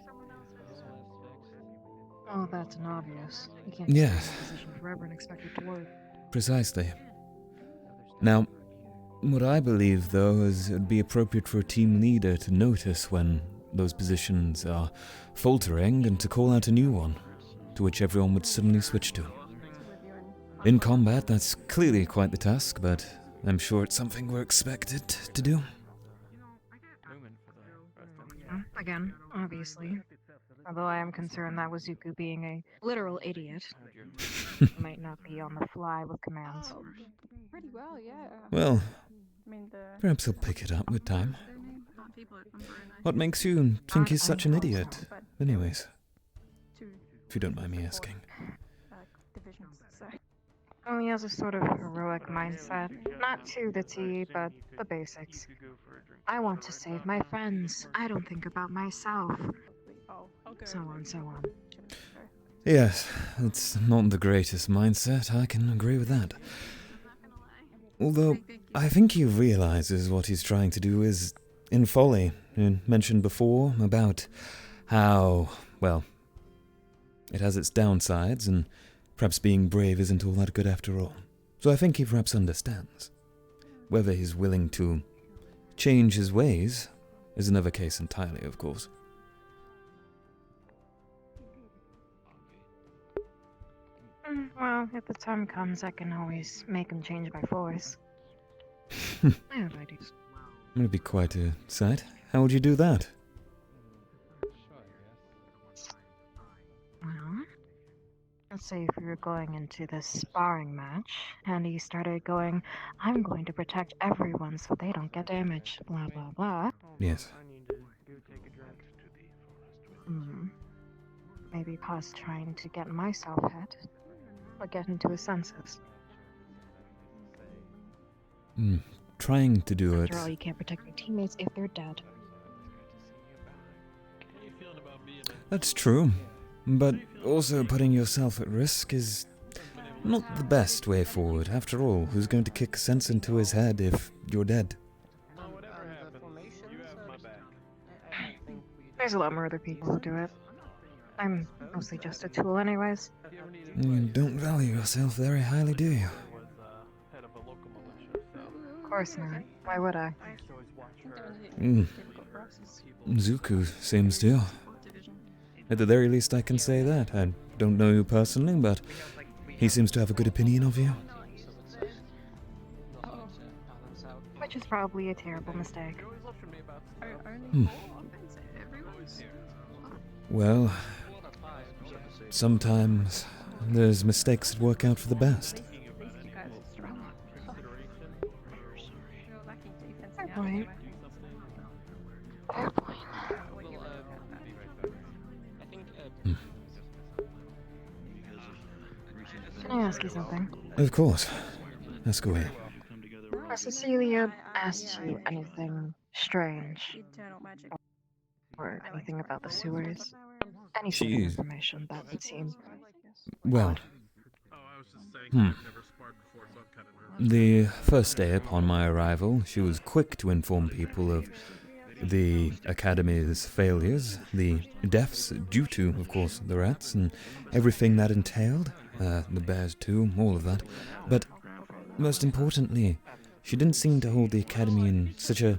D: Oh, that's an obvious. You can't
A: Yeah.
D: stay in a position forever and expect it to work.
A: Precisely. Now, what I believe, though, is it would be appropriate for a team leader to notice when those positions are faltering and to call out a new one, to which everyone would suddenly switch to. In combat, that's clearly quite the task, but I'm sure it's something we're expected to do.
D: Again, obviously. Although I am concerned that Wazuku being a literal idiot might not be on the fly with commands.
V: Pretty well, yeah.
A: Well,
V: I mean,
A: perhaps he'll pick it up with time. What makes you think he's such an idiot? Anyways, if you don't mind me asking.
D: Oh, he has a sort of heroic mindset. Not to the T, but the basics. I want to save my friends. I don't think about myself. So on, so on.
A: Yes, it's not the greatest mindset, I can agree with that. Although, I think he realizes what he's trying to do is in Folly, you mentioned before about how, well, it has its downsides, and perhaps being brave isn't all that good after all. So I think he perhaps understands. Whether he's willing to change his ways is another case entirely, of course.
D: Well, if the time comes, I can always make him change by force. I have ideas.
A: It'd be quite a sight. How would you do that?
D: Well, let's say if we were going into this sparring match, and he started going, I'm going to protect everyone so they don't get damaged, blah blah blah.
A: Yes.
D: Maybe pause trying to get myself hit, or get into his senses.
A: Trying to do it.
D: After all, you can't protect your teammates if they're dead.
A: That's true. But also putting yourself at risk is not the best way forward. After all, who's going to kick sense into his head if you're dead?
D: There's a lot more other people who do it. I'm mostly just a tool anyways.
A: You don't value yourself very highly, do you?
D: Of course not. Why would I?
A: Zuko seems to. At the very least I can say that. I don't know you personally, but he seems to have a good opinion of you.
D: Which is probably a terrible mistake.
A: Well, sometimes there's mistakes that work out for the best.
D: Fair point. Fair point. Can I ask you something?
A: Of course. Ask away.
D: Has Cecilia asked you anything strange? Or anything about the sewers? Any sort of information that would seem...
A: Well... The first day upon my arrival, she was quick to inform people of the Academy's failures, the deaths due to, of course, the rats, and everything that entailed, the bears too, all of that. But most importantly, she didn't seem to hold the Academy in such a,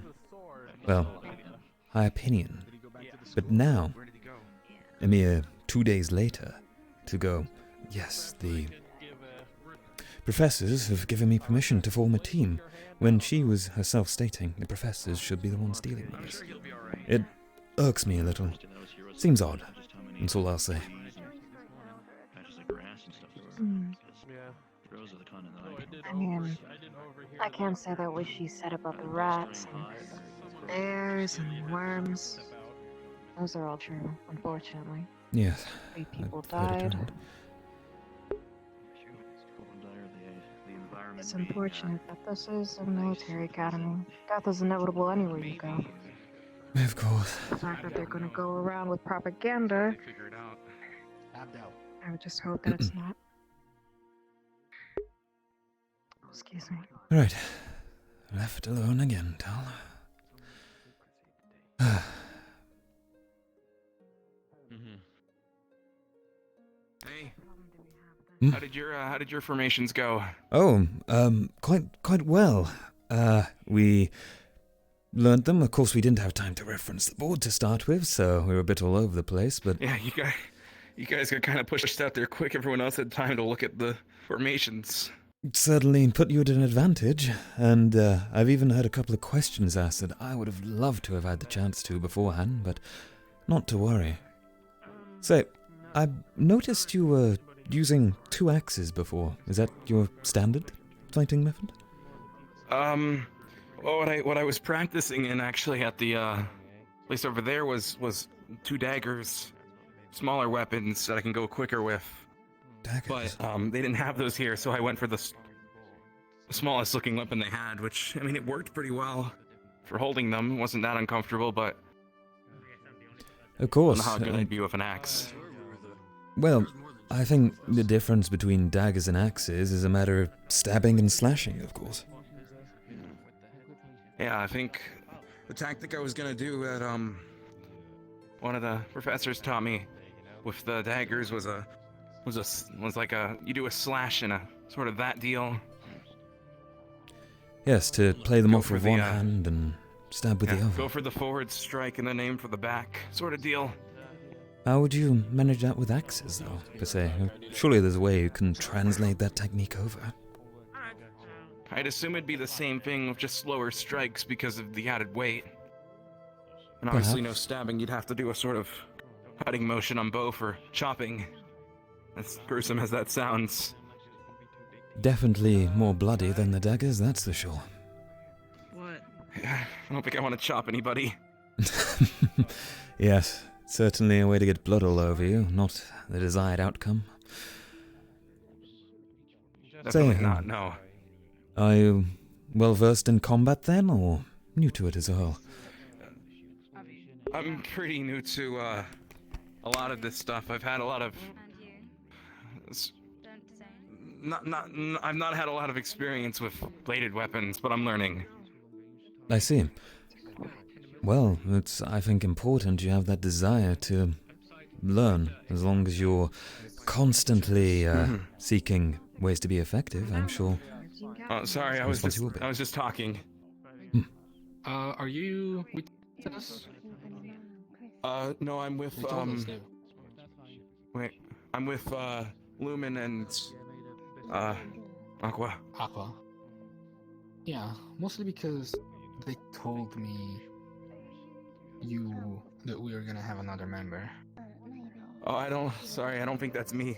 A: well, high opinion. But now, a mere 2 days later, to go, yes, the professors have given me permission to form a team, when she was herself stating the professors should be the ones dealing with this. It irks me a little. Seems odd. That's all I'll say.
D: I mean, I can't say that what she said about the rats and bears and worms. Those are all true, unfortunately.
A: Yes.
D: 3 people
A: I've heard it
D: died.
A: around.
D: It's unfortunate that this is a military academy. Death is inevitable anywhere you go.
A: Of course.
D: The fact that they're gonna go around with propaganda, I would just hope that it's not. Excuse me.
A: Right. Left alone again, Tal.
E: Hey.
A: Hmm?
E: How did your formations go?
A: Oh, quite well. We learned them. Of course, we didn't have time to reference the board to start with, so we were a bit all over the place, but...
E: Yeah, you guys got kind of pushed out there quick. Everyone else had time to look at the formations.
A: It certainly put you at an advantage, and I've even had a couple of questions asked that I would have loved to have had the chance to beforehand, but not to worry. Say, I noticed you were using 2 axes before. Is that your standard fighting method?
E: Well, what I was practicing in actually at the place over there was 2 daggers, smaller weapons that I can go quicker with.
A: Daggers.
E: But they didn't have those here, so I went for the smallest looking weapon they had, which, I mean, it worked pretty well for holding them. It wasn't that uncomfortable, but
A: of course.
E: I don't know how good I'd be with an axe.
A: Well, I think the difference between daggers and axes is a matter of stabbing and slashing, of course.
E: Yeah, I think the tactic I was gonna do that one of the professors taught me with the daggers was like you do a slash and a sort of that deal.
A: Yes, to play them
E: Go
A: off
E: for
A: with
E: the,
A: one hand and stab with the other.
E: Go for the forward strike and then aim for the back, sort of deal.
A: How would you manage that with axes, though, per se? Surely there's a way you can translate that technique over.
E: I'd assume it'd be the same thing with just slower strikes because of the added weight. And obviously no stabbing, you'd have to do a sort of cutting motion on bow for chopping. As gruesome as that sounds.
A: Definitely more bloody than the daggers, that's for sure.
E: What? I don't think I want to chop anybody.
A: Yes, certainly a way to get blood all over you, not the desired outcome.
E: Definitely not, no.
A: Are you well versed in combat then, or new to it as a whole?
E: I'm pretty new to a lot of this stuff. I've had a lot of I've not had a lot of experience with bladed weapons, but I'm learning.
A: I see. Well, it's, I think, important you have that desire to learn. As long as you're constantly seeking ways to be effective, I'm sure.
E: Oh, sorry, I was just talking.
K: Are you with us?
E: No, I'm with wait, I'm with Lumen and Aqua.
K: Aqua. Yeah, mostly because they told me that we were gonna have another member.
E: Oh, I don't think that's me.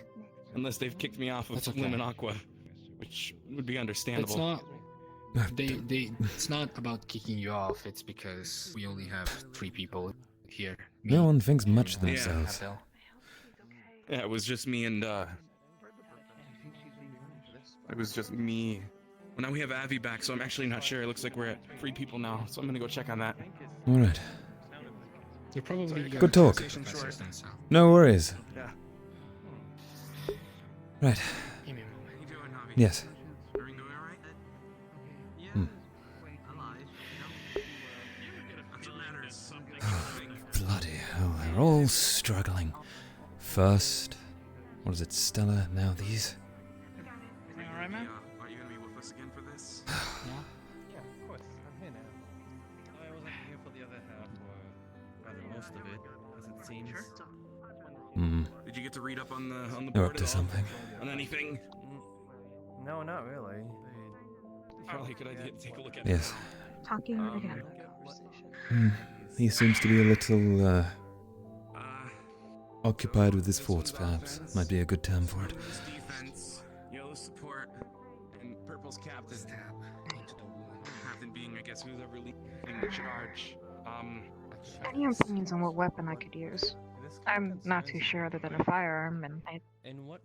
E: Unless they've kicked me off of Lumen Aqua, which would be understandable.
K: It's not. It's not about kicking you off. It's because we only have 3 people here.
A: No one thinks much of themselves.
E: Yeah, it was just me and it was just me. Well, now we have Avi back, so I'm actually not sure. It looks like we're at 3 people now, so I'm gonna go check on that.
A: All right.
K: You're probably
A: good talk. No worries.
E: Yeah.
A: Right. Yes. Bloody hell, they're all struggling. First, what is it, Stella, now these?
O: Alright, man?
E: Are you gonna be with us again for this?
O: Yeah, of course. I'm here now. I wasn't here for the other half, or rather most of it, as it seems.
E: Did you get to read up on the
A: You're
E: board
A: up to
E: at all?
A: something.
E: On anything?
O: No, not really.
E: Probably a good idea to take a look at
A: Yes.
D: Talking again.
A: He seems to be a little, occupied with his thoughts, perhaps. Might be a good term for it.
E: Defense, yellow support, and purple's captain. Captain being, I guess, who's ever leading the charge.
D: Any opinions on what weapon I could use? I'm not too sure other than a firearm, and I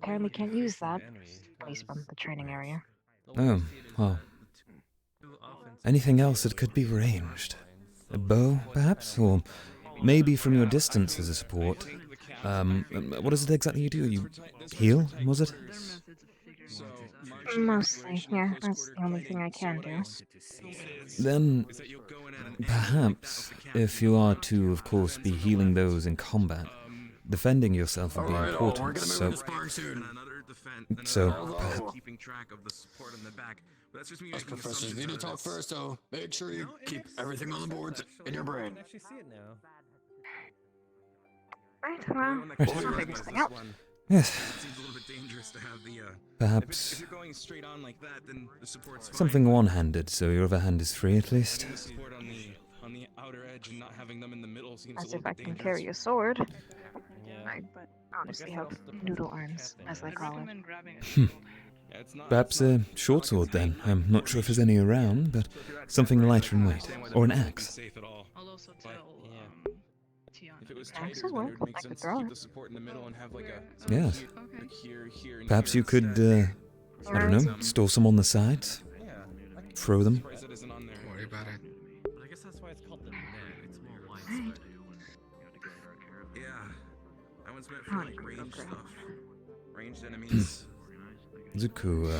D: apparently can't use that, at least from the training area.
A: Oh, well. Anything else that could be ranged? A bow, perhaps? Or maybe from your distance as a support? What is it exactly you do? You heal, was it?
D: Mostly, yeah, that's the only thing I can do.
A: Then, perhaps, if you are to, of course, be healing those in combat, defending yourself would be important,
C: keeping track of the support in the back. But that's just me making
B: professors need to talk first, so make sure you keep everything on the boards in your brain.
O: Actually see it now.
D: Right, well, I'll figure something out.
A: Yes.
E: It seems a little bit dangerous to have the
A: Perhaps
E: if you're going straight on like that, then the support's fine.
A: something one-handed, so your other hand is free at least.
E: The support on the outer edge and not having them in the middle seems
D: As
E: a
D: if
E: little
D: I
E: bit
D: can
E: dangerous.
D: carry a sword.
O: Yeah.
D: I honestly have noodle arms, as they call it.
A: Perhaps a short sword then. I'm not sure if there's any around, but something lighter in weight. Or an axe.
L: I'll also tell
E: If it was
D: Axes
E: tighter, then
D: work.
E: it would make
D: I could
E: sense to
D: throw
E: keep
D: it.
E: the support in the middle and have like a
A: Yes.
E: here, and
A: Perhaps
E: here
A: you could,
E: instead.
A: I don't know, store some on the sides? Throw them?
E: Surprised that isn't on there.
K: Don't worry about it.
O: But I guess that's why it's called the net. It's more widespread.
E: Yeah, that one's meant for like ranged stuff. Ranged enemies.
A: Zuku,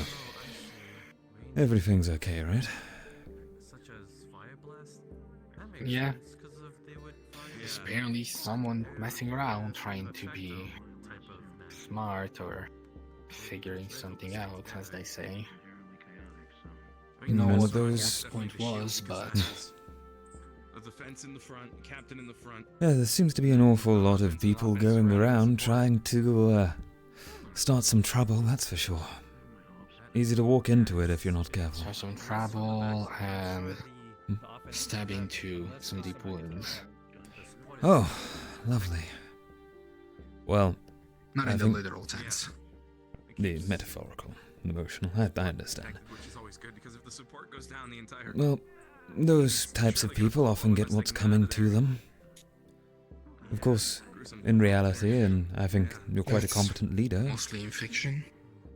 A: everything's okay, right?
O: Such as fire blast? That
K: Yeah. There's apparently someone messing around trying to be smart or figuring something out, as they say. We know
A: One
K: what
A: of those.
K: the point was, but
E: A defense in the front, captain in the front.
A: Yeah, there seems to be an awful lot of people going around trying to start some trouble, that's for sure. Easy to walk into it if you're not careful.
K: so some trouble and stabbing to some deep wounds.
A: Oh, lovely. Well,
K: Not
A: I
K: in the
A: think
K: literal sense.
A: the metaphorical, emotional. I understand.
E: Which is always good because if the support goes down, the entire.
A: Well, those types of people often get what's coming to them. Of course, in reality, and I think you're quite a competent leader.
K: Mostly in fiction.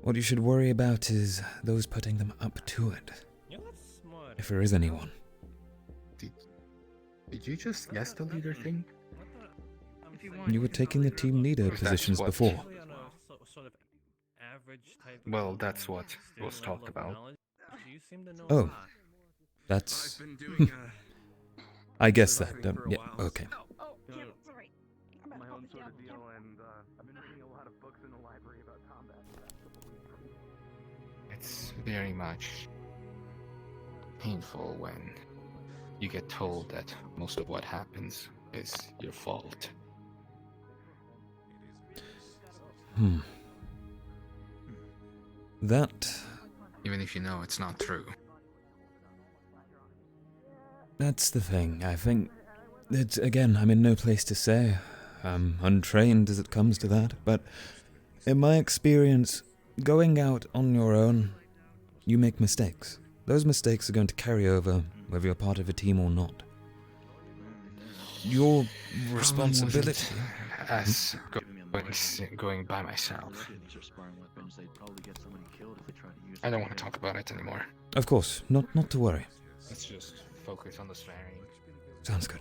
A: What you should worry about is those putting them up to it. If there is anyone.
K: Did you just guess the leader thing?
A: You were taking the team leader positions before.
K: Well, that's what was talked about.
A: Oh. That's... I guess that, yeah, okay.
L: My own sort of deal, and I've been reading a lot of books in the library about combat.
K: It's very much painful when you get told that most of what happens is your fault.
A: That...
K: Even if you know it's not true.
A: That's the thing, I think. It's, again, I'm in no place to say. I'm untrained as it comes to that, but in my experience, going out on your own, you make mistakes. Those mistakes are going to carry over, whether you're part of a team or not. Your responsibility...
K: As going by myself. I don't want to talk about it anymore.
A: Of course, not to worry.
K: Let's just focus on the swearing.
A: Sounds good.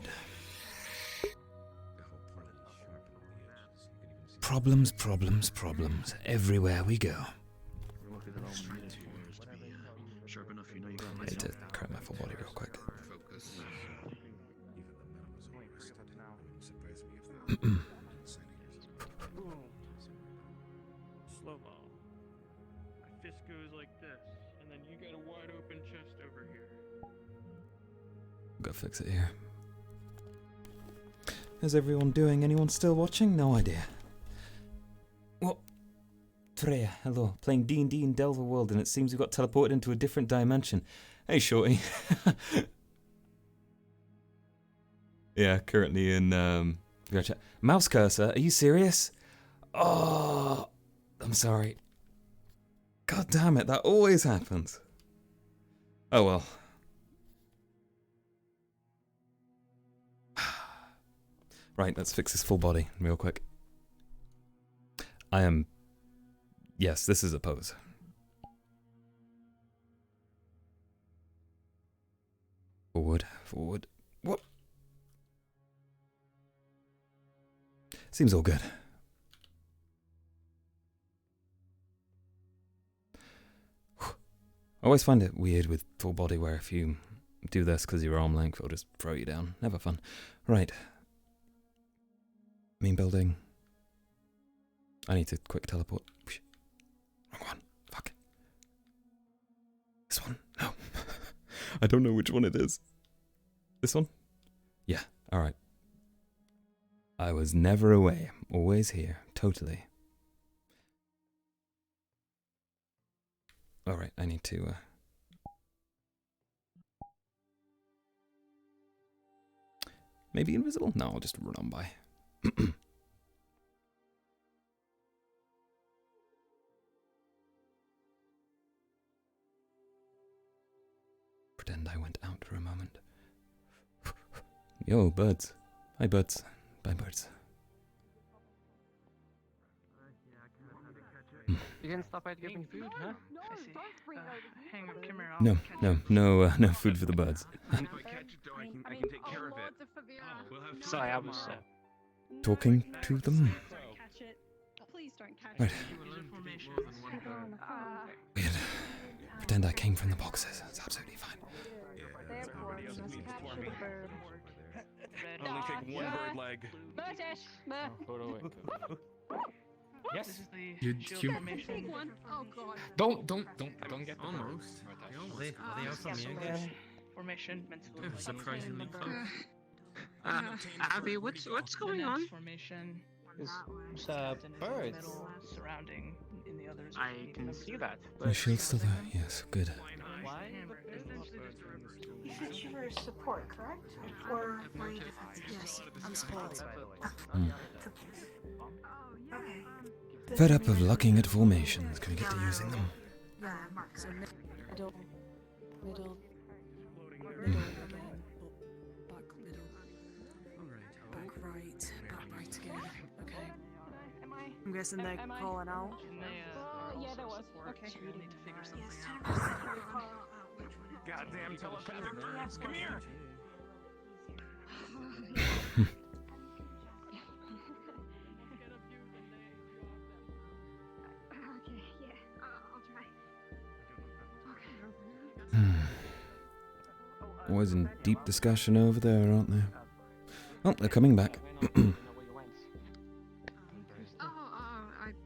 A: Problems, problems, problems, everywhere we go. I need to crack my full body real quick.
I: Slow-mo. My fist goes like this, and then you got a wide open chest over here.
A: Go fix it here. How's everyone doing? Anyone still watching? No idea. What? Freya, hello. Playing D&D in Delver World, and it seems we got teleported into a different dimension. Hey, shorty. Yeah, currently in VRChat. Mouse cursor? Are you serious? Oh, I'm sorry. God damn it, that always happens. Oh well. Right, let's fix his full body real quick. I am... Yes, this is a pose. Forward, forward. What? Seems all good. I always find it weird with full body where if you do this because your arm length, it'll just throw you down. Never fun. Right. Main building. I need to quick teleport. Wrong one. Fuck. This one? No. I don't know which one it is. This one? Yeah, alright. I was never away. Always here. Totally. Alright, I need to... Maybe invisible? No, I'll just run on by. Pretend I went out for a moment. Yo, birds. Hi, birds. Bye, birds.
P: You didn't stop by to get me food, huh?
I: I see. Hang on, come here.
A: No food for the birds.
E: If I catch it, though, I can take care of it. We'll have
P: Sorry, I was...
A: Talking to them?
G: Catch it. Please don't catch
A: Right.
G: it.
A: Weird. Pretend I came from the boxes. It's absolutely fine.
E: Only take one bird leg.
K: Yes.
Q: This is the
K: You-
Q: shield
K: you-
Q: formation.
G: Big one. Oh god.
K: Don't get the
I: Almost.
O: Are they out from me again?
Q: Again. Formation meant to look like
I: Surprisingly close.
P: Abby, what's going
Q: the
P: on?
Q: next formation is
O: birds.
Q: surrounding in the others.
P: I can see that.
A: My shield's still there. Yes, good.
Q: Why?
F: You said you were support, correct? Or were you defensive?
D: Yes, I'm support.
F: Okay.
A: Fed up of looking at formations. Can we get to using them?
D: Yeah, Mark.
S: So middle, middle, middle
A: Hmm.
S: again, back middle, back right again. Okay.
D: I'm guessing they're calling out.
V: Yeah, there was. Okay.
Q: So you'll need to figure something out.
E: Goddamn telepathic birds, come here!
F: Okay, yeah, I'll try.
A: Always in deep discussion over there, aren't they? Oh, they're coming back.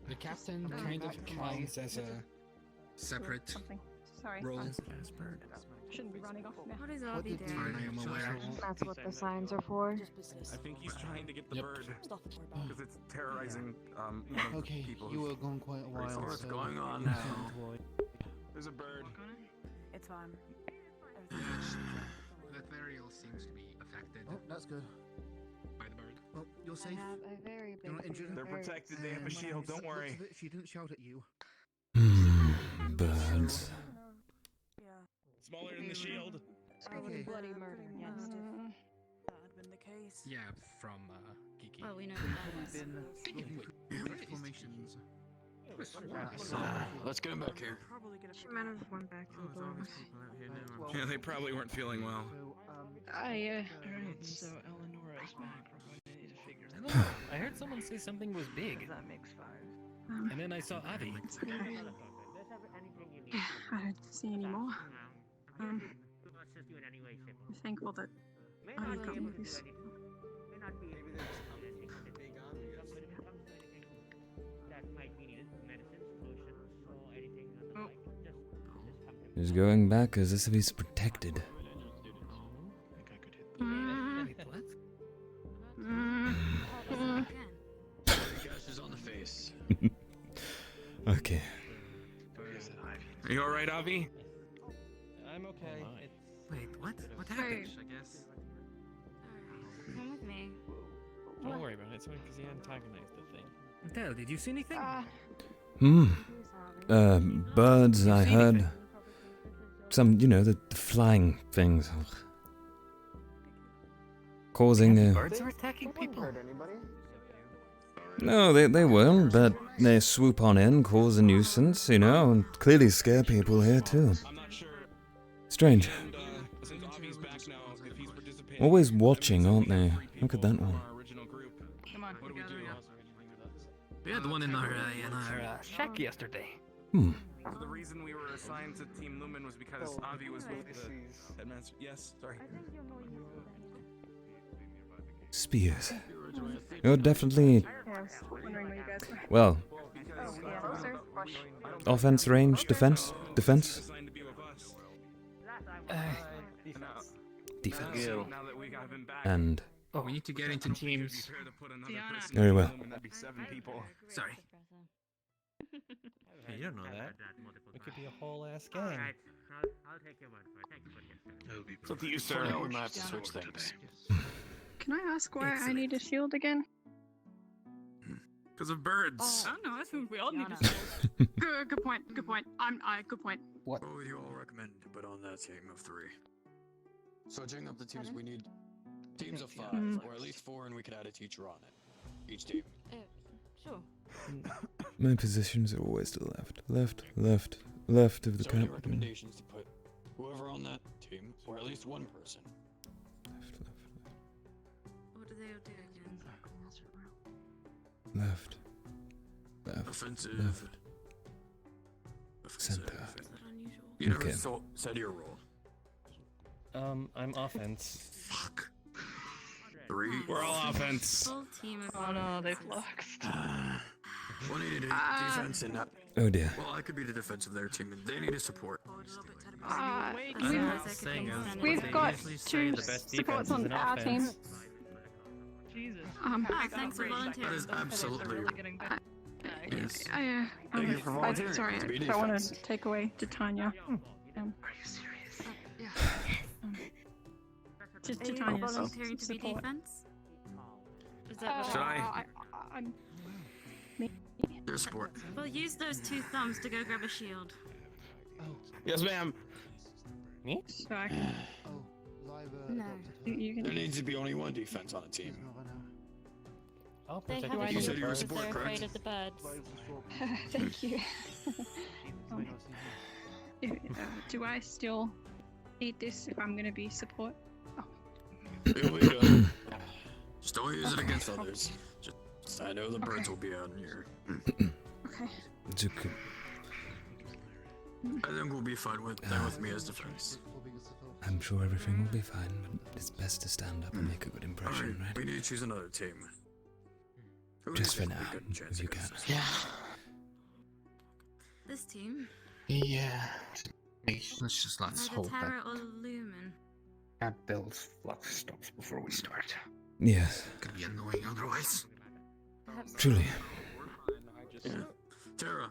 K: The captain kind of counts as a separate
V: Sorry.
K: role.
V: Shouldn't be running off now.
D: What is Avi
K: As far as I
D: doing?
K: am aware.
D: That's what the signs are for.
E: I think he's trying to get the
K: Yep.
E: bird because it's terrorizing one of
N: Okay,
E: the people.
N: you were gone quite a while.
E: What's
N: so
E: going on
N: you
E: now?
N: can't avoid.
E: There's a bird.
D: It's fine.
K: That burial seems to be affected
N: Oh, that's good.
K: by the bird.
N: Well, you're
D: I
N: safe.
D: have a very big
N: You're not injured.
E: They're protected. They have a shield. Don't worry.
N: Looks of it, she didn't shout at you.
A: Birds.
E: Smaller than the shield.
N: Okay.
V: Bloody murder.
S: Yes, if that had been the case.
K: Yeah, from Kiki.
S: Well, we know
N: We've
S: that.
N: been looking for formations.
C: Let's get him back here.
D: She might have went back to the dorms.
E: Yeah, they probably weren't feeling well.
Q: Alright, so Eleonora is back. We're going to need to figure that out.
H: I heard someone say something was big,
Q: That makes 5.
H: and then I saw Avi.
V: Yeah, I don't see any more. I'm thankful that I got movies.
A: He's going back as if he's protected.
C: Gashes on the face.
A: Okay.
E: Are you alright, Avi?
O: I'm okay.
H: Wait, what? What
V: happened?
O: I guess.
S: Come with me.
O: Don't worry about it. It's only because he antagonized the thing.
H: Del, did you see anything?
A: Birds, I heard. Some, you know, the flying things. Ugh. Causing
H: Birds are attacking people.
A: No, they won't, but they swoop on in, cause a nuisance, you know, and clearly scare people here too. Strange.
E: Since Avi's back now, if he's participating,
A: Always watching, aren't they? Look at that one.
Q: Come on.
E: what do we do?
H: We had one in our shack yesterday.
A: Hmm.
E: So the reason we were assigned to Team Lumen was because Avi was with the headmaster. Yes, sorry.
A: Spears. You're definitely,
V: Yeah, I was wondering where you guys were.
A: well,
V: Closer. Push.
A: offense range, defense, defense, defense,
E: Now that we have him back,
A: and
K: Oh, we need to get into teams.
A: very well.
E: That'd be 7 people.
K: Sorry.
O: Hey, you don't know that. It could be a whole ass gang.
L: I'll take your word for it. Thank you for the
E: It's up to you, sir.
C: For now, we might have to switch things.
V: Can I ask why I need a shield again?
E: Because of birds.
V: Oh no, I think we all need a shield. Good point. Good point. Good point.
K: What?
C: What would you all recommend to put on that team of 3? Switching up the teams, we need teams of 5, or at least 4, and we could add a teacher on it. Each team.
S: Sure.
A: My positions are always to the left, left, left, left of the
C: So any
A: cap.
C: recommendations to put whoever on that team, or at least one person.
S: What do they all do again?
A: Left, left,
C: Offensive.
A: left, center.
C: You never
A: Okay.
C: said your role.
O: I'm offense.
C: Fuck. 3.
E: We're all offense.
S: Full team of
Q: Oh no, they
S: offenses.
Q: fluxed.
C: 180 defense and
A: Oh dear.
C: well, I could be the defense of their team, and they need a support.
V: We've got 2 supports on our team.
Q: Jesus.
S: Thanks for volunteering.
C: That is absolutely. Yes.
V: Thank
C: you for volunteering
V: Sorry,
C: to be
V: I don't want
C: defense.
V: to take away Titania.
S: Are you serious?
V: Just
S: Are you
V: Titania's
S: volunteering to be
V: support.
S: defense? Is that what
E: Should I?
V: I'm.
C: Their support.
S: Well, use those 2 thumbs to go grab a shield.
E: Yes, ma'am.
Q: Me?
V: Sorry.
S: No.
V: You can.
C: There needs to be only 1 defense on a team.
Q: I'll
S: They
Q: protect
S: have
C: You
S: a
C: said you were
S: because
C: support,
S: they're afraid
C: correct?
S: of the birds.
V: Thank you. Do I still need this if I'm gonna be support?
C: It'll be good. Just don't use it against others. Just, I know the birds will be out here.
V: Okay.
A: It's okay.
C: I think we'll be fine with that with me as defense.
A: I'm sure everything will be fine, but it's best to stand up and make a good impression,
C: Alright,
A: right?
C: we need to choose another team. Who do
A: Just
C: you
A: for
C: think
A: now,
C: we could chance
A: if you can.
C: against?
K: Yeah.
S: This team?
K: Yeah. Let's just let's
S: Either
K: hope
S: Terra
K: that
S: or Lumen.
K: that build's flux stops before we start.
A: Yes,
K: Could be annoying otherwise.
S: Perhaps
A: truly.
C: Yeah. Tara,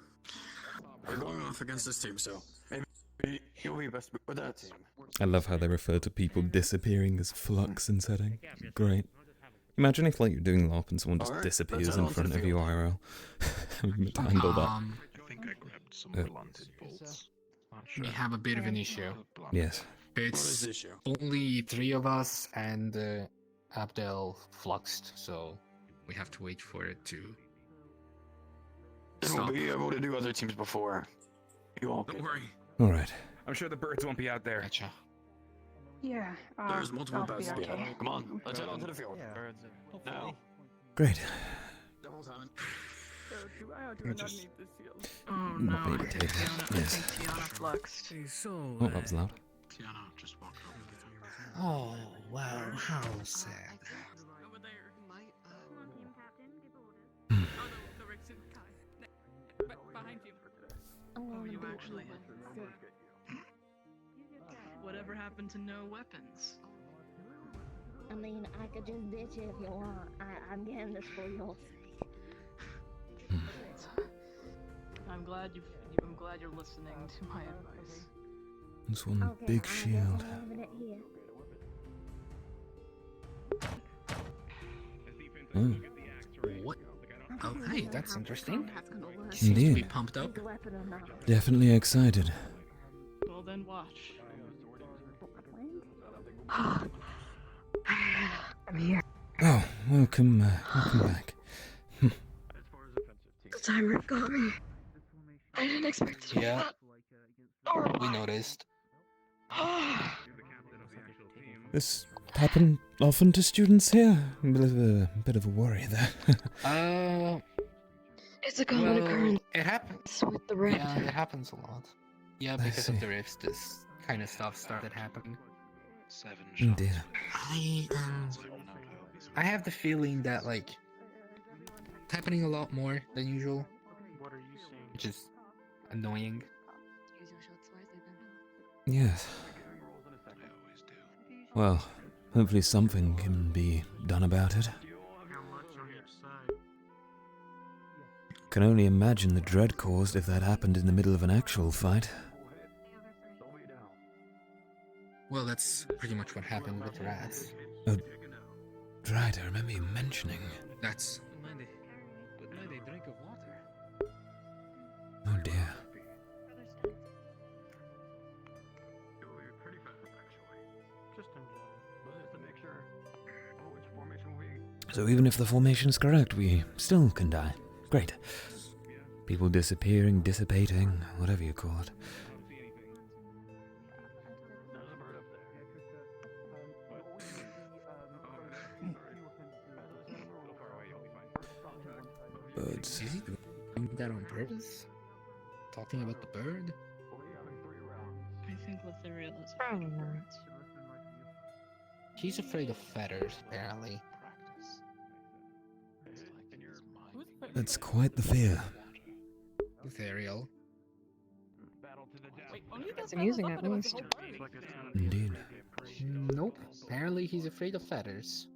C: we're going off against this team, so maybe you'll be best with that team.
A: I love how they refer to people disappearing as flux in setting. Great. Imagine if, like, you're doing LARP and someone just
C: Alright,
A: disappears
C: let's
A: in
C: head on to
A: front
C: the
A: of you
C: field.
A: IRL. Having to handle that.
J: I think I grabbed some blunted bolts. Not sure.
K: We have a bit of an issue.
A: Yes.
C: What is
K: It's
C: the issue?
K: only 3 of us, and Abdel fluxed, so we have to wait for it to
C: Then we'll
K: stop.
C: be able to do other teams before you all.
E: Don't worry.
A: Alright.
E: I'm sure the birds won't be out there.
K: Gotcha.
V: Yeah.
C: There's multiple
V: I'll be
C: paths.
V: okay.
C: Come on, let's head on to the field. Now.
A: Great.
C: Double time.
Q: Oh
A: Not
Q: no, I
A: being
Q: think
A: taken.
Q: Tiana,
A: Yes.
Q: I think Tiana fluxed.
A: Oh, that was loud.
K: Tiana, just walk over. Oh, wow, how sad.
V: Over there. Behind you.
Q: Oh, you actually hit. Whatever happened to no weapons?
T: I mean, I could just ditch it if you want. I'm getting this for your sake.
Q: I'm glad I'm glad you're listening to my advice.
A: This one
T: Okay,
A: big
T: I guess
A: shield.
T: I'm leaving it here.
A: Oh,
K: What? Oh, hey, that's interesting. Seems to
A: Indeed.
K: be pumped up.
T: The weapon or not.
A: Definitely excited.
Q: Well then watch.
D: I'm here.
A: Oh, welcome back.
D: The timer got me. I didn't expect it to be
K: Yeah,
D: that.
K: we noticed.
A: This happen often to students here? Bit of a worry there.
D: It's a common occurrence
K: It happens.
D: with the rift.
K: Yeah, it happens a lot. Yeah,
A: I
K: because of
A: see.
K: the rifts, this kind of stuff started happening.
J: 7
A: Oh dear.
K: I have the feeling that, like, it's happening a lot more than usual,
I: What are you seeing?
K: which is annoying.
A: Yes. Well, hopefully something can be done about it.
I: How much on each side?
A: Can only imagine the dread caused if that happened in the middle of an actual fight.
K: Well, that's pretty much what happened with rats.
A: Oh, right, I remember you mentioning.
K: That's
O: Good night, a drink of water.
A: Oh dear.
I: Just in general.
C: Just to make sure. Oh, which formation will we?
A: So even if the formation's correct, we still can die. Great. People disappearing, dissipating, whatever you call it.
C: There's a bird up there.
A: Birds.
K: Is he doing that on purpose? Talking about the bird?
Q: I think Lithuriel is
D: Probably not.
K: He's afraid of feathers, apparently.
A: That's quite the fear.
K: Ethereal.
D: It's amusing at least.
A: Indeed.
K: Nope. Apparently he's afraid of feathers.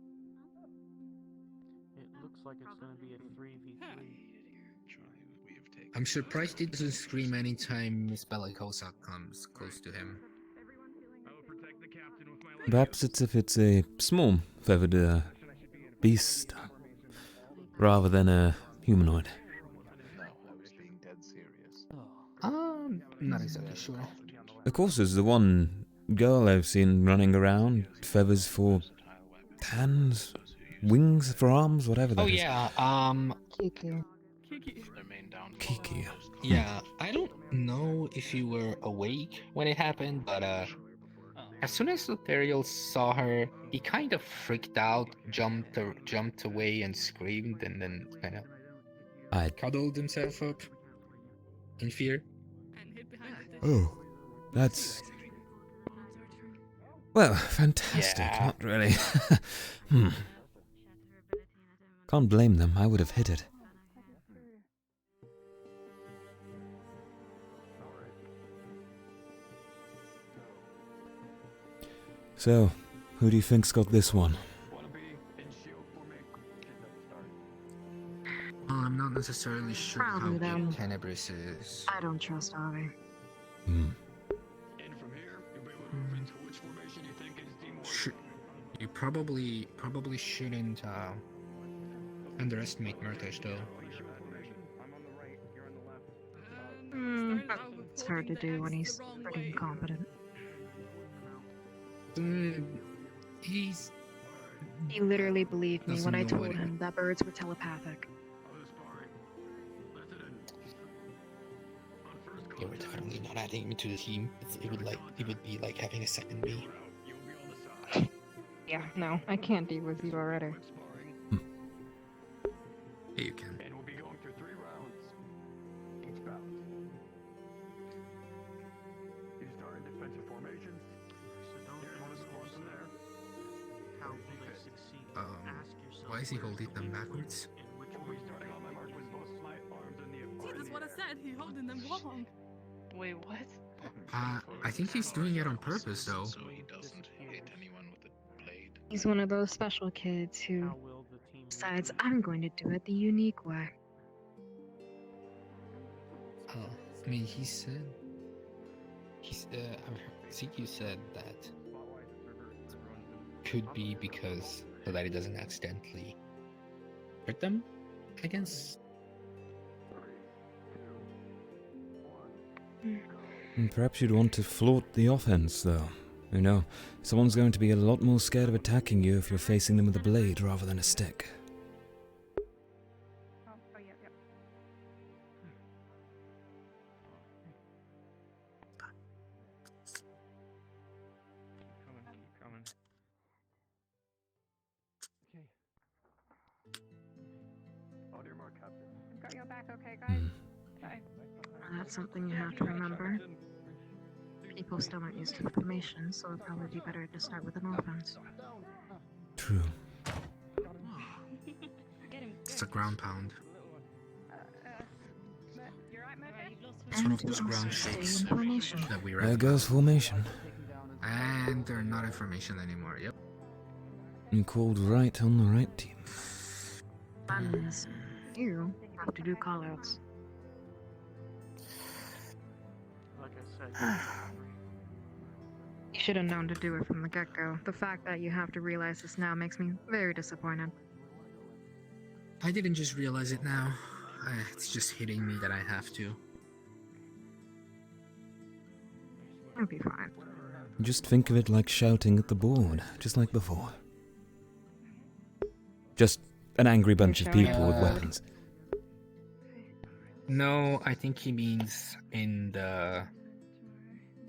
I: It looks like it's gonna be a 3v3.
K: I'm surprised he doesn't scream anytime Miss Bellicosa comes close to him.
A: Perhaps it's if it's a small feathered beast rather than a humanoid.
K: Not exactly sure.
A: Of course, there's the one girl I've seen running around, feathers for hands, wings for arms, whatever that
K: Oh
A: is.
K: yeah,
D: Kiki.
A: Kiki.
K: Yeah, I don't know if you were awake when it happened, but as soon as Ethereal saw her, he kind of freaked out, jumped away and screamed, and then kind of cuddled himself up in fear.
A: Oh, that's... Well, fantastic,
K: Yeah.
A: not really. Can't blame them, I would have hit it. So, who do you think's got this one?
K: Well, I'm not necessarily sure how
D: Probably them.
K: good Tenebris is.
D: I don't trust Avi.
K: You probably shouldn't underestimate Murtash though.
D: It's hard to do when he's pretty incompetent.
K: He
D: literally believed me when I
K: Doesn't know
D: told
K: what-
D: him that birds were telepathic.
K: They were definitely not adding me to the team. It would be like having a second me.
D: Yeah, no, I can't deal with you already.
K: Yeah, you can.
C: And we'll be going through 3 rounds each bout. You start in defensive formation. Here's one of the horses there.
I: How will they succeed? Ask yourself
K: Why is he
I: where
K: holding them
I: goal is
K: backwards?
I: and which
C: We'll be
I: one
C: starting on my mark with both my arms in the
M: See, that's what I said. He holding them wrong.
P: Wait, what?
K: I think he's doing it on purpose though.
J: So he doesn't hit anyone with a blade.
D: He's one of those special kids who decides I'm going to do it the unique way.
K: I mean, he said. I think you said that could be because so that he doesn't accidentally hurt them. I guess.
A: And perhaps you'd want to flaunt the offense, though. You know, someone's going to be a lot more scared of attacking you if you're facing them with a blade rather than a stick.
C: On your mark, Captain.
D: Got your back, okay, guys? Bye. That's something you have to remember. People still aren't used to the formation, so it'd probably be better to start with an offense.
A: True.
K: It's a ground pound. It's
D: And
K: one of those
D: also
K: ground
D: stay
K: shakes
D: in formation.
K: that we
A: There
K: read.
A: goes formation.
K: And they're not in formation anymore. Yep.
A: You called right on the right team.
D: Fun is, you have to do callouts.
I: Like I said,
D: You should have known to do it from the get-go. The fact that you have to realize this now makes me very disappointed.
K: I didn't just realize it now. It's just hitting me that I have to.
D: It'll be fine.
A: Just think of it like shouting at the board, just like before. Just an angry bunch of people with weapons.
K: No, I think he means in the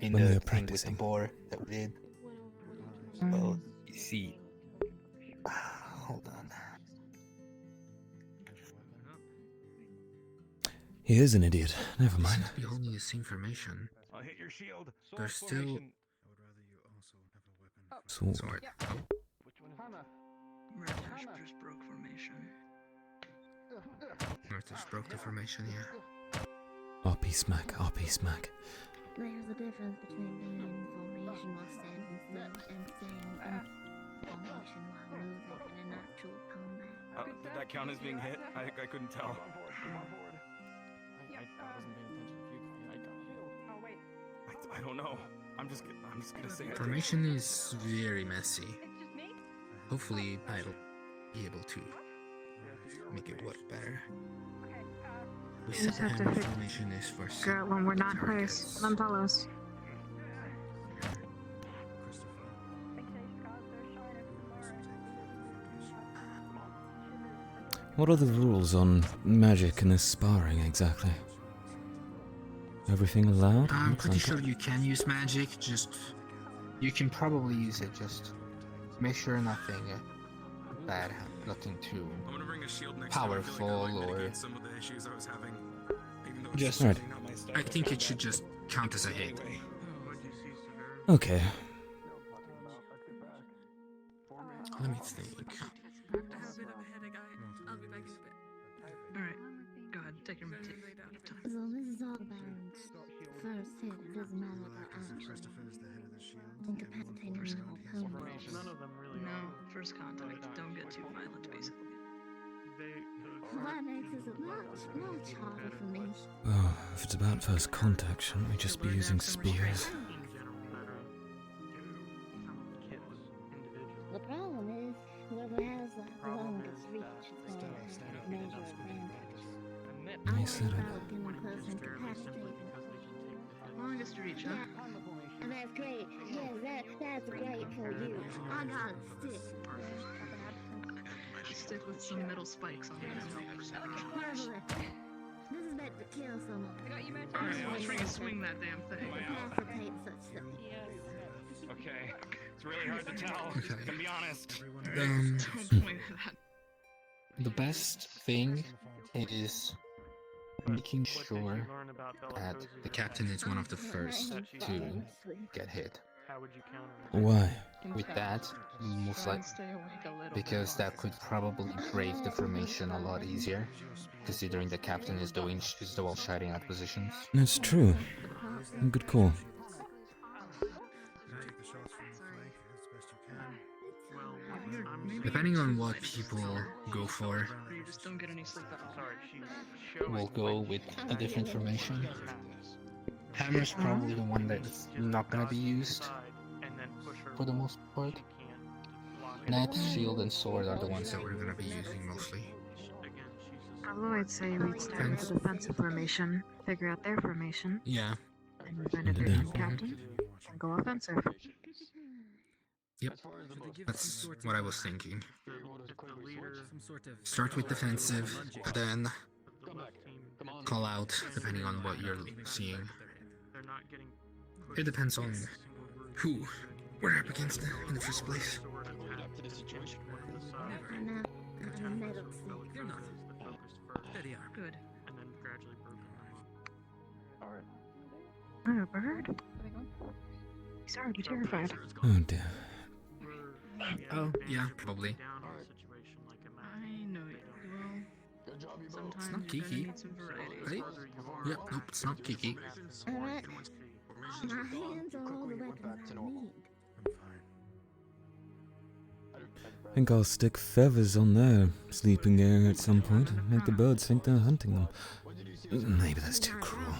A: When we
K: thing
A: were
K: with the
A: practicing.
K: boar that we did. Well, you see. Hold on.
A: He is an idiot. Never mind.
K: Seems to be holding the same formation.
C: I'll hit your shield.
K: They're still.
A: Sword.
K: Sword.
C: Which one is it?
M: Murtash just broke formation.
K: Murtus broke the formation, yeah.
A: RP smack, RP smack.
T: There's a difference between being in formation while standing still and staying in formation while moving in an actual combat.
E: Did that count as being hit? I couldn't tell.
O: I wasn't paying attention.
Q: Oh wait.
E: I don't know. I'm just gonna say it.
K: Formation is very messy. Hopefully, I'll be able to make it work better. We
D: You
K: set
D: just
K: the
D: have to
K: hammer
D: figure
K: formation is for
D: out when we're not close. Then tell us.
A: What are the rules on magic in this sparring exactly? Everything allowed?
K: I'm
A: Looks
K: pretty
A: like
K: sure
A: it.
K: you can use magic, just... You can probably use it, just make sure nothing bad, nothing too powerful or... Just...
A: Right.
K: I think it should just count as a hit.
A: Okay.
K: Let me think.
Q: Alright, go ahead, take your time.
T: So this is all about first hit. It doesn't matter about action. Incapacitating your opponent.
I: None of them really
Q: No,
I: are.
Q: first contact. Don't get too violent, basically.
T: That makes this much harder for me.
A: Oh, if it's about first contact, shouldn't we just be using spears?
T: The problem is, whoever has the longest reach is going to have major advantage.
A: They said it.
T: About getting a person incapacitated.
Q: Longest reach, huh?
T: And that's great. Yeah, that's great for you. I got a stick.
Q: Stick with some metal spikes on the end.
T: Marvelous. This is meant to kill someone.
Q: Alright, I was trying to swing that damn thing.
T: Incapacitate such things.
E: Okay. It's really hard to tell.
K: Okay.
E: Gonna be honest.
Q: Don't point at that.
K: The best thing is making sure that the captain is one of the first to get hit.
I: How would you counter it?
A: Why?
K: With that, most likely,
Q: Stay awake a little
K: because that could probably break the formation a lot easier, considering the captain is the one shouting at positions.
A: That's true. Good call.
K: Depending on what people go for,
Q: You just don't get any sleep at all.
K: we'll go with a different formation. Hammer's probably the one that's not gonna be used for the most part. Net, shield, and sword are the ones that we're gonna be using mostly.
D: I'd say we'd start with the defensive formation, figure out their formation,
K: Yeah.
D: and move in a different captain, and go offensive.
K: Yep. That's what I was thinking. Start with defensive, then call out depending on what you're seeing. It depends on who we're up against in the first place.
Q: Good.
I: And then gradually broken them up.
D: Oh, a bird? He's already terrified.
A: Oh dear.
K: Oh, yeah, probably.
Q: I know you will. Sometimes
K: It's not
Q: you're gonna
K: Kiki.
Q: need some variety.
K: Right? Yep, nope, it's not Kiki.
T: Alright. My hands are all the weapons I need.
A: I think I'll stick feathers on their sleeping area at some point and make the birds think they're hunting them. Maybe that's too cruel.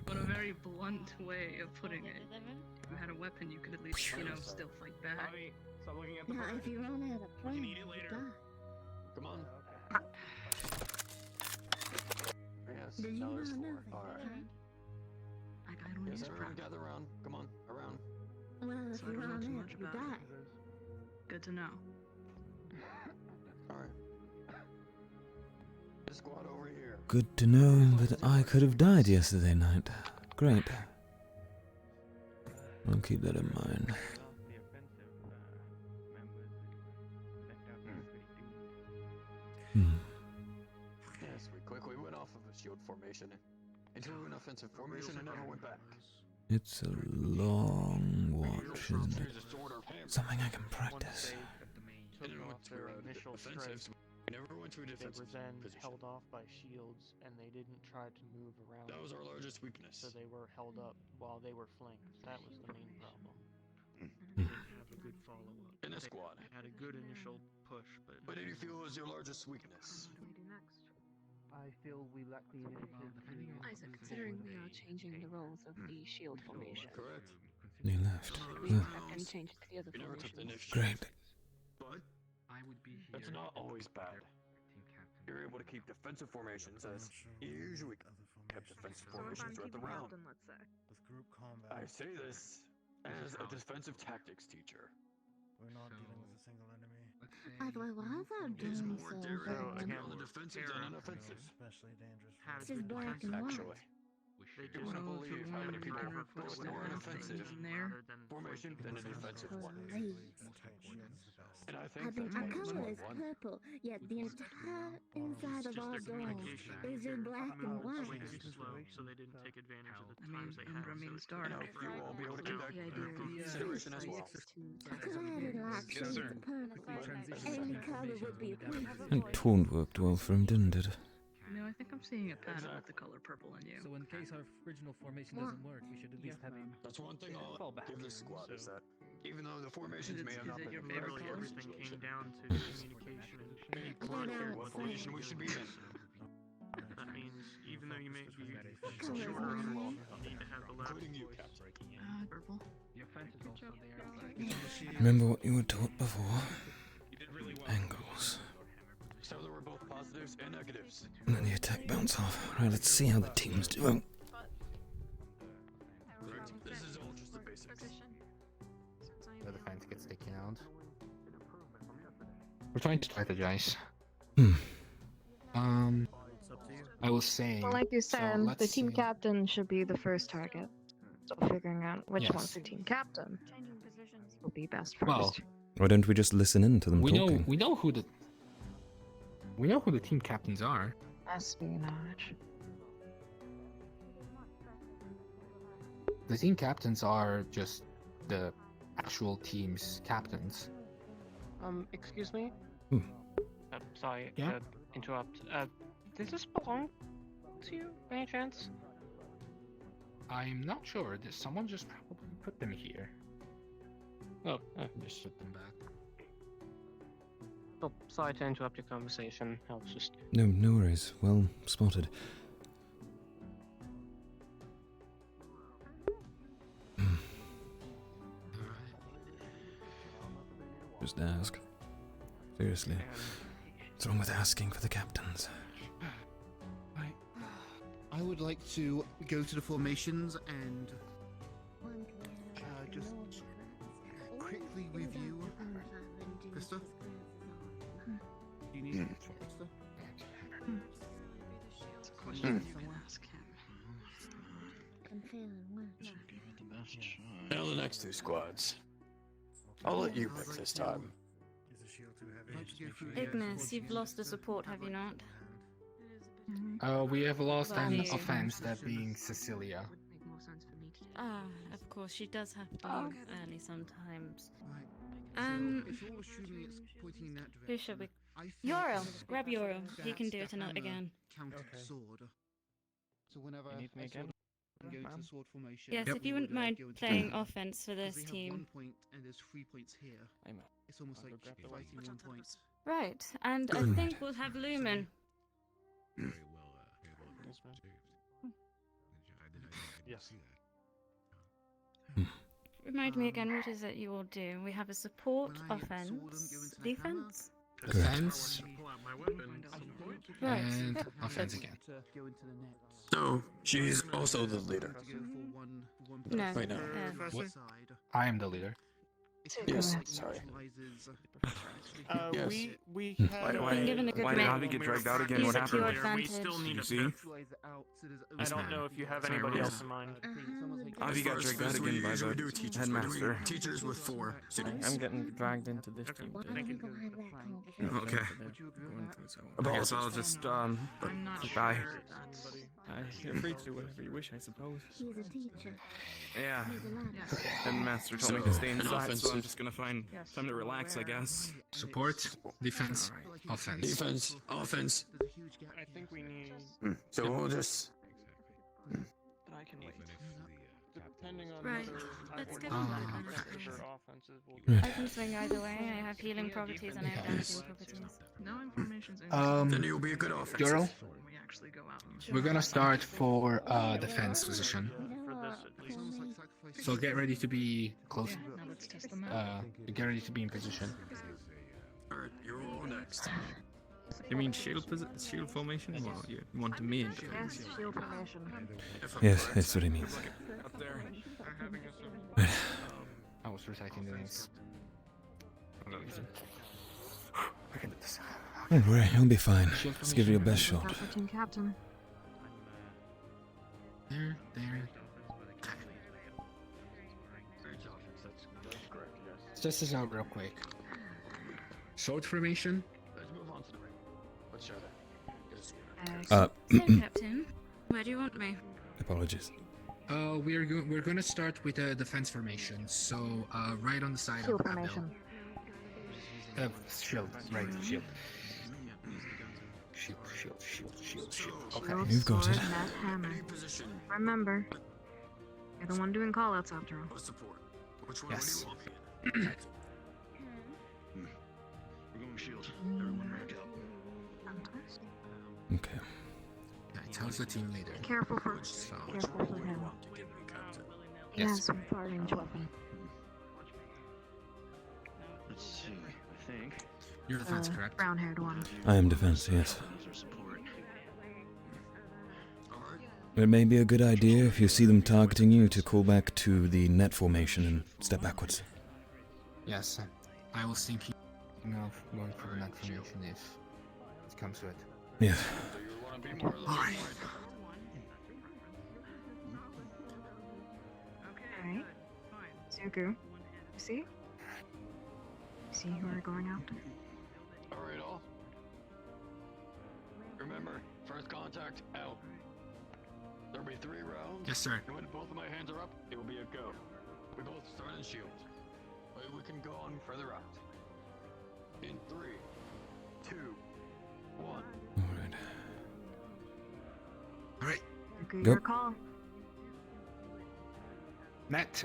Q: But a very blunt way of putting it. If you had a weapon, you could at least, still fight back.
T: Now, if you run out of prey, you die.
C: Come on. Yes,
T: Did you
C: now
T: not
C: there's
T: know
C: four.
T: that?
C: Alright.
Q: I don't
C: Yes,
Q: use
C: everyone
Q: prep.
C: gather around. Come on, around.
T: Well, if
Q: So
T: you
Q: I don't know
T: run
Q: too
T: out,
Q: much
T: you
Q: about
T: die.
Q: Good to know.
C: Alright. This squad over here.
A: Good to know that I could have died yesterday night. Great. I'll keep that in mind.
C: Yes, we quickly went off of a shield formation into an offensive formation and never went back.
A: It's a long watch, isn't it? Something I can practice.
I: took
C: And then
I: off
C: once we
I: their
C: were out of
I: initial
C: offensive,
I: strike,
C: we never went to a
I: they
C: defensive
I: were then
C: position.
I: held off by shields, and they didn't try to move around.
C: That was our
I: the
C: largest
I: field,
C: weakness.
I: So they were held up while they were flanked. That was the main problem.
A: Hmm.
I: They didn't have a good follow-up.
C: In a
I: They
C: squad.
I: had a good initial push, but...
C: What did you feel was your largest weakness?
D: What do we do next?
N: I feel we lack the initiative to
Q: Isaac, considering we are changing the roles of the shield formation,
C: Correct.
A: You left.
Q: we can change it to the other
C: We never took the
Q: formations.
C: initiative.
A: Great.
C: But
K: I would be here.
C: that's not always bad. You're able to keep defensive formations as you usually kept defensive
D: So if I'm
C: formations throughout the
D: keeping
C: round.
D: captain, let's say.
N: with group combat.
C: I say this as a defensive tactics teacher.
N: We're not dealing with a single enemy.
T: By the way, why is that
C: It is
T: doing
C: more
T: so
C: daring to be
I: again,
C: on the defensive than on offensive.
N: Especially dangerous.
I: Had
T: This is
I: good
T: black
I: defensive
T: and white.
C: Actually,
I: They
C: you wouldn't
I: just
C: believe how many people go with more an offensive
I: rather than
C: formation than a defensive one.
T: Great.
C: And I
T: I
C: think
T: mean,
C: that's
T: our
C: why it's
T: color
C: more
T: is
C: fun.
T: purple, yet the entire inside of our dome is in black and white.
I: slow, so they didn't take advantage of the
Q: I mean,
I: times they had.
Q: Umbra means dark.
C: And I hope you will be able to keep that
Q: The idea of
C: consideration as well.
T: I could have added like shades of purple. Any color would be appreciated.
A: That tone worked well for him, didn't it?
Q: No, I think I'm seeing a pattern with the color purple in you.
H: So in case our original formation doesn't work, we should at least have him
C: That's one thing I'll
H: fall back.
C: give this squad is that even though the formations may have not been
I: Really,
C: perfect in this
I: everything came
C: situation,
I: down to communication and
C: being clear what formation we should be in.
I: that means even though you may be shorter on the wall, you need to have the loud
C: Including you,
I: voice.
C: Captain.
Q: Purple.
K: Your fence is also there.
A: Remember what you were taught before? Angles.
C: So there were both positives and negatives.
A: And then the attack bounce off. Right, let's see how the team's doing.
C: Correct. This is all just the basics.
K: The fence gets taken out. We're trying to strategize.
A: Hmm.
K: I was saying.
D: Well, like you
K: so
D: said, the
K: let's
D: team
K: see.
D: captain should be the first target. So figuring out which
K: Yes.
D: one's the team captain will be best first.
K: Well,
A: Why don't we just listen in to them
K: we
A: talking?
K: know who the team captains are.
D: Espionage.
K: The team captains are just the actual team's captains.
P: Excuse me?
A: Hmm.
P: Sorry
K: Yeah?
P: to interrupt. Does this belong to you, by any chance?
K: I'm not sure. Someone just probably put them here.
P: Oh,
K: Just put them back.
P: oh, sorry to interrupt your conversation. I was just...
A: No, no worries. Well spotted. Just ask. Seriously. What's wrong with asking for the captains?
N: I would like to go to the formations and just quickly review. Krista? Do you need Krista?
Q: It's a question you can ask him.
T: I'm feeling well.
C: Now the next two squads. I'll let you pick this time.
S: Ignis, you've lost the support, have you not?
K: We have lost an
S: Well,
K: offense, that being Cecilia.
S: Ah, of course, she does have to leave early sometimes.
N: If you're assuming it's pointing in that direction,
S: Who should we?
N: I think
S: Uriel, grab Uriel. He
N: that's
S: can do
N: the
S: it
N: hammer
S: again.
N: counted sword. So whenever
P: You need me
N: I
P: again?
N: go into the sword formation,
S: Yes, if you
N: we
S: wouldn't
N: would,
S: mind
N: go into
S: playing
N: the-
S: offense for this
N: because we have 1
S: team.
N: point and there's 3 points here. It's almost like fighting 1 point.
S: Right, and I think we'll have Lumen.
J: Very well, observed.
I: Yes.
S: Remind me again, what is it you all do? We have a support,
N: When I sword them, go
S: offense,
N: into the hammer.
S: defense?
K: Defense
I: Pull out my weapon.
S: Right.
K: and
S: Yep.
K: offense again.
N: To go into the nets.
C: So, she's also the leader.
N: To go for one
S: No,
C: Wait, no.
N: per
K: What?
N: side.
K: I am the leader.
C: Yes, sorry. Yes.
E: We
S: You've been given a good
E: why
S: mate.
E: how did he get dragged out again?
S: Use
E: What
S: it to your
E: happened?
I: We
S: advantage.
I: still need
E: You
I: a
E: see?
I: fifth. I
E: Yes,
I: don't
E: ma'am.
I: know if you have
E: Sorry,
I: anybody
E: Rose.
I: else in mind.
E: How did he get dragged out again by
C: usually
E: the
C: do teachers.
E: headmaster?
C: Teachers with 4 students.
L: I'm getting dragged into this team.
T: Why
L: too.
T: don't we go have that conversation?
E: Okay.
L: Going through, so-
E: I guess I'll just
Q: I'm not sure
E: die.
Q: that's
I: You're free to do whatever you wish, I suppose.
T: He's a teacher.
E: Yeah.
T: He's a lad.
E: And Master told me to stay inside, so I'm just gonna find time to relax, I guess.
K: Support, defense, offense.
C: Defense, offense.
I: I think we need.
C: So we'll just.
I: But I can wait. Depending on
S: Right.
I: whether
S: Let's
I: or
S: get
I: not
S: on with
I: our
S: it.
I: preferred offenses will
S: I can swing either way. I have healing properties and I have damaging properties.
Q: No information's in.
C: Then you'll be a good offense.
K: Girl,
Q: We actually go out and
K: we're gonna start for defense position.
I: for this at least.
K: So get ready to be close.
Q: Now let's test the map.
K: Get ready to be in position.
C: Alright, you're all next.
I: You mean shield formation? Well, you want me in defense.
D: Yes, shield formation.
A: Yes, that's what he means.
E: Up there.
K: I was reciting the names. For no reason. I can do this.
A: Don't worry, you'll be fine. Just give it your best shot.
D: Team captain.
K: There. Let's test this out real quick. Sword formation.
C: Let's move on to the ring. Let's show that.
S: So, Captain, where do you want me?
A: Apologies.
K: We're gonna start with a defense formation. So right on the side
D: Shield
K: of Abel.
D: formation.
K: Shield, right? Shield. Shield. Okay.
D: Shield,
A: You've got
D: sword,
A: it.
D: net, hammer. Remember, you're the one doing callouts after all.
C: Support. Which one
K: Yes.
C: do you want? We're going shield. Everyone back up.
D: Fantastic.
A: Okay.
K: Yeah, it tells the team leader.
D: Careful for him. He
K: Yes.
D: has a far-range weapon.
C: Let's see. I think.
K: Your defense, correct?
D: Brown-haired one.
A: I am defense, yes. It may be a good idea if you see them targeting you to call back to the net formation and step backwards.
K: Yes. I was thinking of going for that formation if it comes to it.
A: Yes.
K: Alright.
D: Alright. Zuku. You see? You see who we're going after?
C: Alright, all. Remember, first contact out. There'll be 3 rounds.
K: Yes, sir.
C: And when both of my hands are up, it will be a go. We both start in shield. But we can go on further out. In 3, 2, 1.
K: Alright.
D: Zuku,
A: Go.
D: your call.
K: Net.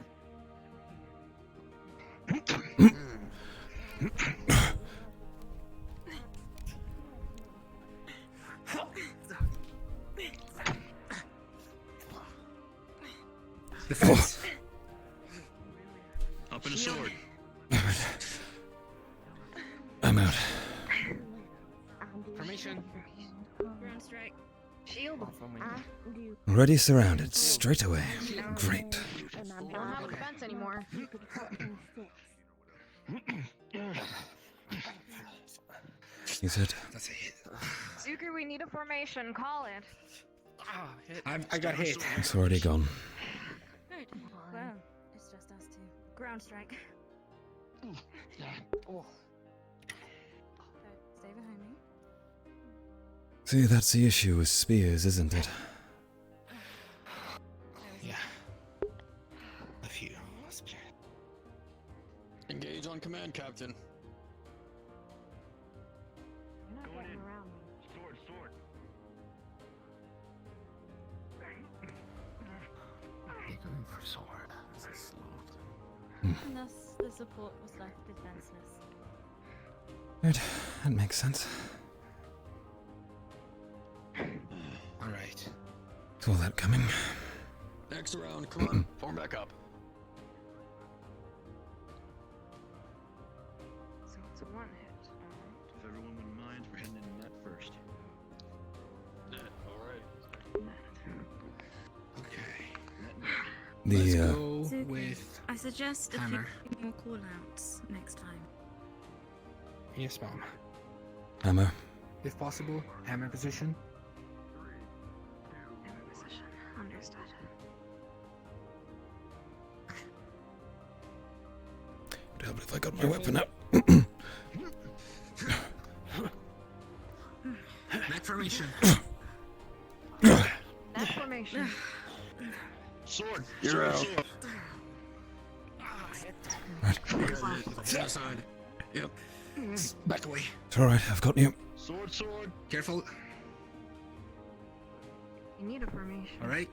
K: Defense.
C: Up in a sword.
A: I'm out.
K: Formation.
S: Ground strike.
D: Shield.
A: Already surrounded, straight away. Great.
D: I don't have a defense anymore.
A: He said,
K: That's a hit.
D: Zuku, we need a formation. Call it.
K: I got hit.
A: it's already gone.
S: Good. Well, it's just us two. Ground strike. So, stay behind me.
A: See, that's the issue with spears, isn't it?
K: Yeah. A few.
C: Engage on command, Captain.
D: You're not getting around me.
C: Sword.
K: They're going for sword.
S: And thus, the support was left defenseless.
A: Good. That makes sense.
K: Alright.
A: Saw that coming.
C: Next round, come on, form back up.
D: So it's a one hit. Alright.
C: If everyone wouldn't mind, we're heading in net first. Net, alright.
A: The,
K: Let's go
S: Zuku,
K: with
S: I suggest a
K: hammer.
S: few more call-outs next time.
K: Yes, ma'am.
A: hammer.
K: If possible, hammer position.
D: Position. Understood.
A: Would help if I got my weapon up.
K: Neck formation.
D: Formation.
C: Sword. You're out.
B: To the side. Yep. Back away.
A: It's alright, I've got you.
B: Sword, sword. Careful.
D: You need a formation.
B: All right.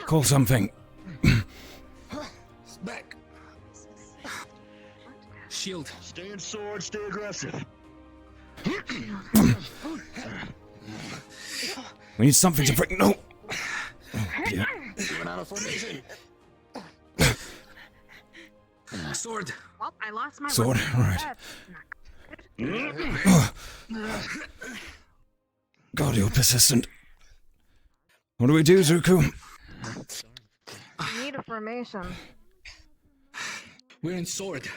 A: Call something.
B: Back. Shield. Stay in sword. Stay aggressive.
A: We need something to break. No! Oh, yeah.
B: You went out of formation. Sword.
D: Well, I lost my
A: Sword,
D: weapon.
A: alright.
D: That's
A: God, you're persistent. What do we do, Zuko?
D: You need a formation.
B: We're in sword.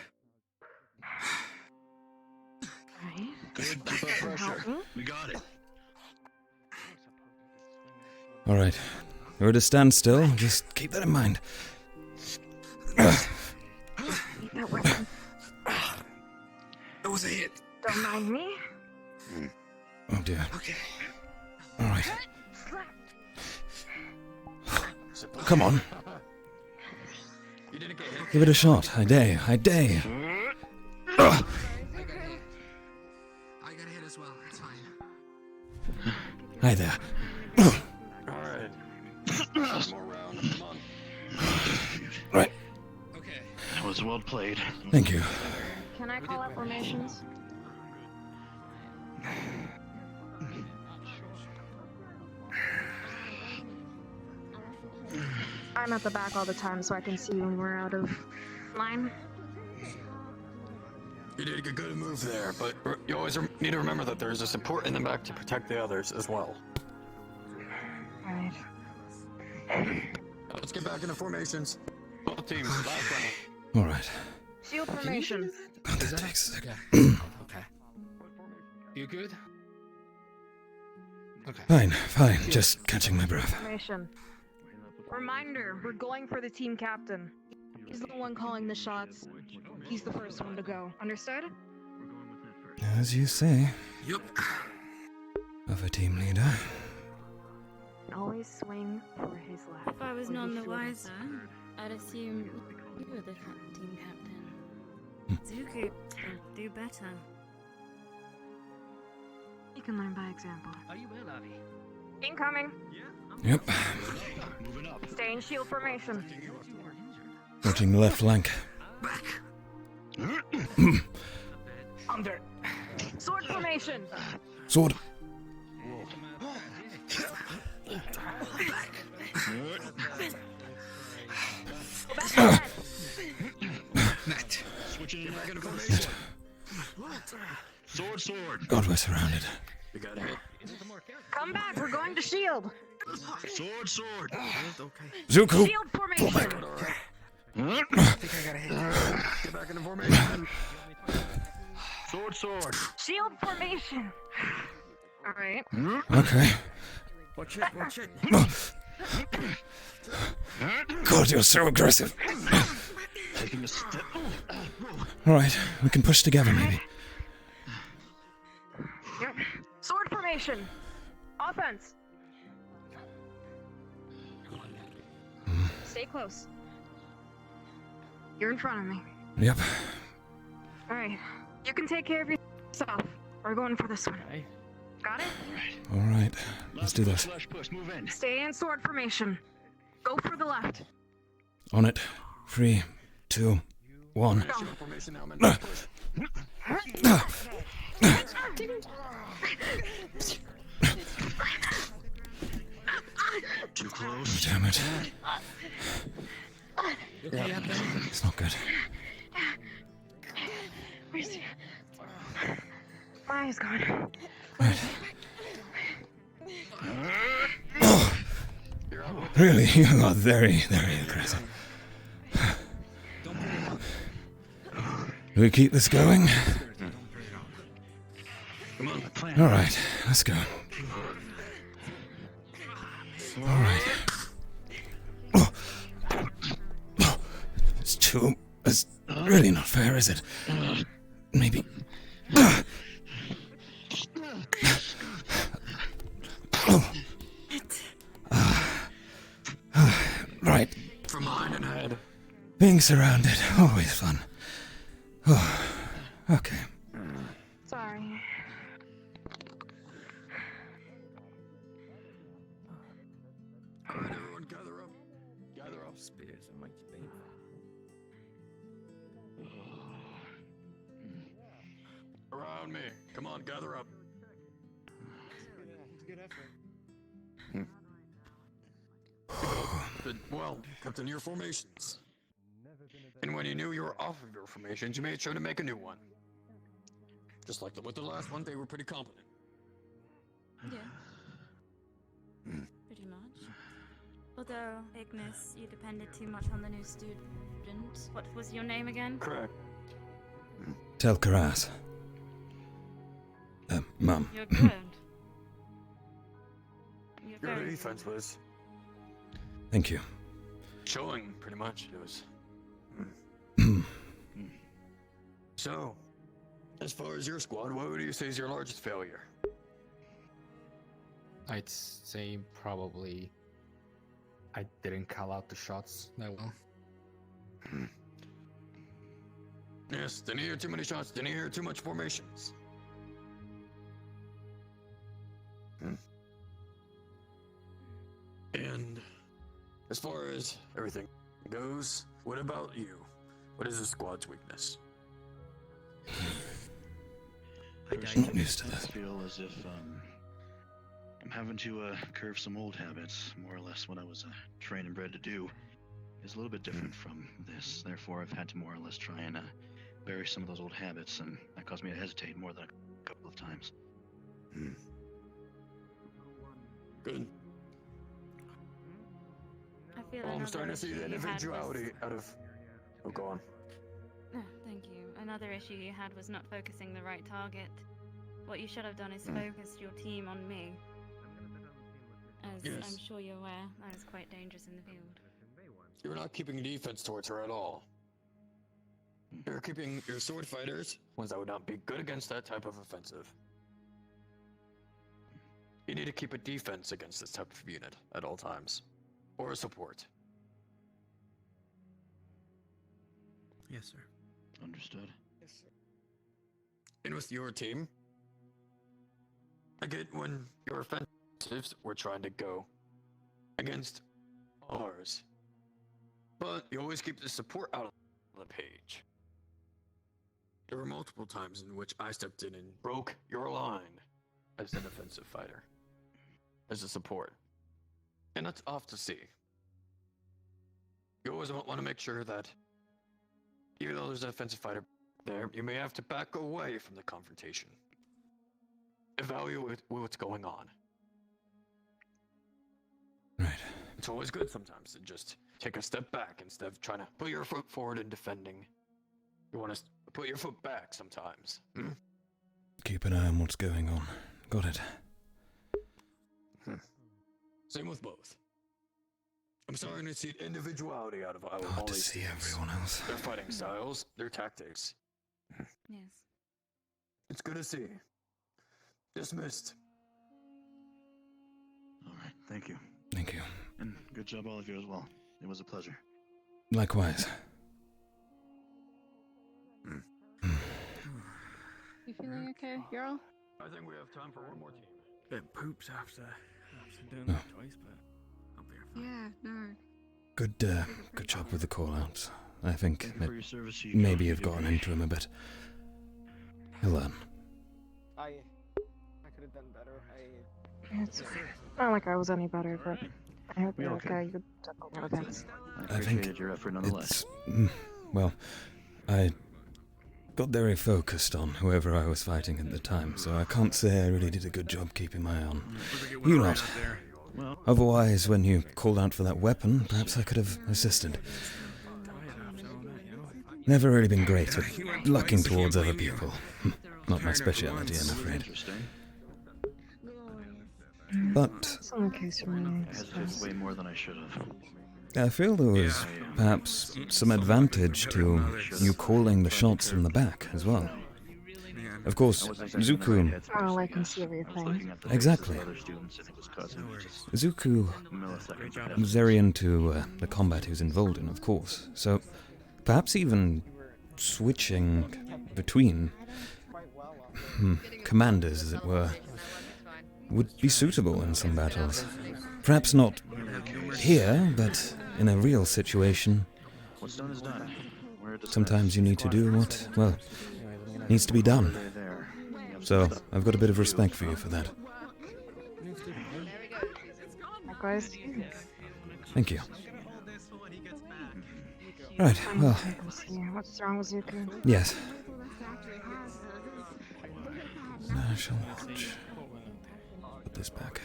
D: Right.
B: Good. Keep up pressure. We got it.
A: Alright. We're at a standstill. Just keep that in mind.
D: Keep that weapon.
B: That was a hit.
D: Don't mind me.
A: Oh dear.
B: Okay.
A: Alright. Come on. Give it a shot. I dare. I dare.
B: I got hit as well. It's fine.
A: Hi there.
C: Alright. One more round. Come on.
A: Right.
B: Okay.
C: That was well played.
A: Thank you.
D: Can I call out formations? I'm at the back all the time so I can see when we're out of line.
C: You did a good move there, but you always need to remember that there's a support in the back to protect the others as well.
D: Right.
C: Let's get back into formations. Both teams, last round.
A: Alright.
D: Shield formation.
A: God, that takes a second.
K: Okay. You good? Okay.
A: Fine. Just catching my breath.
D: Formation. Reminder, we're going for the team captain. He's the one calling the shots. He's the first one to go. Understood?
A: As you say.
B: Yep.
A: Of a team leader.
D: Always swing for his left.
S: If I was none the wiser, I'd assume you were the team captain. Zuko will do better.
D: You can learn by example.
L: Are you well, Avi?
D: Incoming.
A: Yep.
C: Moving up.
D: Stay in shield formation.
A: Watching the left flank.
D: Under. Sword formation.
A: Sword.
B: Net.
C: Switching back into formation. Sword.
A: God, we're surrounded.
C: You got a hit.
D: Come back. We're going to shield.
C: Sword.
A: Zuko.
D: Shield formation.
B: I think I got a hit.
C: Get back into formation. Sword.
D: Shield formation. All right.
A: Okay.
B: Watch it.
A: God, you're so aggressive.
C: Taking a step.
A: Alright, we can push together maybe.
D: Yep. Sword formation. Offense. Stay close. You're in front of me.
A: Yep.
D: All right. You can take care of yourself. We're going for this one. Got it?
A: Alright, let's do this.
C: Push. Move in.
D: Stay in sword formation. Go for the left.
A: On it. 3, 2, 1.
C: Formation now, man. Too close.
A: Damn it.
B: Yeah.
A: It's not good.
D: Where's he? My eyes gone.
A: Right. Really, you are very, very aggressive. Do we keep this going?
C: Come on, plan.
A: Alright, let's go. Alright. It's really not fair, is it? Maybe. Being surrounded, always fun. Oh, okay.
D: Sorry.
C: Alright, everyone, gather up. Gather up.
O: Spears are mighty painful.
C: Around me. Come on, gather up.
O: It's a good effort.
C: Well, kept in your formations. And when you knew you were off of your formations, you made sure to make a new one. Just like with the last one, they were pretty competent.
S: Yeah. Pretty much. Although, Ignis, you depended too much on the new student. What was your name again?
C: Correct.
A: Tel'Kahras. Mum.
S: You're good. You're
C: Your
S: very
C: defense was
A: Thank you.
C: showing, pretty much. It was. So, as far as your squad, what would you say is your largest failure?
K: I'd say probably I didn't call out the shots that well.
C: Yes, didn't hear too many shots, didn't hear too much formations. And as far as everything goes, what about you? What is the squad's weakness?
A: Not used to
R: I
A: this.
R: feel as if I'm having to curve some old habits, more or less what I was trained and bred to do. Is a little bit different from this. Therefore, I've had to more or less try and bury some of those old habits, and that caused me to hesitate more than a couple of times.
C: Good.
S: I feel
C: Well, I'm
S: another
C: starting to see the
S: issue you had was-
C: individuality out of. Oh, go on.
S: Oh, thank you. Another issue you had was not focusing the right target. What you should have done is focused your team on me. As
C: Yes.
S: I'm sure you're aware, I was quite dangerous in the field.
C: You're not keeping defense towards her at all. You're keeping your sword fighters, ones that would not be good against that type of offensive. You need to keep a defense against this type of unit at all times. Or a support.
O: Yes, sir.
R: Understood.
O: Yes, sir.
C: And with your team, I get when your offensives were trying to go against ours. But you always keep the support out of the page. There were multiple times in which I stepped in and broke your line as an offensive fighter. As a support. And that's off to see. You always want to make sure that even though there's an offensive fighter there, you may have to back away from the confrontation. Evaluate what's going on.
A: Right.
C: It's always good sometimes to just take a step back instead of trying to put your foot forward in defending. You want to put your foot back sometimes.
A: Keep an eye on what's going on. Got it.
C: Same with both. I'm starting to see individuality out of all
A: Hard to
C: these
A: see
C: teams.
A: everyone else.
C: Their fighting styles, their tactics.
S: Yes.
C: It's good to see. Dismissed.
R: All right, thank you.
A: Thank you.
R: And good job, all of you, as well. It was a pleasure.
A: Likewise.
Q: You feeling okay, Yarl?
C: I think we have time for one more team.
O: Bit poops after doing that twice, but I'll be fine.
Q: Yeah, no.
A: Good job with the call-outs. I think
R: Thank you
A: that
R: for your service, you
A: maybe
R: guys.
A: you've gotten into him a bit. He'll learn.
L: I could have done better.
D: It's not like I was any better, but I hope you're okay. You took a lot of hits.
R: I appreciated your effort nonetheless.
A: Well, I got very focused on whoever I was fighting at the time, so I can't say I really did a good job keeping my eye on you lot. Otherwise, when you called out for that weapon, perhaps I could have assisted. Never really been great at lucking towards other people. Not my speciality, I'm afraid. But
D: It's in case you're running.
R: I hesitated way more than I should have.
A: I feel there was perhaps some advantage to you calling the shots from the back as well. Of course, Zuku.
D: Oh, I can see everything.
A: Exactly. Zuku was very into the combat he was involved in, of course. So Perhaps even switching between commanders, as it were, would be suitable in some battles. Perhaps not here, but in a real situation.
R: What's done is done.
A: Sometimes you need to do what, well, needs to be done. So, I've got a bit of respect for you for that.
D: Likewise.
A: Thank you. Right, well...
D: What's wrong with Zuko?
A: Yes. I shall watch. Put this back.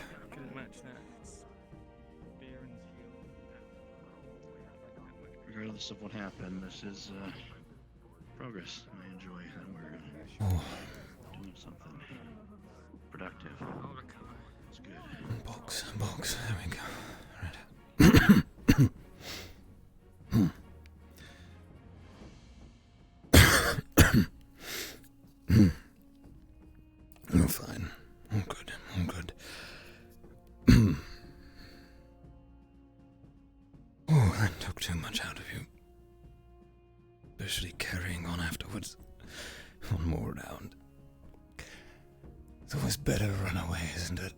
R: Regardless of what happened, this is progress. I enjoy that we're doing something productive. It's good.
A: Box, there we go. Right. I'm fine. I'm good. Oh, that took too much out of you. Especially carrying on afterwards. One more round. It's always better to run away, isn't it?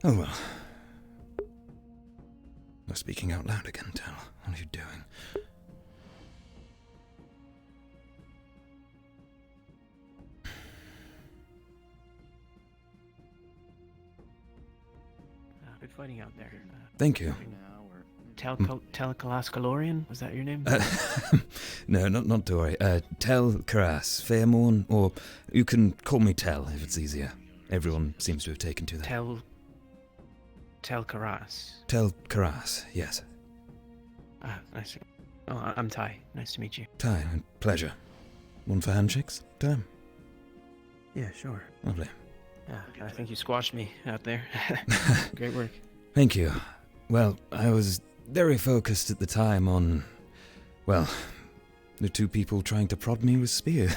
A: Oh well. No speaking out loud again, Tel. What are you doing?
P: Good fighting out there.
A: Thank you.
P: Tel'Kahras Faermorn? Was that your name?
A: No, not to worry. Tel'Kahras Faermorn, or you can call me Tel if it's easier. Everyone seems to have taken to that.
P: Tel'Kahras.
A: Tel'Kahras, yes.
P: Nice. Oh, I'm Ty. Nice to meet you.
A: Ty, pleasure. One for handshakes? Time?
P: Yeah, sure.
A: Lovely.
P: I think you squashed me out there. Great work.
A: Thank you. Well, I was very focused at the time on, well, the two people trying to prod me with spears.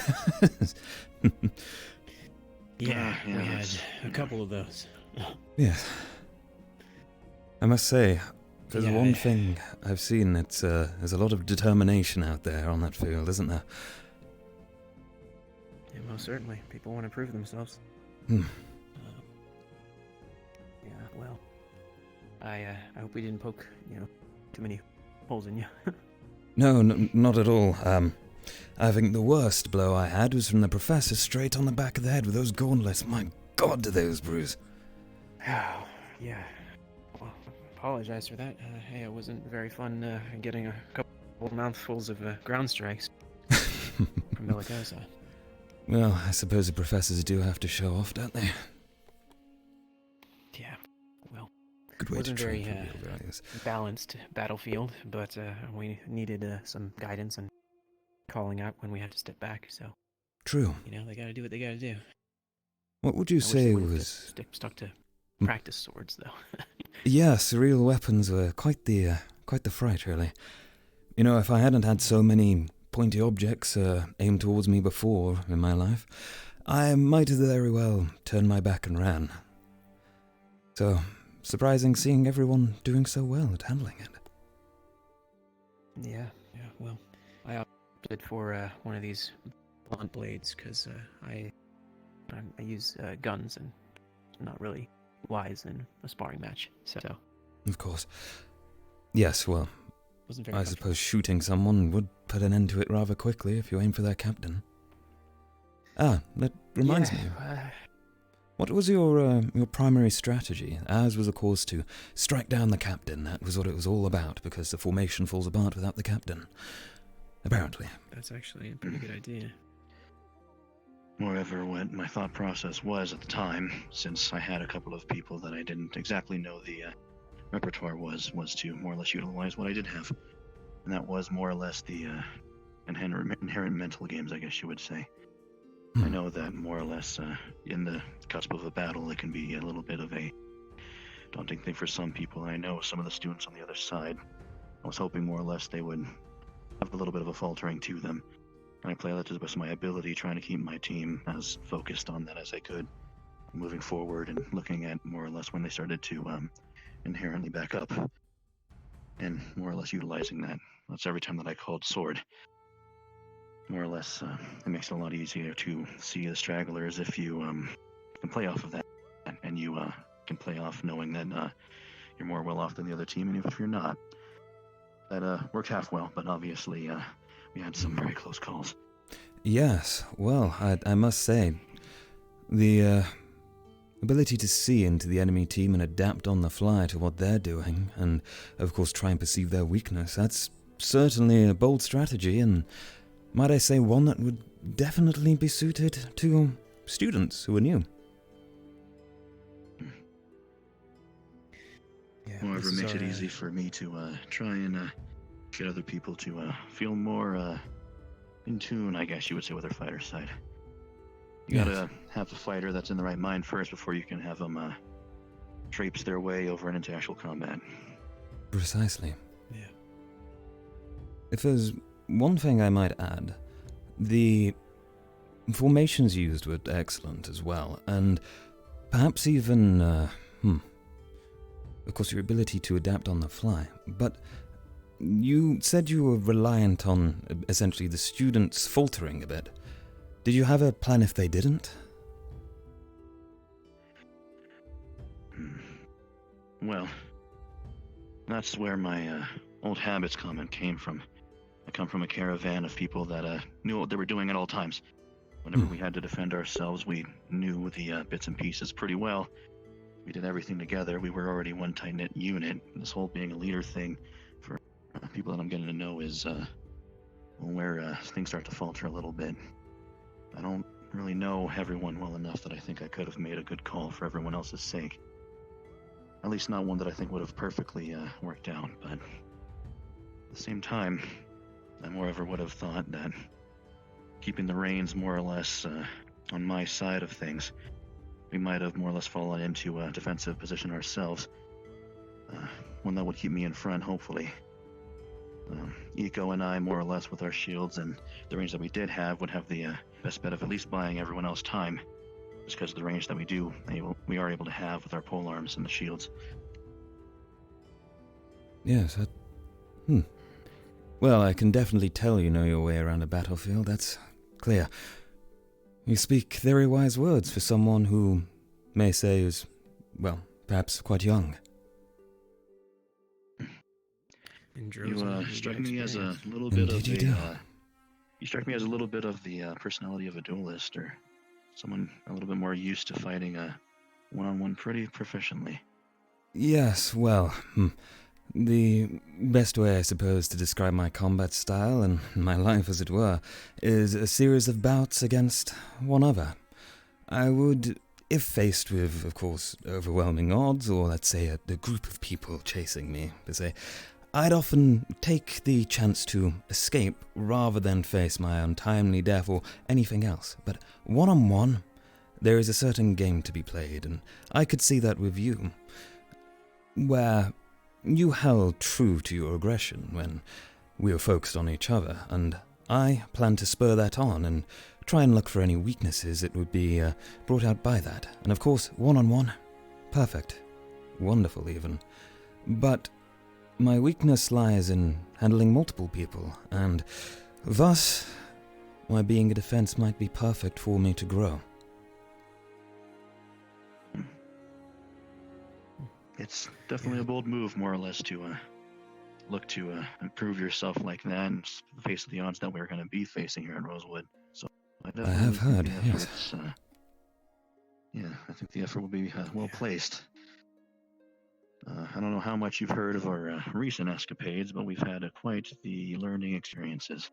P: Yeah, we had a couple of those.
A: Yes. I must say, if there's one thing I've seen, there's a lot of determination out there on that field, isn't there?
P: Yeah, most certainly. People want to prove themselves.
A: Hmm.
P: Yeah, well, I hope we didn't poke, too many holes in you.
A: No, not at all. I think the worst blow I had was from the professor straight on the back of the head with those gauntlets. My God, do those bruise.
P: Oh, yeah. Well, apologize for that. Hey, it wasn't very fun getting a couple mouthfuls of ground strikes from Tel'Kahras.
A: Well, I suppose the professors do have to show off, don't they?
P: Yeah, well,
A: good way
P: wasn't
A: to train
P: very
A: for real values.
P: balanced battlefield, but we needed some guidance and calling out when we had to step back. So
A: True.
P: They got to do what they got to do.
A: What would you say was
P: stuck to practice swords, though?
A: Yes, real weapons were quite the fright, really. If I hadn't had so many pointy objects aimed towards me before in my life, I might have very well turned my back and ran. So, surprising seeing everyone doing so well at handling it.
P: Yeah, well, I opted for one of these blunt blades because I use guns and not really wise in a sparring match, so...
A: Of course. Yes, well, I suppose shooting someone would put an end to it rather quickly if you aim for their captain. Ah, that reminds me. What was your primary strategy? Ours was, of course, to strike down the captain. That was what it was all about, because the formation falls apart without the captain. Apparently.
P: That's actually a pretty good idea.
R: Moreover, what my thought process was at the time, since I had a couple of people that I didn't exactly know the repertoire was to more or less utilize what I did have. And that was more or less the inherent mental games, I guess you would say. I know that more or less in the cusp of a battle, it can be a little bit of a daunting thing for some people. I know some of the students on the other side, I was hoping more or less they would have a little bit of a faltering to them. And I play that to the best of my ability, trying to keep my team as focused on that as I could, moving forward and looking at more or less when they started to inherently back up. and more or less utilizing that. That's every time that I called sword. More or less, it makes it a lot easier to see the stragglers if you can play off of that, and you can play off knowing that you're more well off than the other team, and even if you're not. That worked half well, but obviously we had some very close calls.
A: Yes, well, I must say, the ability to see into the enemy team and adapt on the fly to what they're doing, and of course try and perceive their weakness, that's certainly a bold strategy, and might I say one that would definitely be suited to students who are new.
P: Yeah,
R: However, it makes it easy for me to try and get other people to feel more in tune, I guess you would say, with their fighter side. You gotta have the fighter that's in the right mind first before you can have them traipse their way over and into actual combat.
A: Precisely.
P: Yeah.
A: If there's one thing I might add, the formations used were excellent as well, and perhaps even, of course, your ability to adapt on the fly, but you said you were reliant on essentially the students faltering a bit. Did you have a plan if they didn't?
R: Well, that's where my old habits comment came from. I come from a caravan of people that knew what they were doing at all times. Whenever we had to defend ourselves, we knew the bits and pieces pretty well. We did everything together. We were already one tight-knit unit. This whole being a leader thing for people that I'm getting to know is where things start to falter a little bit. I don't really know everyone well enough that I think I could have made a good call for everyone else's sake. At least not one that I think would have perfectly worked out, but at the same time, I moreover would have thought that keeping the reins more or less on my side of things, we might have more or less fallen into a defensive position ourselves. One that would keep me in front, hopefully. Eco and I, more or less, with our shields and the range that we did have, would have the best bet of at least buying everyone else time, just because of the range that we are able to have with our pole arms and the shields.
A: Yes, Well, I can definitely tell you know your way around a battlefield, that's clear. You speak very wise words for someone who may say is, well, perhaps quite young.
R: You strike me as a little bit of you strike me as a little bit of the personality of a duelist, or someone a little bit more used to fighting one-on-one pretty proficiently.
A: Yes, well, the best way, I suppose, to describe my combat style, and my life as it were, is a series of bouts against one other. I would, if faced with, of course, overwhelming odds, or let's say a group of people chasing me, per se, I'd often take the chance to escape rather than face my untimely death or anything else. But one-on-one, there is a certain game to be played, and I could see that with you, where you held true to your aggression when we were focused on each other, and I plan to spur that on and try and look for any weaknesses that would be brought out by that. And of course, one-on-one, perfect. Wonderful, even. But my weakness lies in handling multiple people, and thus, my being a defense might be perfect for me to grow.
R: It's definitely a bold move, more or less, to look to improve yourself like that and face the odds that we're going to be facing here in Rosewood. So
A: I have heard, yes.
R: Yeah, I think the effort will be well placed. I don't know how much you've heard of our recent escapades, but we've had quite the learning experiences.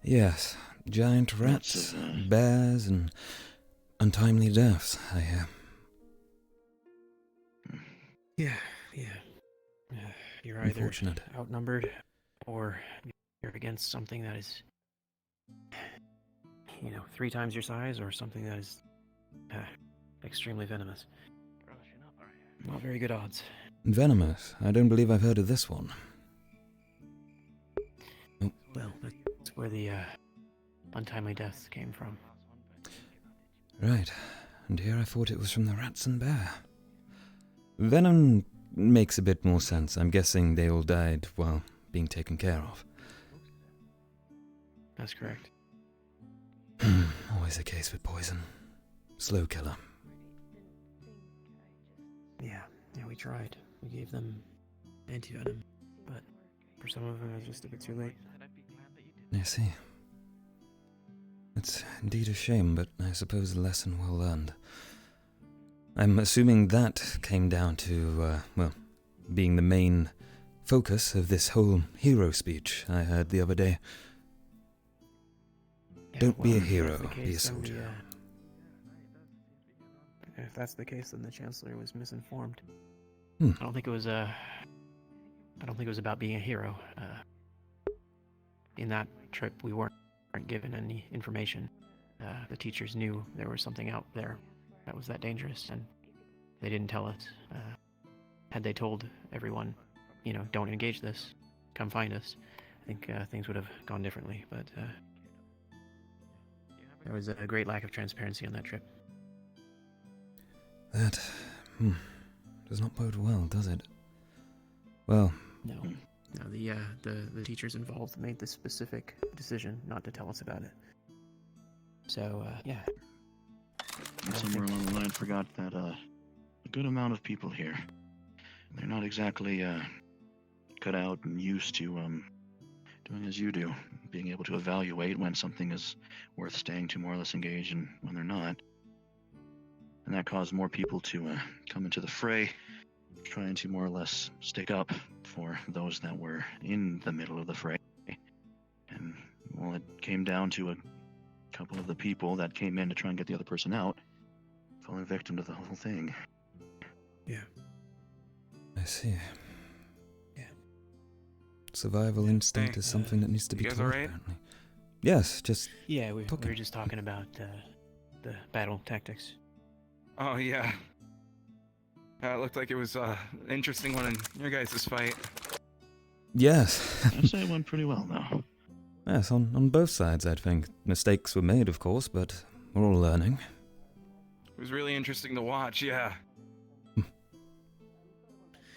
A: Yes, giant rats, bears, and untimely deaths, I hear.
P: Yeah. You're either
A: Unfortunate.
P: outnumbered, or you're against something that is, 3 times your size, or something that is extremely venomous. Not very good odds.
A: Venomous? I don't believe I've heard of this one. Oh.
P: Well, that's where the untimely deaths came from.
A: Right, and here I thought it was from the rats and bear. Venom makes a bit more sense. I'm guessing they all died while being taken care of.
P: That's correct.
A: Always the case with poison. Slow killer.
P: Yeah, we tried. We gave them antivenom, but for some of them it was just a bit too late.
A: I see. It's indeed a shame, but I suppose a lesson well learned. I'm assuming that came down to, being the main focus of this whole hero speech I heard the other day.
P: Yeah,
A: Don't be a
P: well, if
A: hero,
P: that's the
A: be a
P: case, then
A: soldier.
P: If that's the case, then the Chancellor was misinformed.
A: Hmm.
P: I don't think it was about being a hero. In that trip, we weren't given any information. The teachers knew there was something out there that was that dangerous, and they didn't tell us. Had they told everyone, don't engage this, come find us, I think things would have gone differently. But there was a great lack of transparency on that trip.
A: That does not bode well, does it? Well,
P: No, the teachers involved made the specific decision not to tell us about it. So, yeah.
R: Somewhere along the line, forgot that a good amount of people here, they're not exactly cut out and used to doing as you do, being able to evaluate when something is worth staying to more or less engaged and when they're not. And that caused more people to come into the fray, trying to more or less stick up for those that were in the middle of the fray. And, well, it came down to a couple of the people that came in to try and get the other person out, falling victim to the whole thing.
P: Yeah.
A: I see. Yeah. Survival instinct is something that needs to be
E: You guys
A: taught,
E: alright?
A: apparently. Yes, just
P: Yeah, we were just talking about the battle tactics.
E: Oh, yeah. It looked like it was an interesting one in your guys' fight.
A: Yes.
R: I'd say it went pretty well, though.
A: Yes, on both sides, I think. Mistakes were made, of course, but we're all learning.
E: It was really interesting to watch, yeah.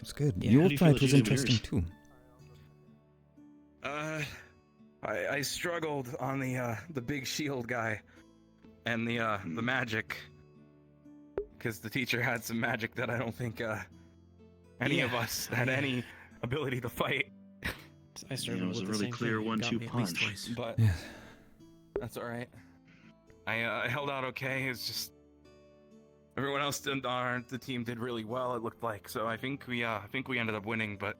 A: It's good.
P: Yeah,
A: Your
R: how do you feel
A: fight was
R: that you did
A: interesting,
R: yours?
A: too.
E: I struggled on the big shield guy and the magic. Because the teacher had some magic that I don't think any of us had any ability to fight.
P: I
R: It was a really clear 1-2 punch.
E: But that's all right. I held out okay. It's just everyone else did. The team did really well. It looked like. So I think we ended up winning. But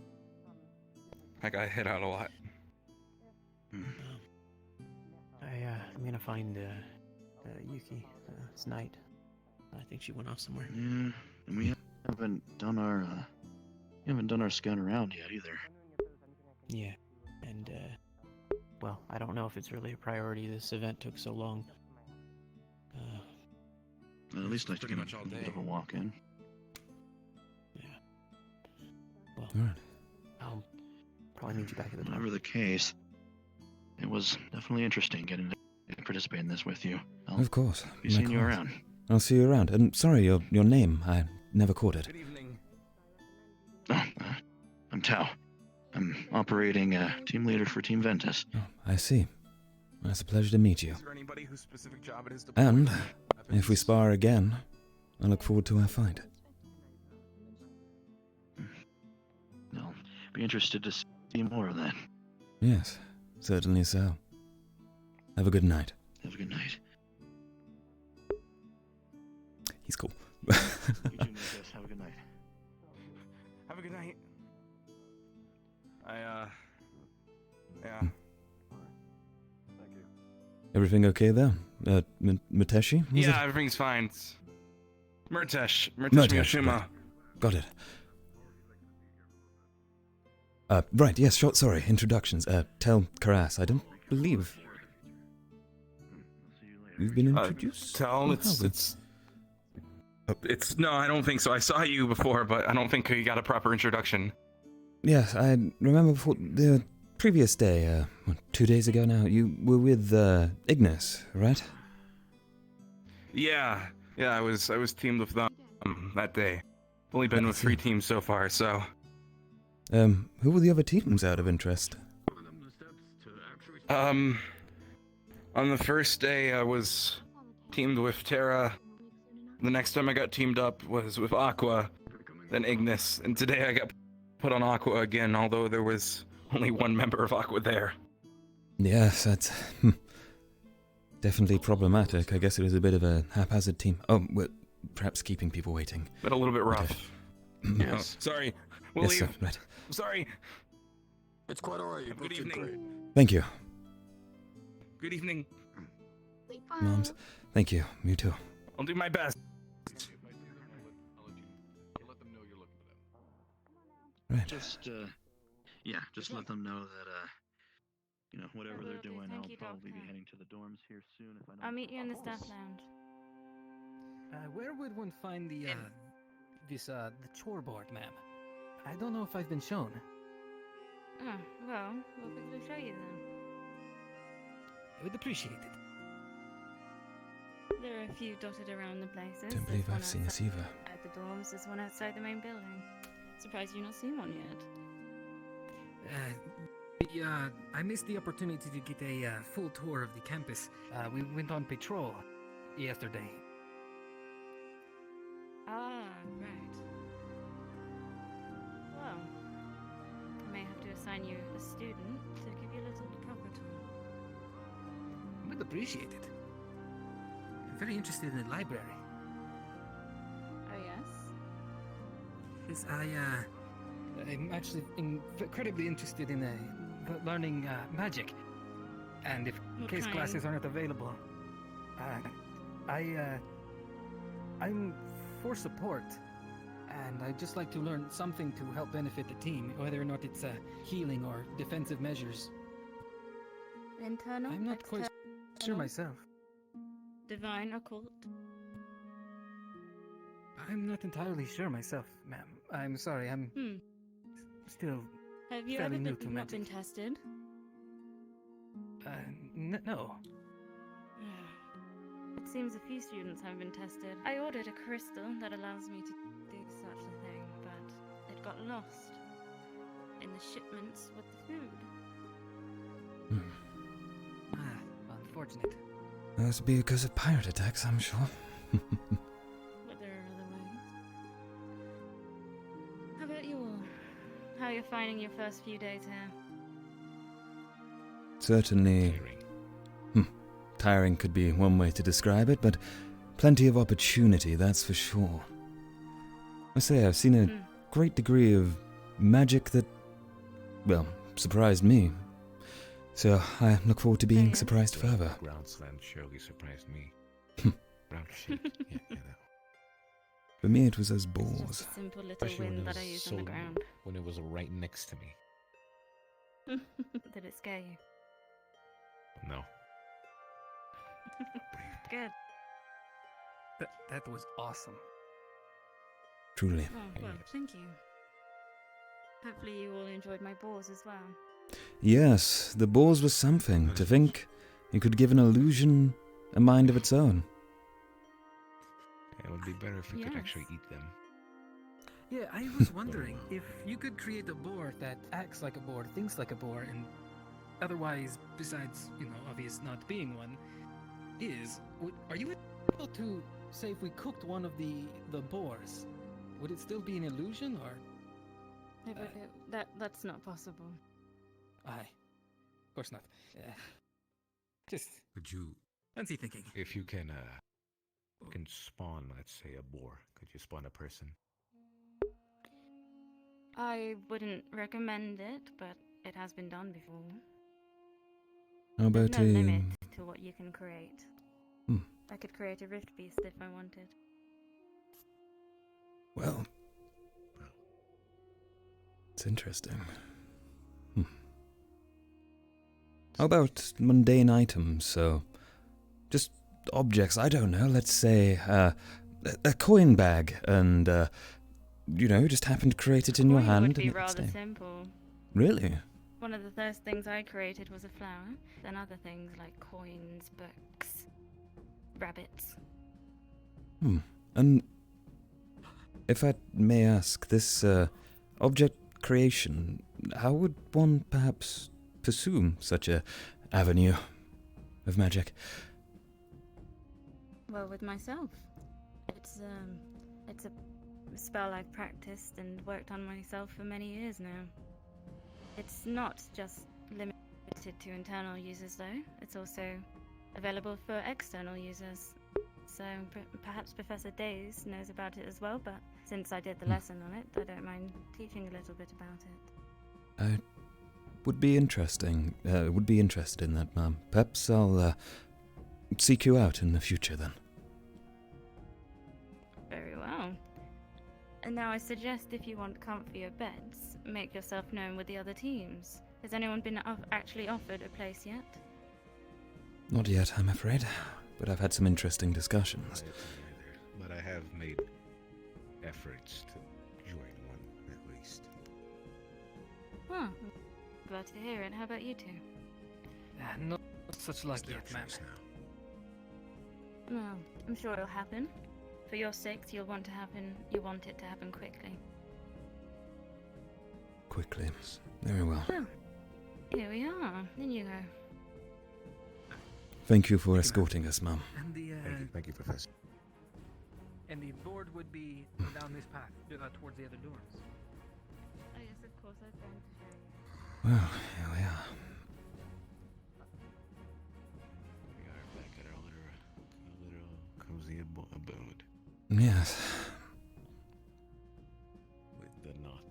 E: I got hit out a lot.
P: I'm gonna find Yuki. It's night. I think she went off somewhere.
R: Yeah, and we haven't done our scout around yet either.
P: Yeah, and well, I don't know if it's really a priority. This event took so long.
R: At least I
E: pretty
R: took
E: much all
R: a bit
E: day.
R: of a walk in.
P: Yeah. Well,
A: Alright.
P: I'll probably meet you back at the door.
R: Whatever the case, it was definitely interesting getting to participate in this with you. I'll
A: Of course.
R: be
A: my
R: seeing you
A: course.
R: around.
A: I'll see you around. And sorry, your name. I never caught it.
E: Good evening.
R: Oh, I'm Tao. I'm operating team leader for Team Ventus.
A: Oh, I see. It's a pleasure to meet you.
E: Is there anybody whose specific job it is to
A: And
E: point
A: if we spar again, I look forward to our fight.
R: I'll be interested to see more of that.
A: Yes, certainly so. Have a good night.
R: Have a good night.
A: He's cool.
R: You too, Lucas. Have a good night.
E: Have a good night. Yeah.
A: Everything okay there? Muteshi? was
E: Yeah,
A: it?
E: everything's fine. It's Murtesh
A: Murtesh,
E: Miyashima.
A: right. Got it. Right, yes, sure, sorry, introductions. Tel'Kahras, I don't believe you've been introduced.
E: Tell, it's no, I don't think so. I saw you before, but I don't think you got a proper introduction.
A: Yes, I remember before the previous day, 2 days ago now, you were with Ignis, right?
E: Yeah, I was teamed with them that day. Only been with 3 teams so far, so...
A: Who were the other teams out of interest?
E: On the first day I was teamed with Terra. The next time I got teamed up was with Aqua, then Ignis, and today I got put on Aqua again, although there was only 1 member of Aqua there.
A: Yes, that's definitely problematic. I guess it was a bit of a haphazard team. Oh, well, perhaps keeping people waiting.
E: But a little bit rough. Yes. Oh, sorry. We'll
A: yes,
E: leave.
A: sir, right.
E: Sorry.
C: It's quite alright. You
E: Good
C: both did
E: evening.
C: great.
A: Thank you,
E: Good evening.
A: Moms. Thank you. You too.
E: I'll do my best.
A: Right.
R: Just just let them know that whatever
S: I will
R: they're
S: do.
R: doing,
S: Thank
R: I'll
S: you,
R: probably be
S: Doctor.
R: heading to the dorms here soon if I don't.
S: I'll meet you in the staff lounge.
H: Where would one find the chore board, ma'am? I don't know if I've been shown.
S: Oh, well, we'll quickly show you then.
H: I would appreciate it.
S: There are a few dotted around the places.
A: Don't believe I've seen this either.
S: At the dorms, there's one outside the main building. Surprised you've not seen one yet.
H: I missed the opportunity to get a full tour of the campus. We went on patrol yesterday.
S: Ah, right. Well, I may have to assign you a student to give you a little proper tour.
H: I would appreciate it. I'm very interested in the library.
S: Oh, yes?
H: Yes, I'm actually incredibly interested in learning magic. And if
S: What
H: case
S: kind?
H: classes aren't available, I'm for support. And I'd just like to learn something to help benefit the team, whether or not it's healing or defensive measures.
S: Internal?
H: I'm not quite sure myself.
S: Divine, occult?
H: I'm not entirely sure myself, ma'am. I'm sorry, I'm still
S: Have you
H: fairly
S: ever
H: new
S: been,
H: to
S: not been
H: magic.
S: tested?
H: No.
S: It seems a few students have been tested. I ordered a crystal that allows me to do such a thing, but it got lost in the shipments with the food.
H: Unfortunate.
A: Must be because of pirate attacks, I'm sure.
S: But there are other ways. How about you all? How are you finding your first few days here?
A: Certainly. Tiring could be one way to describe it, but plenty of opportunity, that's for sure. I say, I've seen a great degree of magic that, well, surprised me. So I look forward to being surprised further.
J: Groundsland surely surprised me. Ground shit. Yeah.
A: For me, it was those
S: It's
A: balls.
S: just a simple little
J: Especially when
S: wind
J: it
S: that I
J: was
S: use
J: so
S: on the ground.
J: when it was right next to me.
S: Did it scare you?
J: No.
S: Good.
H: That was awesome.
A: Truly.
S: Oh, well, thank you. Hopefully you all enjoyed my balls as well.
A: Yes, the balls was something. To think you could give an illusion a mind of its own.
J: It would be better if we could actually eat them.
H: Yeah, I was wondering if you could create a boar that acts like a boar, thinks like a boar, and otherwise, besides, obvious not being one, are you able to say if we cooked one of the boars, would it still be an illusion, or?
S: That's not possible.
H: Aye, of course not. Just
J: Could you?
H: fancy thinking.
J: If you can spawn, let's say, a boar, could you spawn a person?
S: I wouldn't recommend it, but it has been done before.
A: How about
S: There's no limit to what you can create. I could create a rift beast if I wanted.
A: Well, it's interesting. How about mundane items? So, just objects, I don't know, let's say a coin bag, and, just happen to create it in your
S: Coin
A: hand.
S: would be
A: and
S: rather
A: stay.
S: simple.
A: Really?
S: One of the first things I created was a flower, then other things like coins, books, rabbits.
A: And if I may ask, this object creation, how would one perhaps pursue such a avenue of magic?
S: Well, with myself. It's a spell I've practiced and worked on myself for many years now. It's not just limited to internal users, though. It's also available for external users. So perhaps Professor Days knows about it as well, but since I did the lesson on it, I don't mind teaching a little bit about it.
A: I would be interested in that, ma'am. Perhaps I'll seek you out in the future then.
S: Very well. And now I suggest if you want comfier beds, make yourself known with the other teams. Has anyone been actually offered a place yet?
A: Not yet, I'm afraid, but I've had some interesting discussions.
J: But I have made efforts to join one, at least.
S: Huh. Glad to hear it. How about you two?
H: Not such luck yet, ma'am.
S: Well, I'm sure it'll happen. For your sakes, you want it to happen quickly.
A: Quickly. Very well.
S: Well, here we are. In you go.
A: Thank you for escorting us, ma'am.
H: And the
J: Thank you, Professor.
H: and the board would be down this path towards the other dorms.
S: Oh yes, of course. I was going to show you.
A: Well, here we are.
J: We are back at our little cozy abode.
A: Yes.
J: With the knot,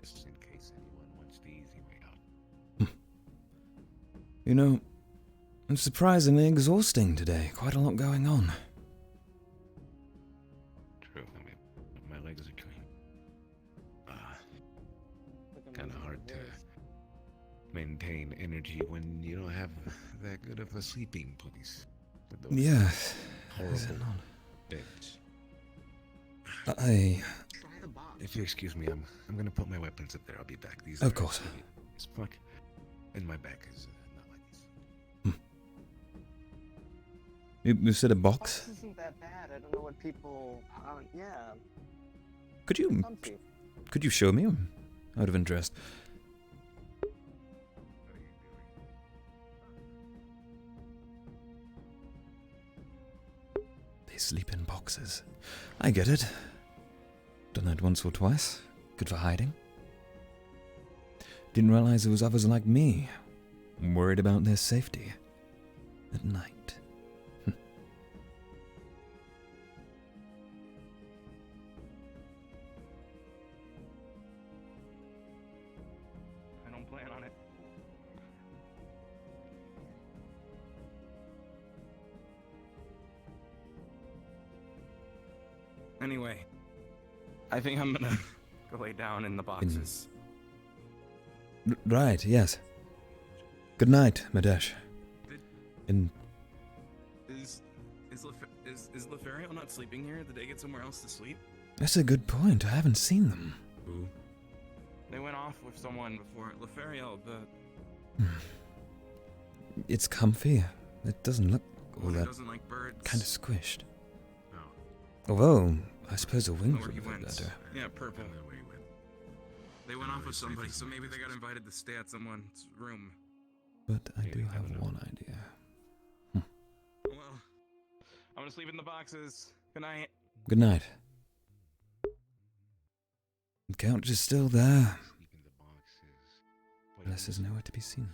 J: just in case anyone wants the easy way out.
A: You know, it's surprisingly exhausting today. Quite a lot going on.
J: True. I mean, my legs are drained. Kind of hard to maintain energy when you don't have that good of a sleeping place. With those
A: Yes.
J: horrible beds. If you excuse me, I'm gonna put my weapons up there. I'll be back. These
A: Of
J: are
A: course.
J: heavy as fuck, and my back is not like this.
A: You said a box?
G: Box isn't that bad. I don't know what people. Yeah.
A: Could you show me? Out of interest. They sleep in boxes. I get it. Done that once or twice. Good for hiding. Didn't realize there was others like me, worried about their safety at night.
E: I don't plan on it. Anyway, I think I'm gonna go lay down in the boxes.
A: Right, yes. Good night, Madesh. And
E: Is Lothario not sleeping here? Did they get somewhere else to sleep?
A: that's a good point. I haven't seen them.
E: Who? They went off with someone before. Lothario, the...
A: It's comfy. It doesn't look all
E: One who
A: that
E: doesn't like birds.
A: kind of squished.
E: Oh.
A: Although, I suppose a
E: Know
A: wing
E: where
A: would
E: he
A: be
E: went.
A: better.
E: Yeah, purple. They went off with somebody, so maybe they got invited to stay at someone's room.
A: But I do have one idea.
E: Well, I'm gonna sleep in the boxes. Good night.
A: Good night. The couch is still there. Unless there's nowhere to be seen.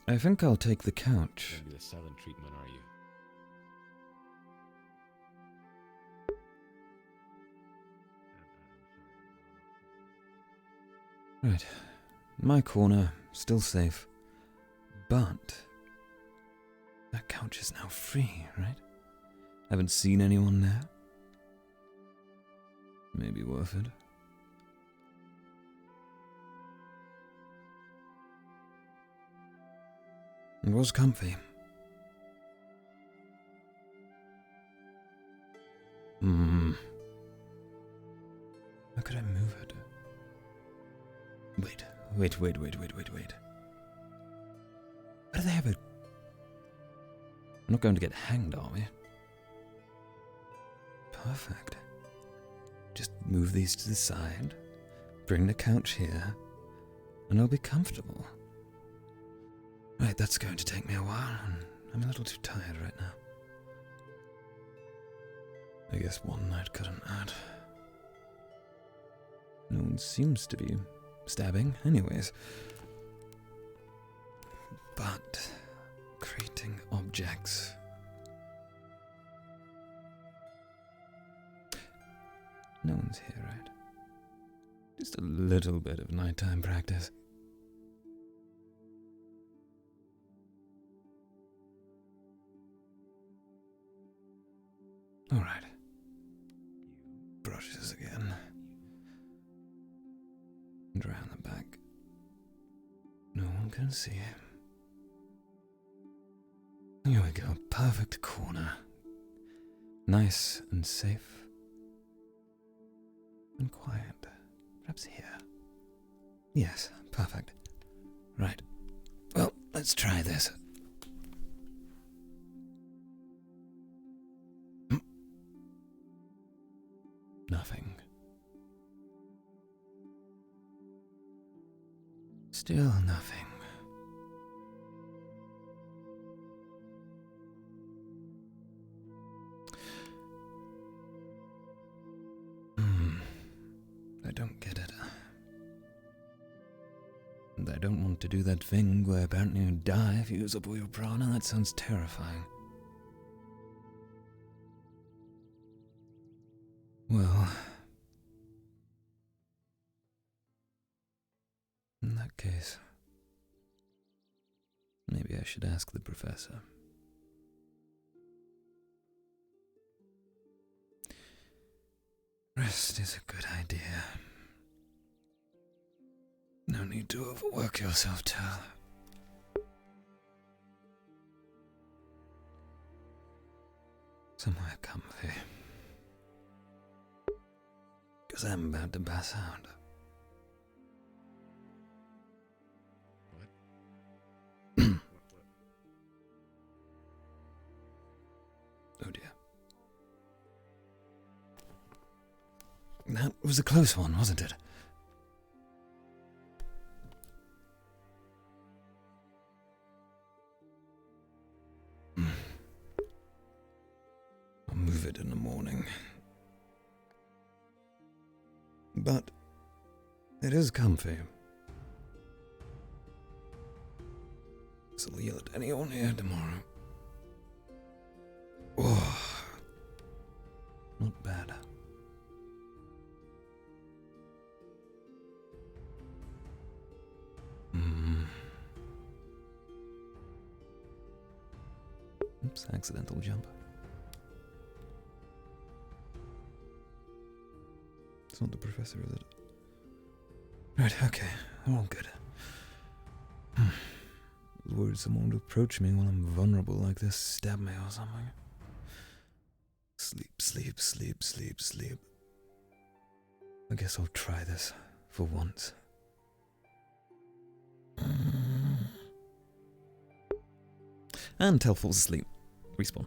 A: I think I'll take the couch.
J: Gonna be the silent treatment, are you?
A: Right. My corner, still safe. But that couch is now free, right? Haven't seen anyone there. Maybe worth it. It was comfy. How could I move it? Wait. Why do they have a... We're not going to get hanged, are we? Perfect. Just move these to the side, bring the couch here, and I'll be comfortable. Right, that's going to take me a while, and I'm a little too tired right now. I guess one night couldn't add. No one seems to be stabbing, anyways. But creating objects... No one's here, right? Just a little bit of nighttime practice. Alright. Brushes again. And around the back. No one can see him. Here we go, perfect corner. Nice and safe. And quiet. Perhaps here. Yes, perfect. Right. Well, let's try this. Nothing. Still nothing. I don't get it. And I don't want to do that thing where apparently you die if you use up all your prana. That sounds terrifying. Well... in that case... maybe I should ask the professor. Rest is a good idea. No need to overwork yourself, Tel. Somewhere comfy. Because I'm about to pass out. Oh dear. That was a close one, wasn't it? I'll move it in the morning. But it is comfy. So I'll yell at anyone here tomorrow. Oh, not bad. Oops, accidental jump. It's not the professor, is it? Right, okay, all good. I was worried someone would approach me when I'm vulnerable like this, stab me or something. Sleep, sleep, sleep, sleep, sleep. I guess I'll try this for once. And Tel falls asleep. Respawn.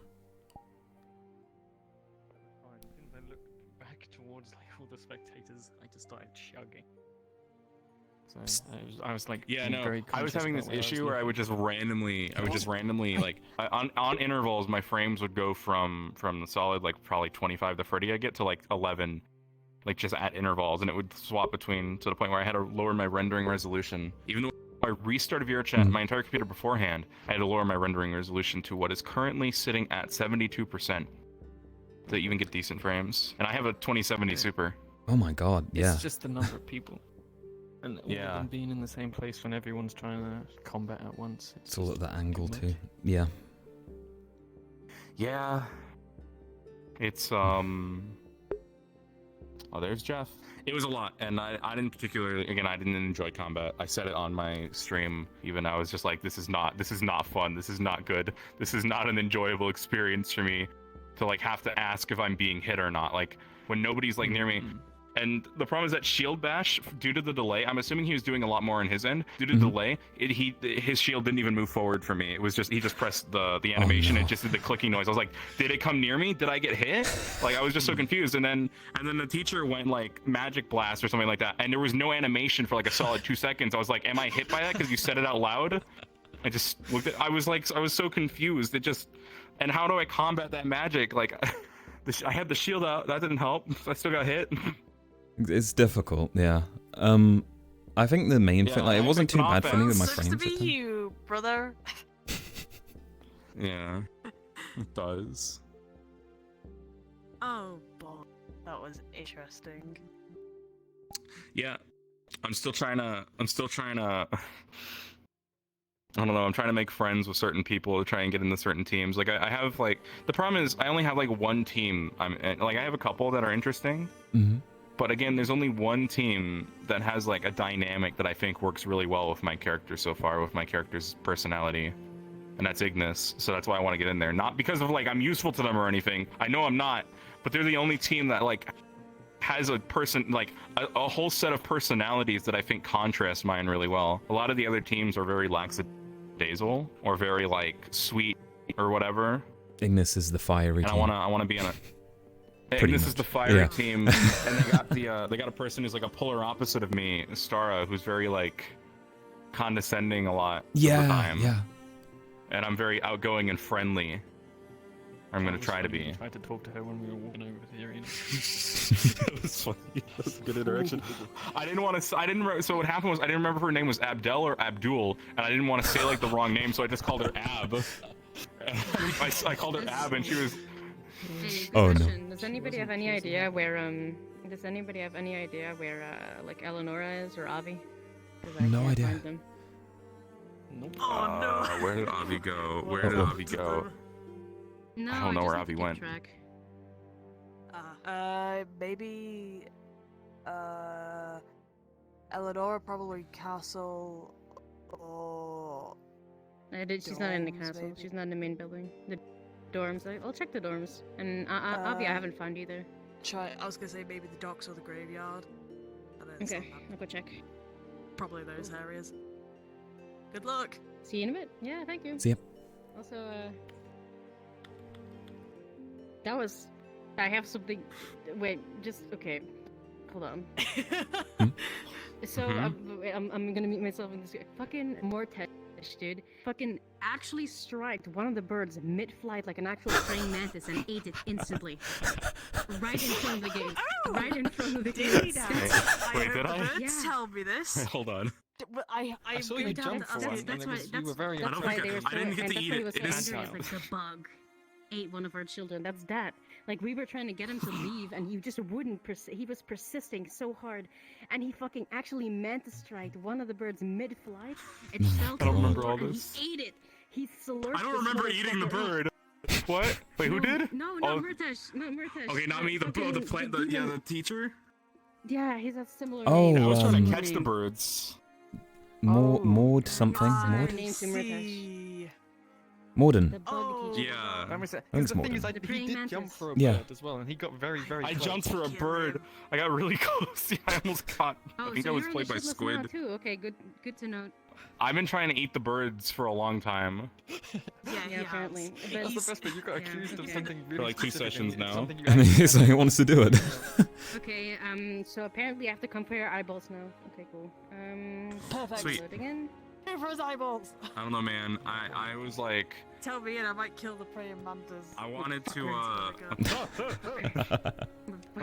F: And then look back towards like all the spectators. I just started chugging. So I was like,
E: yeah,
F: being
E: no,
F: very
E: I was having this
F: conscious about
E: issue
F: where
E: where I would just randomly, like, on intervals, my frames would go from the solid, like, probably 25 to 30 I get to, like, 11, like, just at intervals, and it would swap between, to the point where I had to lower my rendering resolution. Even though I restarted VRChat, my entire computer beforehand, I had to lower my rendering resolution to what is currently sitting at 72% to even get decent frames. And I have a 2070 Super.
A: Oh my god, yeah.
F: It's just the number of people. And all of them being in the same place when everyone's trying to combat at once.
A: It's all at that angle too. Yeah.
E: Yeah. It's, Oh, there's Jeff. It was a lot, and I didn't particularly, again, I didn't enjoy combat. I said it on my stream, even. I was just like, this is not fun, this is not good, this is not an enjoyable experience for me to, like, have to ask if I'm being hit or not. Like, when nobody's, like, near me, And the problem is that shield bash, due to the delay, I'm assuming he was doing a lot more on his end. Due to delay, his shield didn't even move forward for me. It was just he just pressed the animation.
A: no.
E: It just did the clicking noise. I was like, did it come near me? Did I get hit? Like I was just so confused. And then the teacher went like magic blast or something like that, and there was no animation for like a solid 2 seconds. I was like, am I hit by that because you said it out loud? I just looked at. I was so confused. It just, and how do I combat that magic? Like, I had the shield out. That didn't help. I still got hit.
A: It's difficult, yeah. I think the main thing, like, it wasn't too bad for me with my frames.
U: Sucks to be you, brother.
E: Yeah, it does.
U: Oh boy, that was interesting.
E: Yeah, I'm still trying to. I don't know, I'm trying to make friends with certain people to try and get into certain teams. Like, I have, like, the problem is I only have, like, one team. I have a couple that are interesting. But again, there's only one team that has, like, a dynamic that I think works really well with my character so far, with my character's personality. And that's Ignis. So that's why I want to get in there. Not because of, like, I'm useful to them or anything. I know I'm not. But they're the only team that, like, has a person, like, a whole set of personalities that I think contrast mine really well. A lot of the other teams are very lackadaisical or very, like, sweet or whatever.
A: Ignis is the fiery
E: and
A: team.
E: I want to be in a...
A: Pretty
E: This
A: much.
E: is the fiery
A: Yeah.
E: team, and they got a person who's like a polar opposite of me, Stara, who's very like condescending a lot of the time.
A: Yeah.
E: And I'm very outgoing and friendly. I'm gonna try to be.
F: I tried to talk to her when we were walking over to the arena.
E: That was funny. That was a good interaction. I didn't want to. So what happened was I didn't remember if her name was Abdel or Abdul, and I didn't want to say like the wrong name, so I just called her Ab. And I called her Ab, and she was.
V: Hey,
A: Oh, no.
V: question. Does anybody have any idea where like Eleonora is or Avi? 'Cause I
A: No
V: can't
A: idea.
V: find them.
U: Oh no.
E: Where did Avi go? Where did Avi go?
V: No,
E: I don't know
V: just
E: where
V: need
E: Avi
V: to keep
E: went.
V: track.
U: Maybe, Eleanor probably castle, or...
V: She's not in the
U: dorms,
V: castle.
U: maybe?
V: She's not in the main building. The dorms. I'll check the dorms. And Avi, I haven't found either.
U: I was gonna say maybe the docks or the graveyard. And then
V: Okay, I'll go check.
U: Probably those areas. Good luck.
V: See you in a bit. Yeah, thank you.
A: See ya.
V: Also, that was. I have something. Wait, just okay. Hold on. So I'm gonna meet myself in this fucking Mortesh, dude. Fucking actually striked one of the birds mid-flight like an actual praying mantis and ate it instantly, right in front of the gate. Right in front of the gate.
U: Did he now?
E: Wait, did I?
U: Birds tell me this.
E: Hold on.
U: I
F: saw you jump for one, and you were very
V: That's why they were so,
E: I didn't get
V: and
E: to
V: that's
E: eat
V: why
E: it.
V: he was so
E: It is-
V: angry. It's like the bug ate one of our children. That's that. Like we were trying to get him to leave, and he just wouldn't. He was persisting so hard, and he fucking actually mantis striked one of the birds mid-flight. It fell to the
E: remember
V: floor,
E: all
V: and
E: this.
V: he ate it. He slurped.
E: I don't
V: this
E: remember eating the
V: motherfucker up.
E: bird. What? Wait, who did?
V: No,
E: Oh,
V: not Murtash. Not Murtash.
E: Okay, not me. The plant. The teacher.
V: Yeah, he's a similar
A: Oh,
V: name.
E: I was trying to catch the birds.
A: Maud something. Maud?
V: Name to Murtash.
A: Morden.
V: The bug teacher.
E: Yeah.
A: I think it's
F: The thing
A: Morgan.
F: is, he
V: praying
F: did jump
V: mantis.
F: for a
A: Yeah.
F: bird as well, and he got very, very
E: I
F: close.
E: jumped for a bird. I got really close. Yeah, I almost caught.
V: Oh,
E: I think
V: so
E: I was
V: you're
E: played
V: in
E: by
V: the shitless now
E: squid.
V: too. Okay, good to know.
E: I've been trying to eat the birds for a long time.
V: Yeah, apparently. But
F: That's the best bit. You got accused of something really
E: For like 2
F: specific,
E: sessions
F: and it's
E: now.
F: something you
A: And
F: actually
A: he's like, he wants to do it.
V: Okay, so apparently I have to compare eyeballs now. Okay, cool.
U: Perfect.
E: Sweet.
V: Load again.
U: Go for his eyeballs.
E: I don't know, man. I was like,
U: Tell me, and I might kill the praying mantis.
E: I wanted to. I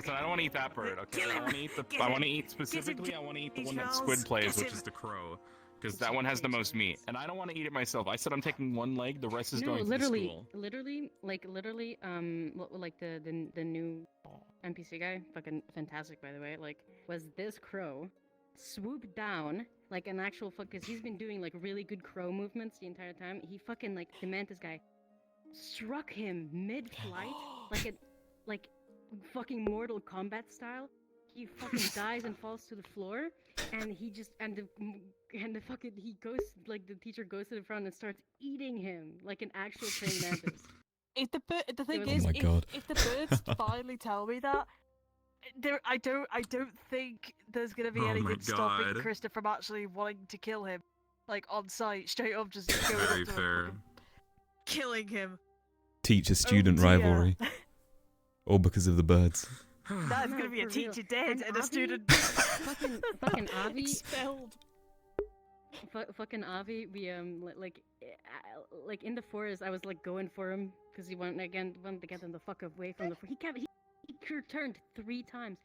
E: said I don't want to eat that bird. Okay, I want to eat the. I want to eat specifically. I want to eat the one that Squid plays, which is the crow, because that one has the most meat, and I don't want to eat it myself. I said I'm taking one leg. The rest is
V: No,
E: going to the
V: literally,
E: school.
V: literally, like the new NPC guy, fucking fantastic by the way. Like, was this crow swooped down like an actual fuck? Because he's been doing like really good crow movements the entire time. He fucking like the mantis guy struck him mid-flight like fucking Mortal Kombat style. He fucking dies and falls to the floor, and he just and the fucking he goes like the teacher goes to the front and starts eating him like an actual praying mantis.
U: If the thing
V: was-
U: is,
A: Oh my God.
U: if the birds finally tell me that, I don't think there's gonna be
B: Oh my
U: anything stopping
B: God.
U: Krista from actually wanting to kill him, like on site, straight up, just going up
B: Very
U: to him,
B: fair.
U: killing him.
A: Teacher-student
U: dear.
A: rivalry. All because of the birds.
U: That's
V: No,
U: gonna be a
V: for real.
U: teacher dead and a
V: Avi-
U: student
V: fucking Avi
U: expelled.
V: Fucking Avi, we like in the forest. I was like going for him because he wanted to get him the fuck away from the. He turned 3 times,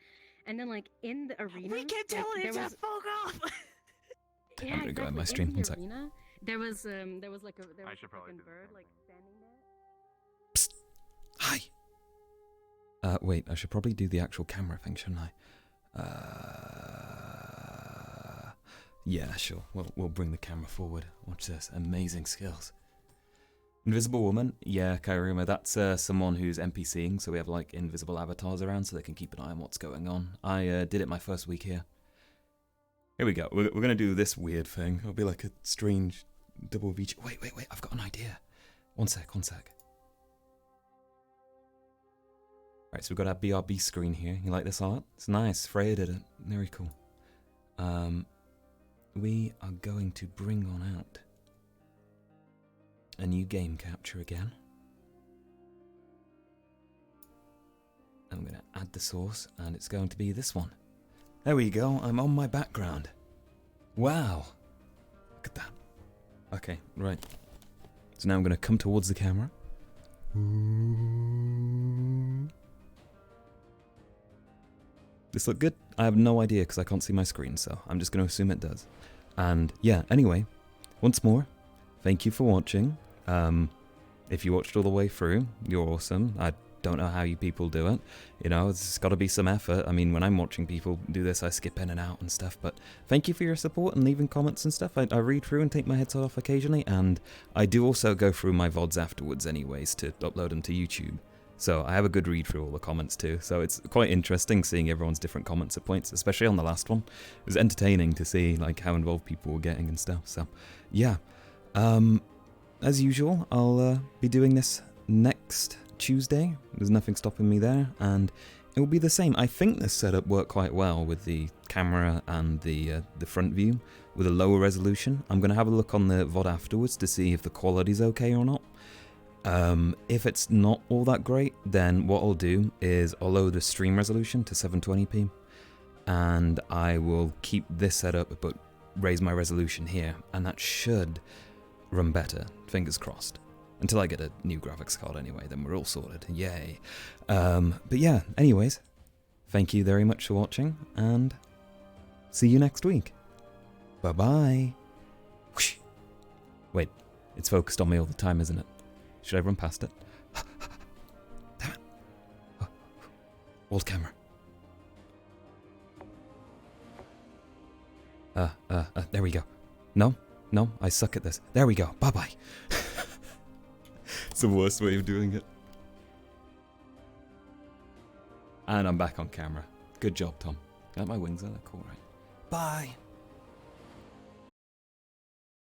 V: and then like in the arena.
U: We kept telling him to fuck off.
V: Yeah,
A: I'm gonna go in my
V: exactly.
A: stream,
V: In
A: one
V: the
A: sec.
V: arena, there was like a
E: I should probably
V: fucking bird like standing there.
A: Hi! Wait, I should probably do the actual camera thing, shouldn't I? Yeah, sure. We'll bring the camera forward. Watch this. Amazing skills. Invisible woman? Yeah, Kairuma, that's someone who's NPCing, so we have like invisible avatars around so they can keep an eye on what's going on. I did it my first week here. Here we go. We're gonna do this weird thing. It'll be like a strange double VRChat. Wait, I've got an idea. One sec. Right, so we've got our BRB screen here. You like this art? It's nice. Freya did it. Very cool. We are going to bring on out a new game capture again. I'm going to add the source, and it's going to be this one. There we go. I'm on my background. Wow. Look at that. Okay, right. So now I'm going to come towards the camera. This look good? I have no idea because I can't see my screen, so I'm just going to assume it does. And yeah, anyway, once more, thank you for watching. If you watched all the way through, you're awesome. I don't know how you people do it. You know, it's got to be some effort. I mean, when I'm watching people do this, I skip in and out and stuff. But thank you for your support and leaving comments and stuff. I read through and take my headset off occasionally. And I do also go through my VODs afterwards anyways to upload them to YouTube. So I have a good read through all the comments too. So it's quite interesting seeing everyone's different comments at points, especially on the last one. It was entertaining to see like how involved people were getting and stuff. So yeah, as usual, I'll be doing this next Tuesday. There's nothing stopping me there, and it will be the same. I think this setup worked quite well with the camera and the front view with a lower resolution. I'm going to have a look on the VOD afterwards to see if the quality's okay or not. If it's not all that great, then what I'll do is I'll lower the stream resolution to 720p, and I will keep this setup but raise my resolution here, and that should run better, fingers crossed. Until I get a new graphics card anyway, then we're all sorted, yay. But yeah, anyways, thank you very much for watching, and see you next week. Bye-bye. Whoosh. Wait, it's focused on me all the time, isn't it? Should I run past it? Damn it. Oh. Old camera. There we go. No, I suck at this. There we go. Bye-bye. It's the worst way of doing it. And I'm back on camera. Good job, Tom. Got my wings on. Cool, right? Bye.